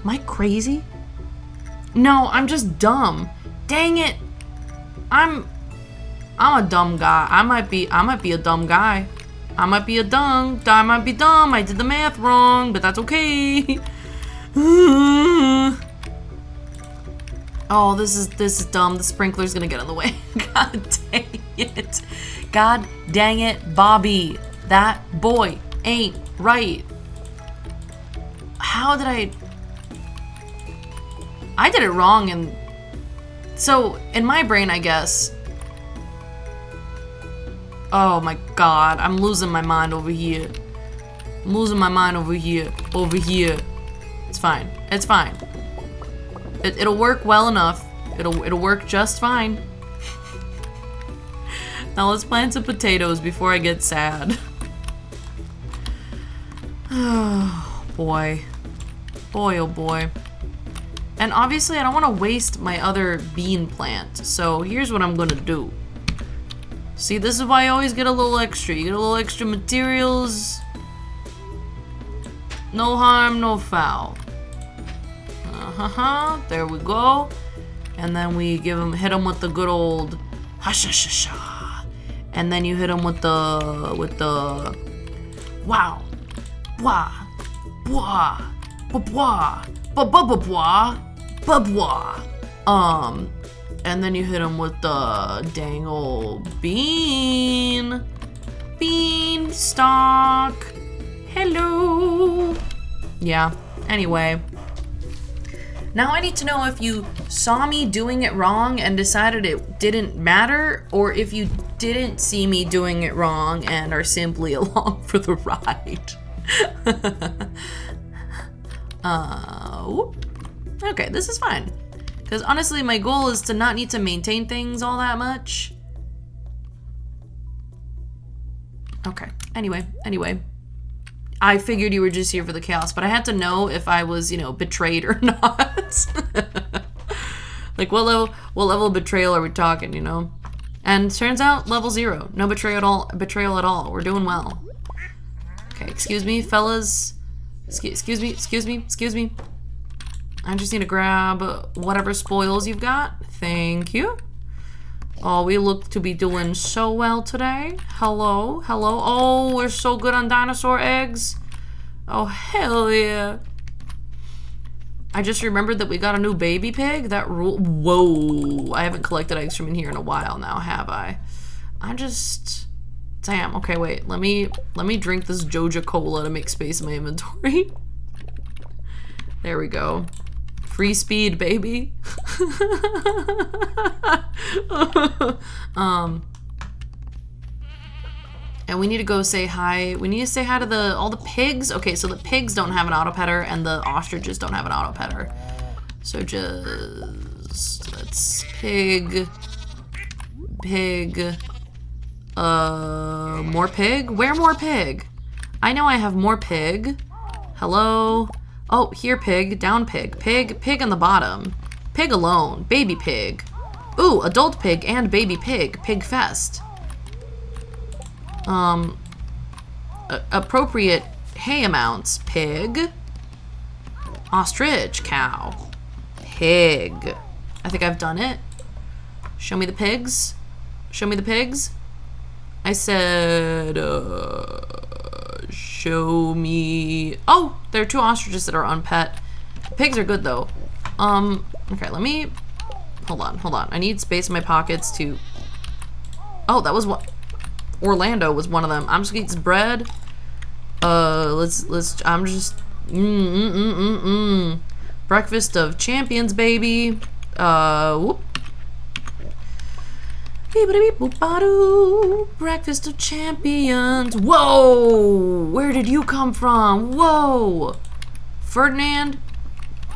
[SPEAKER 1] Am I crazy? No, I'm just dumb. Dang it. I'm a dumb guy. I might be a dumb guy. I might be dumb. I did the math wrong, but that's okay. Oh, this is dumb. The sprinkler's gonna get in the way. God dang it. God dang it, Bobby. That boy ain't right. How did I did it wrong, and so in my brain, I guess. Oh my god, I'm losing my mind over here. I'm losing my mind over here. Over here. It's fine. It's fine. It'll work well enough. It'll work just fine. Now let's plant some potatoes before I get sad. Oh boy. Boy, oh boy. And obviously I don't want to waste my other bean plant. So here's what I'm gonna do. See, this is why I always get a little extra. You get a little extra materials. No harm, no foul. There we go. And then we hit him with the good old ha-sha-sha-sha. And then you hit him with the wow. Blah. Blah. Blah. Blah. Blah. And then you hit him with the dang old bean stalk. Hello. Yeah, anyway. Now I need to know if you saw me doing it wrong and decided it didn't matter, or if you didn't see me doing it wrong and are simply along for the ride. Okay, this is fine. Because honestly, my goal is to not need to maintain things all that much. Okay, anyway. I figured you were just here for the chaos, but I had to know if I was, betrayed or not. Like, what level of betrayal are we talking, And turns out, level 0. No betrayal at all. We're doing well. Okay, excuse me, fellas. Excuse me. I just need to grab whatever spoils you've got. Thank you. Oh, we look to be doing so well today. Hello. Oh, we're so good on dinosaur eggs. Oh, hell yeah. I just remembered that we got a new baby pig. That rule. Whoa. I haven't collected eggs from in here in a while now, have I? Damn. Okay, wait. Let me drink this Joja Cola to make space in my inventory. There we go. Free speed, baby. And we need to go say hi. We need to say hi to all the pigs. Okay, so the pigs don't have an auto petter and the ostriches don't have an auto petter. So let's pig. More pig? Where more pig? I know I have more pig. Hello? Oh, here pig, down pig. Pig on the bottom. Pig alone, baby pig. Ooh, adult pig and baby pig. Pig fest. Appropriate hay amounts. Pig. Ostrich, cow. Pig. I think I've done it. Show me the pigs. I said, show me. Oh, there are 2 ostriches that are unpet. Pigs are good though. Okay, let me, hold on. I need space in my pockets to, oh, that was what, Orlando was one of them. I'm just gonna eat this bread. I'm just, breakfast of champions, baby. Whoop. Breakfast of champions. Whoa! Where did you come from? Whoa! Ferdinand?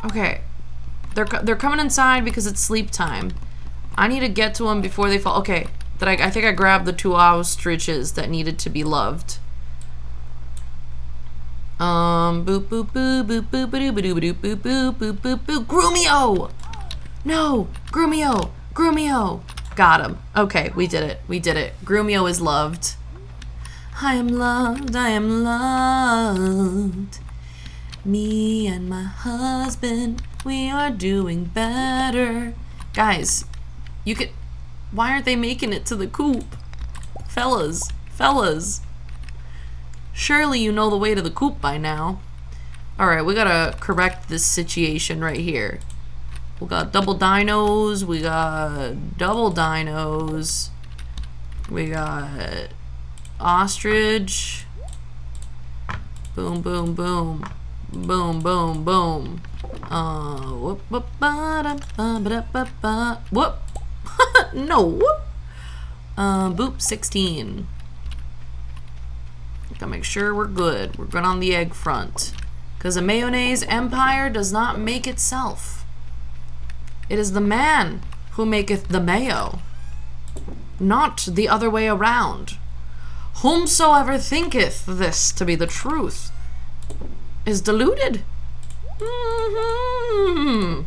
[SPEAKER 1] Okay. They're coming inside because it's sleep time. I need to get to them before they fall. Okay, I think I grabbed the 2 ostriches that needed to be loved. Boop boop boop boop boop boop boop boop boop boop boop boop boop. Grumio! No, Grumio, Grumio. Got him. Okay, we did it. We did it. Grumio is loved. I am loved. I am loved. Me and my husband, we are doing better. Guys, you could. Why aren't they making it to the coop? Fellas, fellas. Surely you know the way to the coop by now. Alright, we gotta correct this situation right here. We got double dinos. We got double dinos. We got ostrich. Boom, boom, boom. Boom, boom, boom. Whoop, whoop, whoop. No. Boop, 16. Gotta make sure we're good. We're good on the egg front. Because a mayonnaise empire does not make itself. It is the man who maketh the mayo, not the other way around. Whomsoever thinketh this to be the truth is deluded. Why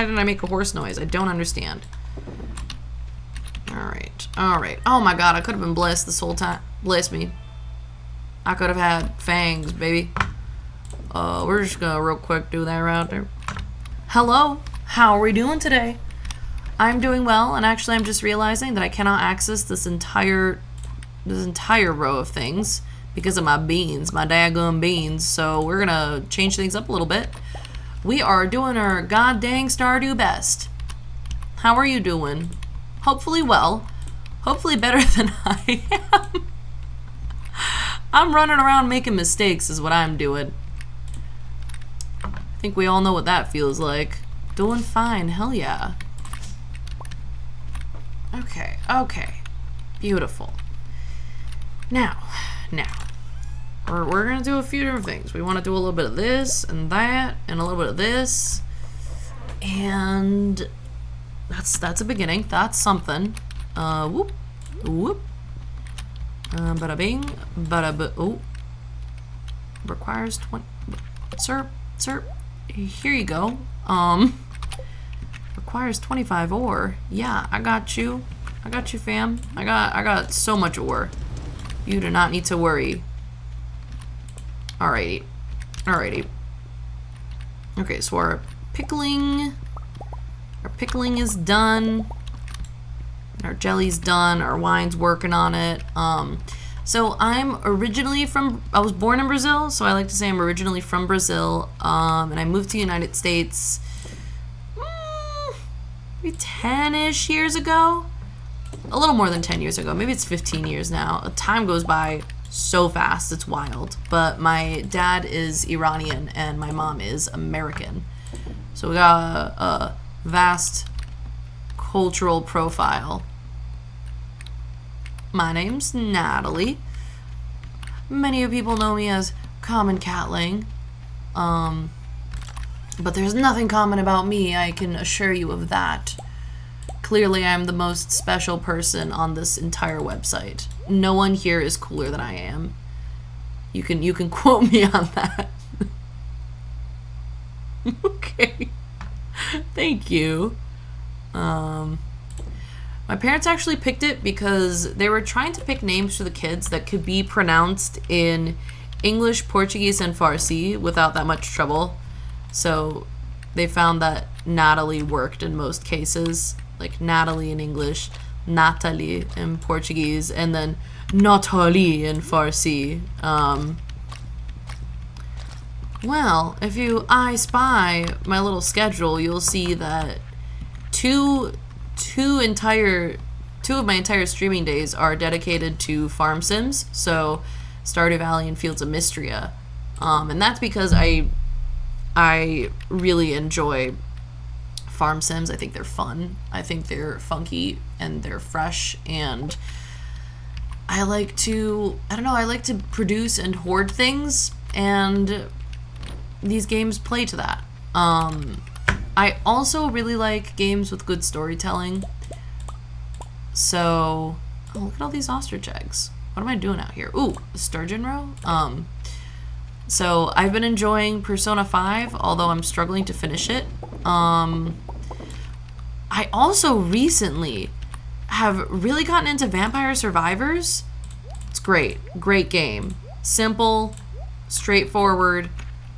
[SPEAKER 1] didn't I make a horse noise? I don't understand. Alright, alright. Oh my god, I could have been blessed this whole time. Bless me. I could have had fangs, baby. We're just gonna real quick do that right there. Hello, how are we doing today? I'm doing well, and actually I'm just realizing that I cannot access this entire row of things because of my beans, my daggum beans. So we're gonna change things up a little bit. We are doing our god dang Stardew best. How are you doing? Hopefully well. Hopefully better than I am. I'm running around making mistakes is what I'm doing. I think we all know what that feels like. Doing fine, hell yeah. Okay, okay. Beautiful. Now, we're gonna do a few different things. We wanna do a little bit of this and that and a little bit of this. And that's a beginning. That's something. Whoop, whoop. Bada bing, bada ba. Oh. Requires 20. Sir, here you go. Requires 25 ore. Yeah, I got you. I got you, fam. I got so much ore. You do not need to worry. Alrighty. Alrighty. Okay, so our pickling is done. Our jelly's done. Our wine's working on it. So I was born in Brazil, so I like to say I'm originally from Brazil. And I moved to the United States maybe 10-ish years ago. A little more than 10 years ago. Maybe it's 15 years now. Time goes by so fast, it's wild. But my dad is Iranian and my mom is American. So we got a vast cultural profile. My name's Natalie. Many of people know me as Common Catling. But there's nothing common about me, I can assure you of that. Clearly, I'm the most special person on this entire website. No one here is cooler than I am. You can quote me on that. Okay. Thank you. My parents actually picked it because they were trying to pick names for the kids that could be pronounced in English, Portuguese, and Farsi without that much trouble. So they found that Natalie worked in most cases. Like Natalie in English, Natalie in Portuguese, and then Natalie in Farsi. Well, if you spy my little schedule, you'll see that two of my entire streaming days are dedicated to farm sims. So Stardew Valley and Fields of Mistria. And that's because I really enjoy farm sims. I think they're fun. I think they're funky and they're fresh, and I like to produce and hoard things, and these games play to that. I also really like games with good storytelling. So, oh, look at all these ostrich eggs. What am I doing out here? Ooh, a sturgeon roe? So I've been enjoying Persona 5, although I'm struggling to finish it. I also recently have really gotten into Vampire Survivors. It's great. Great game. Simple, straightforward,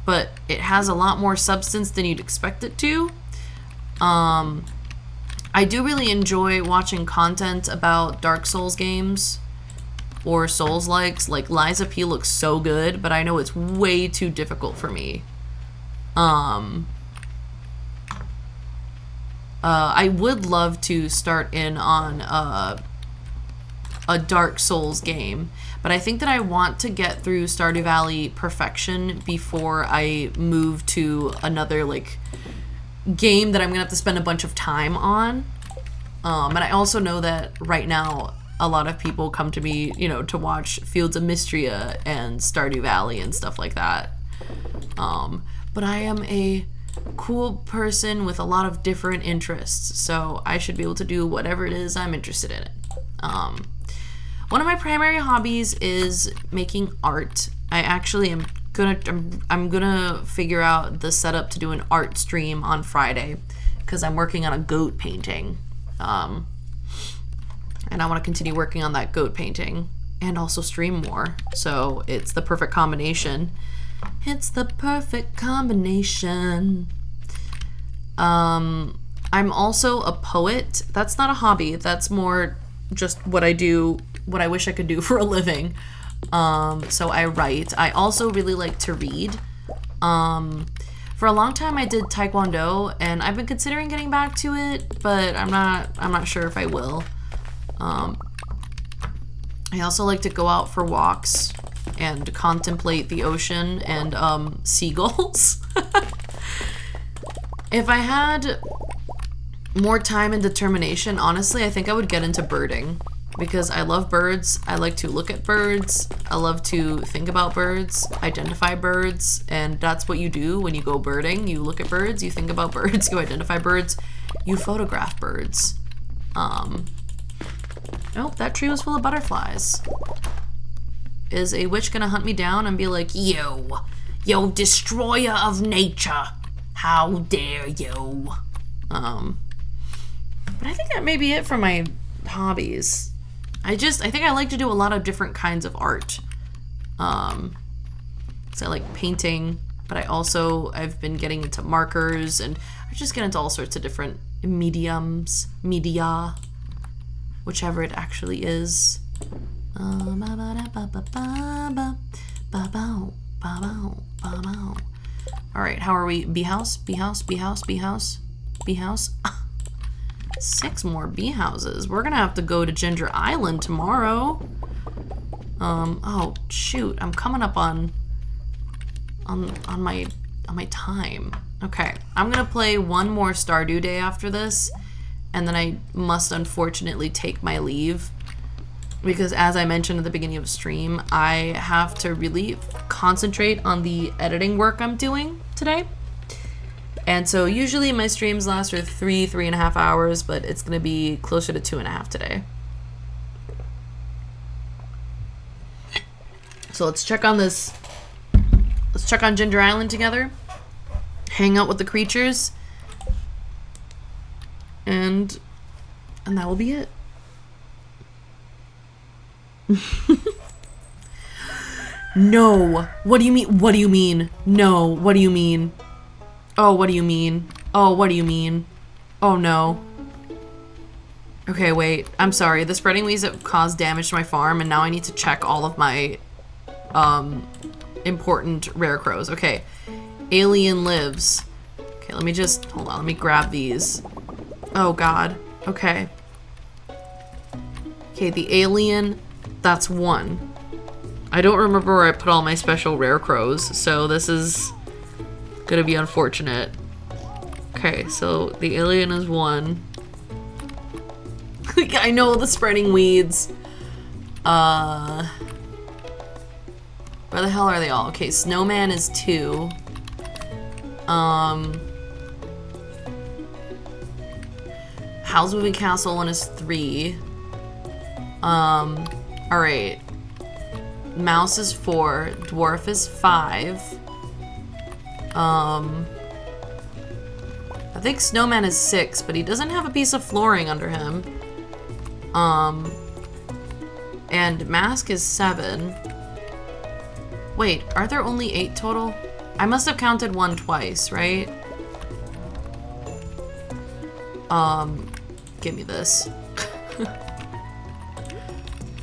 [SPEAKER 1] but it has a lot more substance than you'd expect it to. I do really enjoy watching content about Dark Souls games or Souls-likes. Like, Liza P looks so good, but I know it's way too difficult for me. I would love to start in on a Dark Souls game, but I think that I want to get through Stardew Valley perfection before I move to another, like, game that I'm gonna have to spend a bunch of time on. And I also know that right now a lot of people come to me, you know, to watch Fields of Mistria and Stardew Valley and stuff like that. But I am a cool person with a lot of different interests, so I should be able to do whatever it is I'm interested in. One of my primary hobbies is making art. I actually am I'm gonna figure out the setup to do an art stream on Friday because I'm working on a goat painting. And I want to continue working on that goat painting and also stream more. So it's the perfect combination. It's the perfect combination. I'm also a poet. That's not a hobby. That's more just what I do, what I wish I could do for a living. So I write. I also really like to read. For a long time I did Taekwondo, and I've been considering getting back to it, but I'm not sure if I will. I also like to go out for walks and contemplate the ocean and seagulls. If I had more time and determination, honestly, I think I would get into birding because I love birds. I like to look at birds. I love to think about birds, identify birds, and that's what you do when you go birding. You look at birds, you think about birds, you identify birds, you photograph birds. Oh, that tree was full of butterflies. Is a witch gonna hunt me down and be like, yo, destroyer of nature, how dare you? But I think that may be it for my hobbies. I think I like to do a lot of different kinds of art. So I like painting, but I've been getting into markers, and I just get into all sorts of different media, whichever it actually is. Alright, how are we? Bee house? 6 more bee houses. We're gonna have to go to Ginger Island tomorrow. Oh shoot, I'm coming up on my time. Okay, I'm gonna play one more Stardew Day after this, and then I must unfortunately take my leave because, as I mentioned at the beginning of the stream, I have to really concentrate on the editing work I'm doing today. And so usually my streams last for 3.5 hours, but it's gonna be closer to 2.5 today. So let's check on this. Let's check on Ginger Island together. Hang out with the creatures. And that will be it. No. What do you mean? What do you mean? No. What do you mean? Oh, what do you mean? Oh, what do you mean? Oh, no. Okay, wait. I'm sorry. The spreading weeds have caused damage to my farm, and now I need to check all of my important rare crows. Okay. Alien lives. Okay, let me just... Hold on. Let me grab these. Oh, God. Okay. Okay, the alien... That's 1. I don't remember where I put all my special rare crows, so this is gonna be unfortunate. Okay, so the alien is 1. I know, the spreading weeds. Where the hell are they all? Okay, snowman is 2. Howl's Moving Castle 1 is 3. Alright. Mouse is 4. Dwarf is 5. I think Snowman is 6, but he doesn't have a piece of flooring under him. And Mask is 7. Wait, are there only 8 total? I must have counted 1 twice, right? Give me this.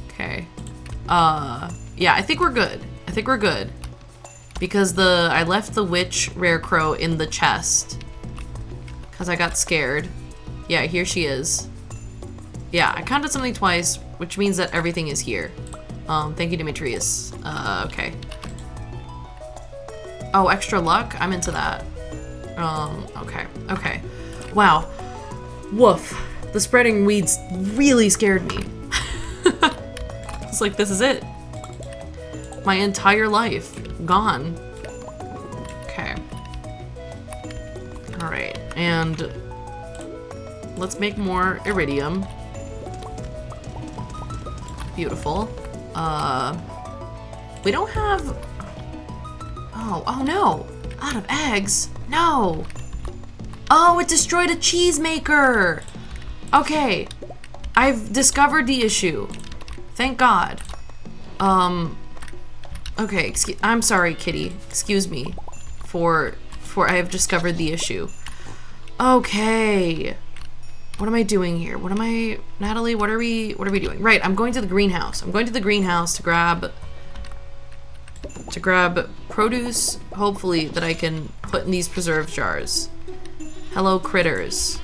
[SPEAKER 1] Okay. Yeah, I think we're good. I think we're good. Because I left the witch rare crow in the chest. Because I got scared. Yeah, here she is. Yeah, I counted something twice, which means that everything is here. Thank you, Demetrius. Okay. Oh, extra luck? I'm into that. Okay. Okay. Wow. Woof. The spreading weeds really scared me. It's like, this is it. My entire life. Gone. Okay. Alright, and let's make more iridium. Beautiful. We don't have... Oh no! Out of eggs? No! Oh, it destroyed a cheese maker! Okay. I've discovered the issue. Thank God. Okay, I'm sorry, kitty. Excuse me for I have discovered the issue. Okay. What am I doing here? What am I... Natalie, what are we doing? Right, I'm going to the greenhouse. I'm going to the greenhouse to grab produce, hopefully, that I can put in these preserve jars. Hello, critters.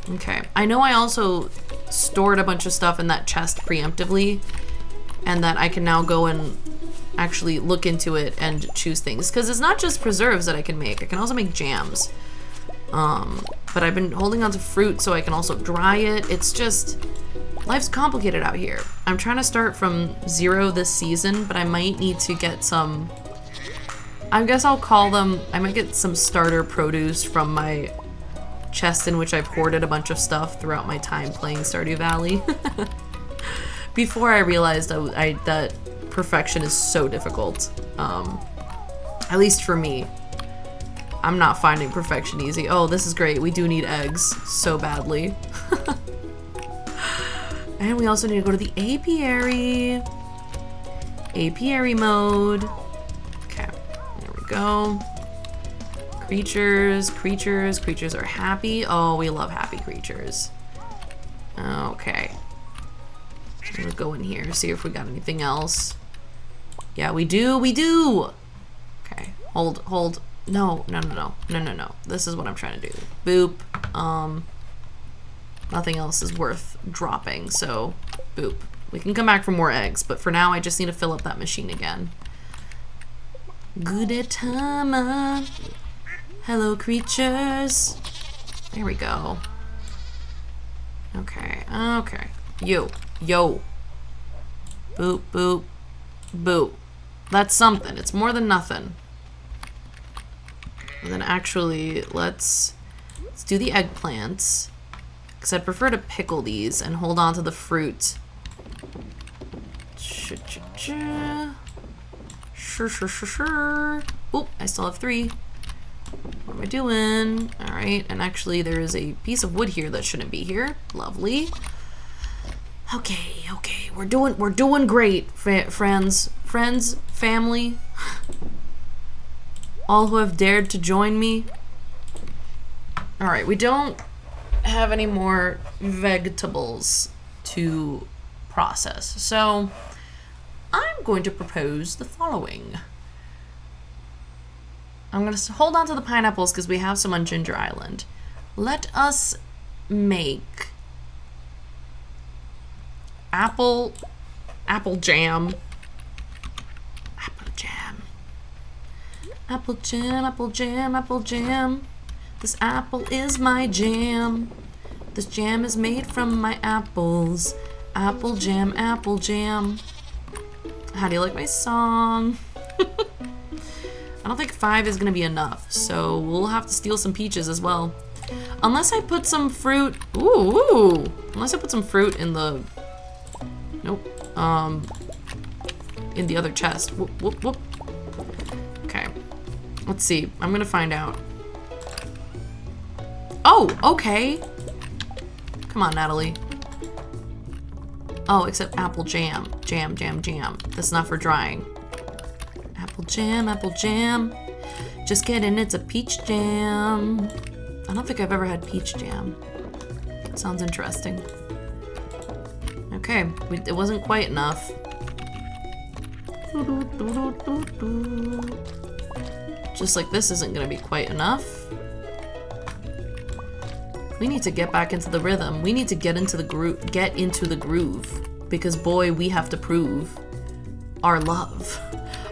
[SPEAKER 1] Okay. I know I also stored a bunch of stuff in that chest preemptively, and that I can now go and actually look into it and choose things. Because it's not just preserves that I can make. I can also make jams. But I've been holding on to fruit so I can also dry it. It's just... Life's complicated out here. I'm trying to start from 0 this season, but I might need to get some... I guess I'll call them... I might get some starter produce from my chest in which I've hoarded a bunch of stuff throughout my time playing Stardew Valley. Before I realized that perfection is so difficult. At least for me. I'm not finding perfection easy. Oh, this is great. We do need eggs so badly. And we also need to go to the apiary. Apiary mode. Okay, there we go. Creatures are happy. Oh, we love happy creatures. Okay. I'm gonna go in here, see if we got anything else. Yeah, we do. Okay, hold. No. This is what I'm trying to do. Boop. Nothing else is worth dropping, so boop. We can come back for more eggs, but for now I just need to fill up that machine again. Gudetama. Hello, creatures. There we go. Okay. Yo. Boop, boop, boop. That's something. It's more than nothing. And then actually, let's do the eggplants. Because I'd prefer to pickle these and hold on to the fruit. Sure. Oop, I still have 3. What am I doing? Alright, and actually there is a piece of wood here that shouldn't be here. Lovely. Okay. We're doing great, friends, family. All who have dared to join me. Alright, we don't have any more vegetables to process. So I'm going to propose the following. I'm going to hold on to the pineapples because we have some on Ginger Island. Let us make apple jam. Apple jam. This apple is my jam. This jam is made from my apples. Apple jam. How do you like my song? I don't think 5 is gonna be enough, so we'll have to steal some peaches as well. Unless I put some fruit, ooh, unless I put some fruit in the, nope, in the other chest. Whoop, whoop, whoop. Okay, let's see, I'm gonna find out. Oh, okay. Come on, Natalie. Oh, except apple jam. Jam, jam, jam. That's not for drying. Apple jam, just kidding, it's a peach jam. I don't think I've ever had peach jam. Sounds interesting. Okay, it wasn't quite enough. Just like this isn't gonna be quite enough. We need to get back into the rhythm. We need to get into the groove, because boy, we have to prove our love,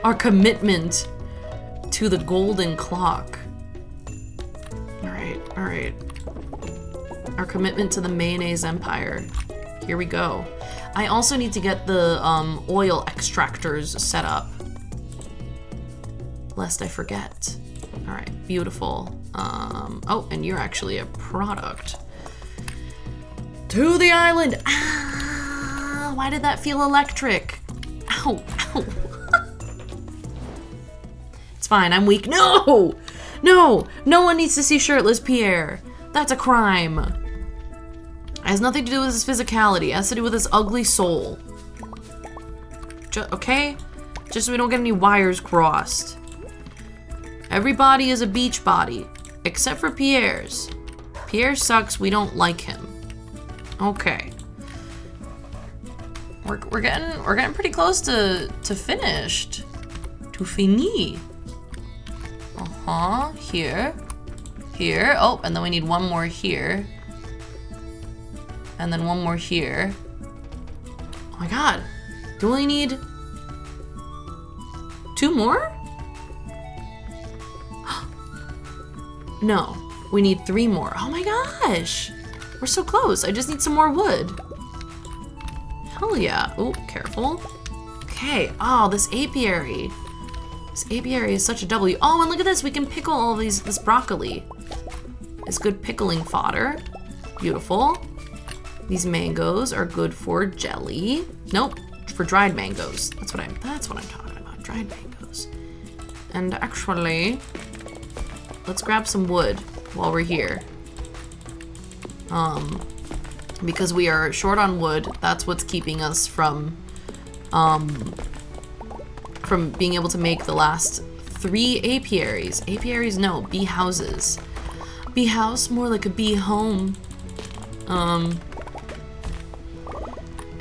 [SPEAKER 1] our commitment to the golden clock. All right. Our commitment to the mayonnaise empire. Here we go. I also need to get the oil extractors set up, lest I forget. All right, beautiful. Oh, and you're actually a product. To the island. Ah, why did that feel electric? Ow, ow. It's fine, I'm weak. No! No! No one needs to see shirtless Pierre. That's a crime. It has nothing to do with his physicality. It has to do with his ugly soul. Okay? Just so we don't get any wires crossed. Every body is a beach body, except for Pierre's. Pierre sucks, we don't like him. Okay. We're getting pretty close to finished. To fini. Here. Here. Oh, and then we need one more here. And then one more here. Oh my god. Do we only need 2 more? No, we need 3 more. Oh my gosh. We're so close. I just need some more wood. Hell yeah. Oh, careful. Okay. Oh, this apiary. This apiary is such a W. Oh, and look at this. We can pickle all this broccoli. It's good pickling fodder. Beautiful. These mangoes are good for jelly. Nope, for dried mangoes. That's what I'm talking about. Dried mangoes. And actually, let's grab some wood while we're here. Because we are short on wood. That's what's keeping us from being able to make the last 3 apiaries. Apiaries, no, bee houses. Bee house, more like a bee home.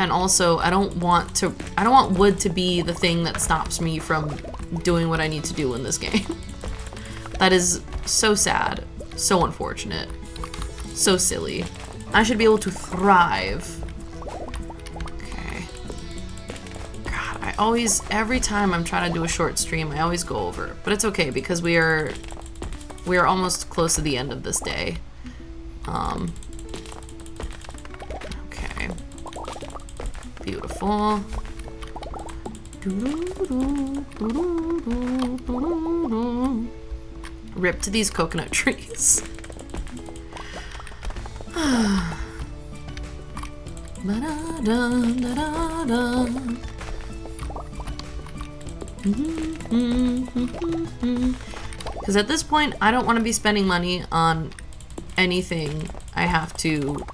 [SPEAKER 1] And also, I don't want wood to be the thing that stops me from doing what I need to do in this game. That is so sad, so unfortunate, so silly. I should be able to thrive. Okay. God, every time I'm trying to do a short stream, I always go over. But it's okay, because we are almost close to the end of this day. Okay. Beautiful. Rip to these coconut trees. Because at this point, I don't want to be spending money on anything I have to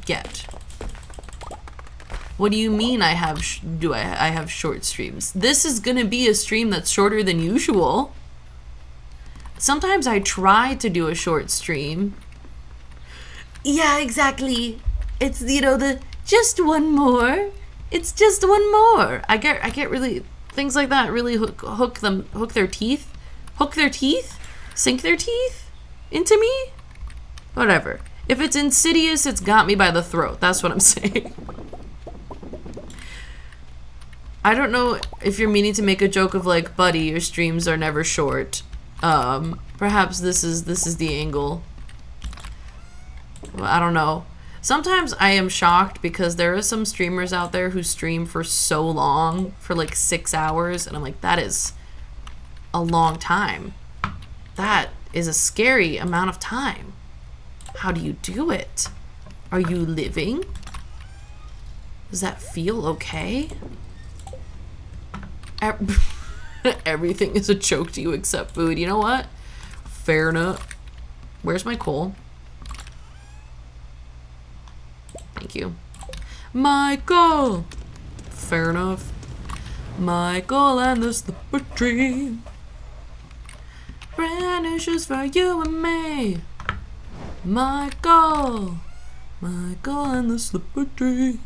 [SPEAKER 1] get. What do you mean I have short streams? This is gonna be a stream that's shorter than usual. Sometimes I try to do a short stream. Yeah, exactly. It's, you know, the just one more. It's just one more. I get really, things like that really hook their teeth, sink their teeth into me. Whatever. If it's insidious, it's got me by the throat. That's what I'm saying. I don't know if you're meaning to make a joke of like, buddy, your streams are never short. Perhaps this is the angle. Well, I don't know. Sometimes I am shocked because there are some streamers out there who stream for so long, for like 6 hours, and I'm like, that is a long time. That is a scary amount of time. How do you do it? Are you living? Does that feel okay? Everything is a joke to you except food. You know what? Fair enough. Where's my coal? Thank you. Michael! Fair enough. Michael and the slipper tree. Brand new shoes for you and me. Michael! Michael and the slipper tree.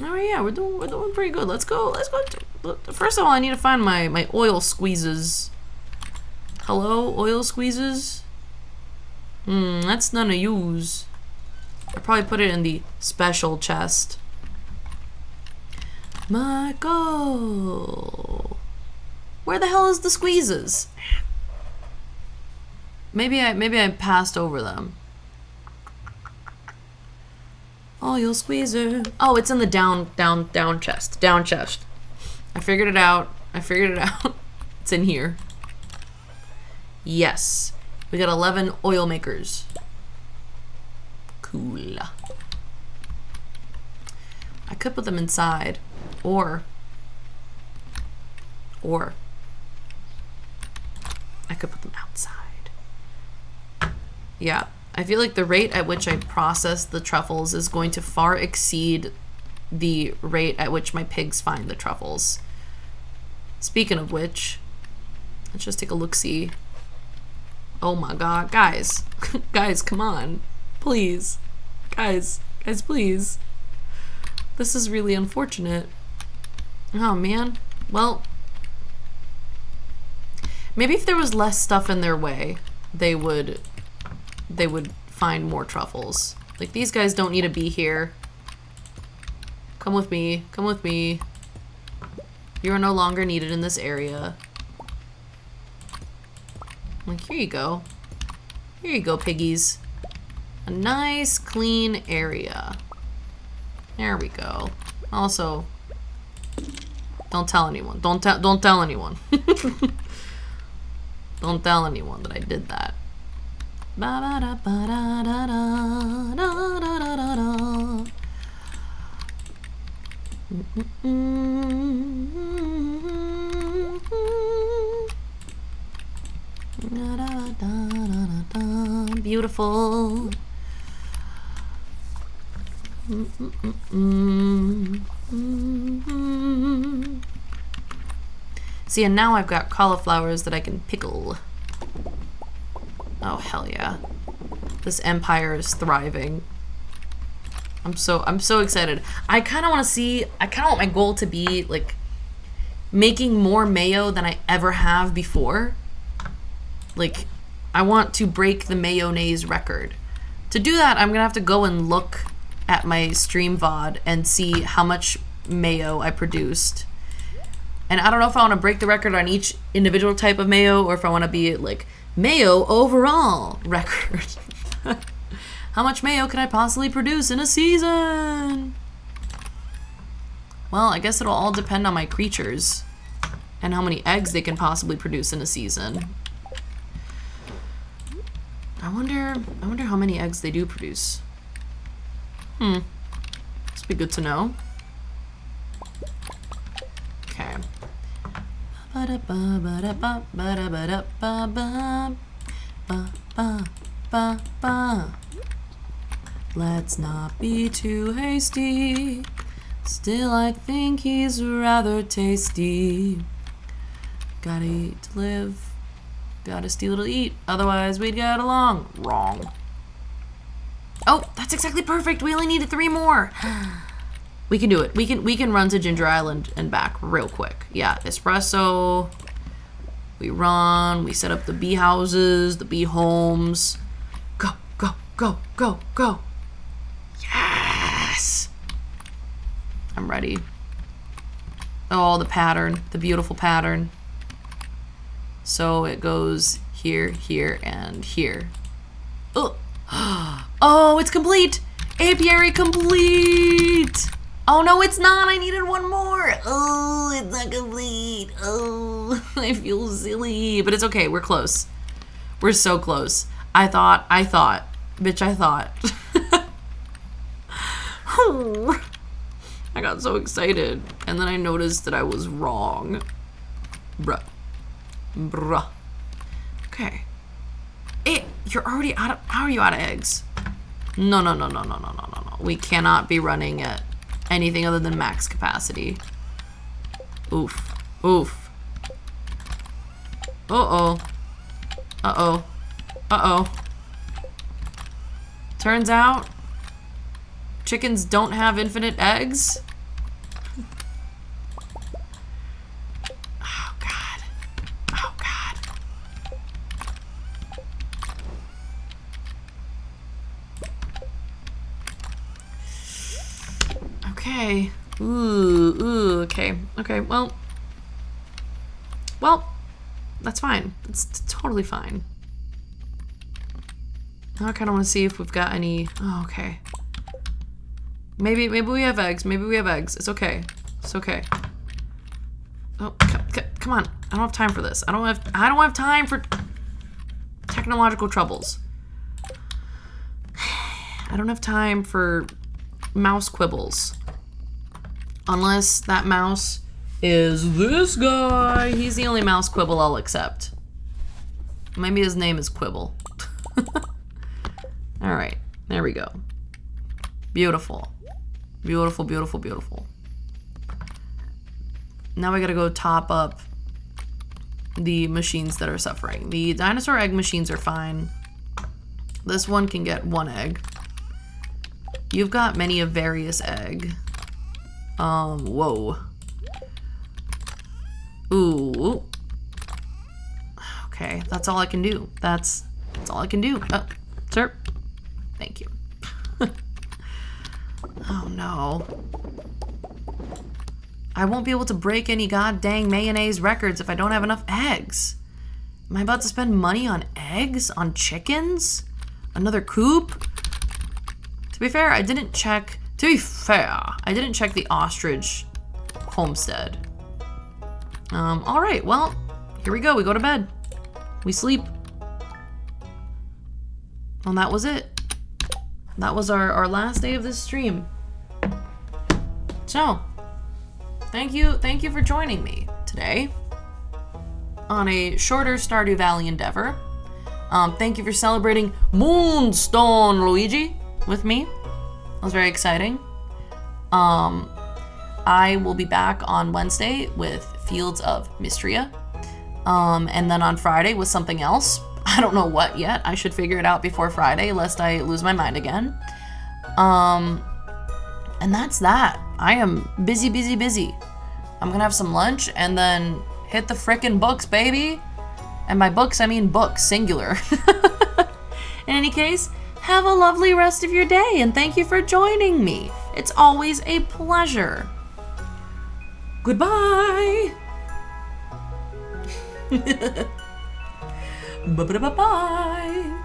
[SPEAKER 1] Oh yeah, we're doing pretty good. Let's go. First of all, I need to find my oil squeezes. Hello, oil squeezes? That's none of use. I'll probably put it in the special chest. Michael! Where the hell is the squeezes? Maybe I passed over them. Oil squeezer. Oh, it's in the down chest. Down chest. I figured it out. It's in here. Yes. We got 11 oil makers. Cool. I could put them inside. Or I could put them outside. Yeah. I feel like the rate at which I process the truffles is going to far exceed the rate at which my pigs find the truffles. Speaking of which, let's just take a look-see. Oh my god, guys. Guys, come on. Please. Guys, please. This is really unfortunate. Oh man. Well, maybe if there was less stuff in their way, they would find more truffles. Like, these guys don't need to be here. Come with me. Come with me. You are no longer needed in this area. Like, here you go. Here you go, piggies. A nice, clean area. There we go. Also, don't tell anyone. Don't tell anyone. Don't tell anyone that I did that. Beautiful. See, and now I've got cauliflowers that I can pickle. Oh, hell yeah. This empire is thriving. I'm so excited. I kind of want my goal to be, like, making more mayo than I ever have before. Like, I want to break the mayonnaise record. To do that, I'm gonna have to go and look at my stream VOD and see how much mayo I produced. And I don't know if I want to break the record on each individual type of mayo or if I want to be like mayo overall record. How much mayo can I possibly produce in a season? Well, I guess it'll all depend on my creatures and how many eggs they can possibly produce in a season. I wonder how many eggs they do produce. This would be good to know. Okay. Let's not be too hasty. Still, I think he's rather tasty. Gotta eat to live. Gotta steal to eat. Otherwise, we'd get along. Wrong. Oh, that's exactly perfect. We only needed 3 more. We can do it. We can run to Ginger Island and back real quick. Yeah, espresso. We run. We set up the bee houses, the bee homes. Go, go, go, go, go. Yes. I'm ready. Oh, the pattern. The beautiful pattern. So it goes here, here, and here. Oh. Oh, it's complete. Apiary complete. Oh no, it's not. I needed one more. Oh, it's not complete. Oh, I feel silly, but it's okay. We're close. We're so close. I thought. Bitch, I thought. I got so excited, and then I noticed that I was wrong. Bruh. Okay. You're already out of, how are you out of eggs? No. We cannot be running at anything other than max capacity. Oof. Uh-oh. Turns out, chickens don't have infinite eggs. Oh, God. Okay. Ooh, okay. Well, that's fine. It's totally fine. Now I kind of want to see if we've got any. Oh, okay. Maybe we have eggs. It's okay. Oh, come on. I don't have time for this. I don't have time for technological troubles. I don't have time for mouse quibbles. Unless that mouse is this guy. He's the only mouse quibble I'll accept. Maybe his name is Quibble. All right, there we go. Beautiful. Now we gotta go top up the machines that are suffering. The dinosaur egg machines are fine. This one can get 1 egg. You've got many a various egg. Whoa. Ooh. Okay, that's all I can do. That's all I can do. Sir. Thank you. Oh no. I won't be able to break any god dang mayonnaise records if I don't have enough eggs. Am I about to spend money on eggs? On chickens? Another coop? To be fair, I didn't check the ostrich homestead. Alright, well, here we go. We go to bed. We sleep. Well, that was it. That was our last day of this stream. So, thank you for joining me today on a shorter Stardew Valley endeavor. Thank you for celebrating Moonstone, Luigi, with me. That was very exciting. I will be back on Wednesday with Fields of Mistria. And then on Friday with something else. I don't know what yet. I should figure it out before Friday, lest I lose my mind again. And that's that. I am busy. I'm gonna have some lunch and then hit the frickin' books, baby. And by books, I mean books, singular. In any case, have a lovely rest of your day, and thank you for joining me. It's always a pleasure. Goodbye. Bye.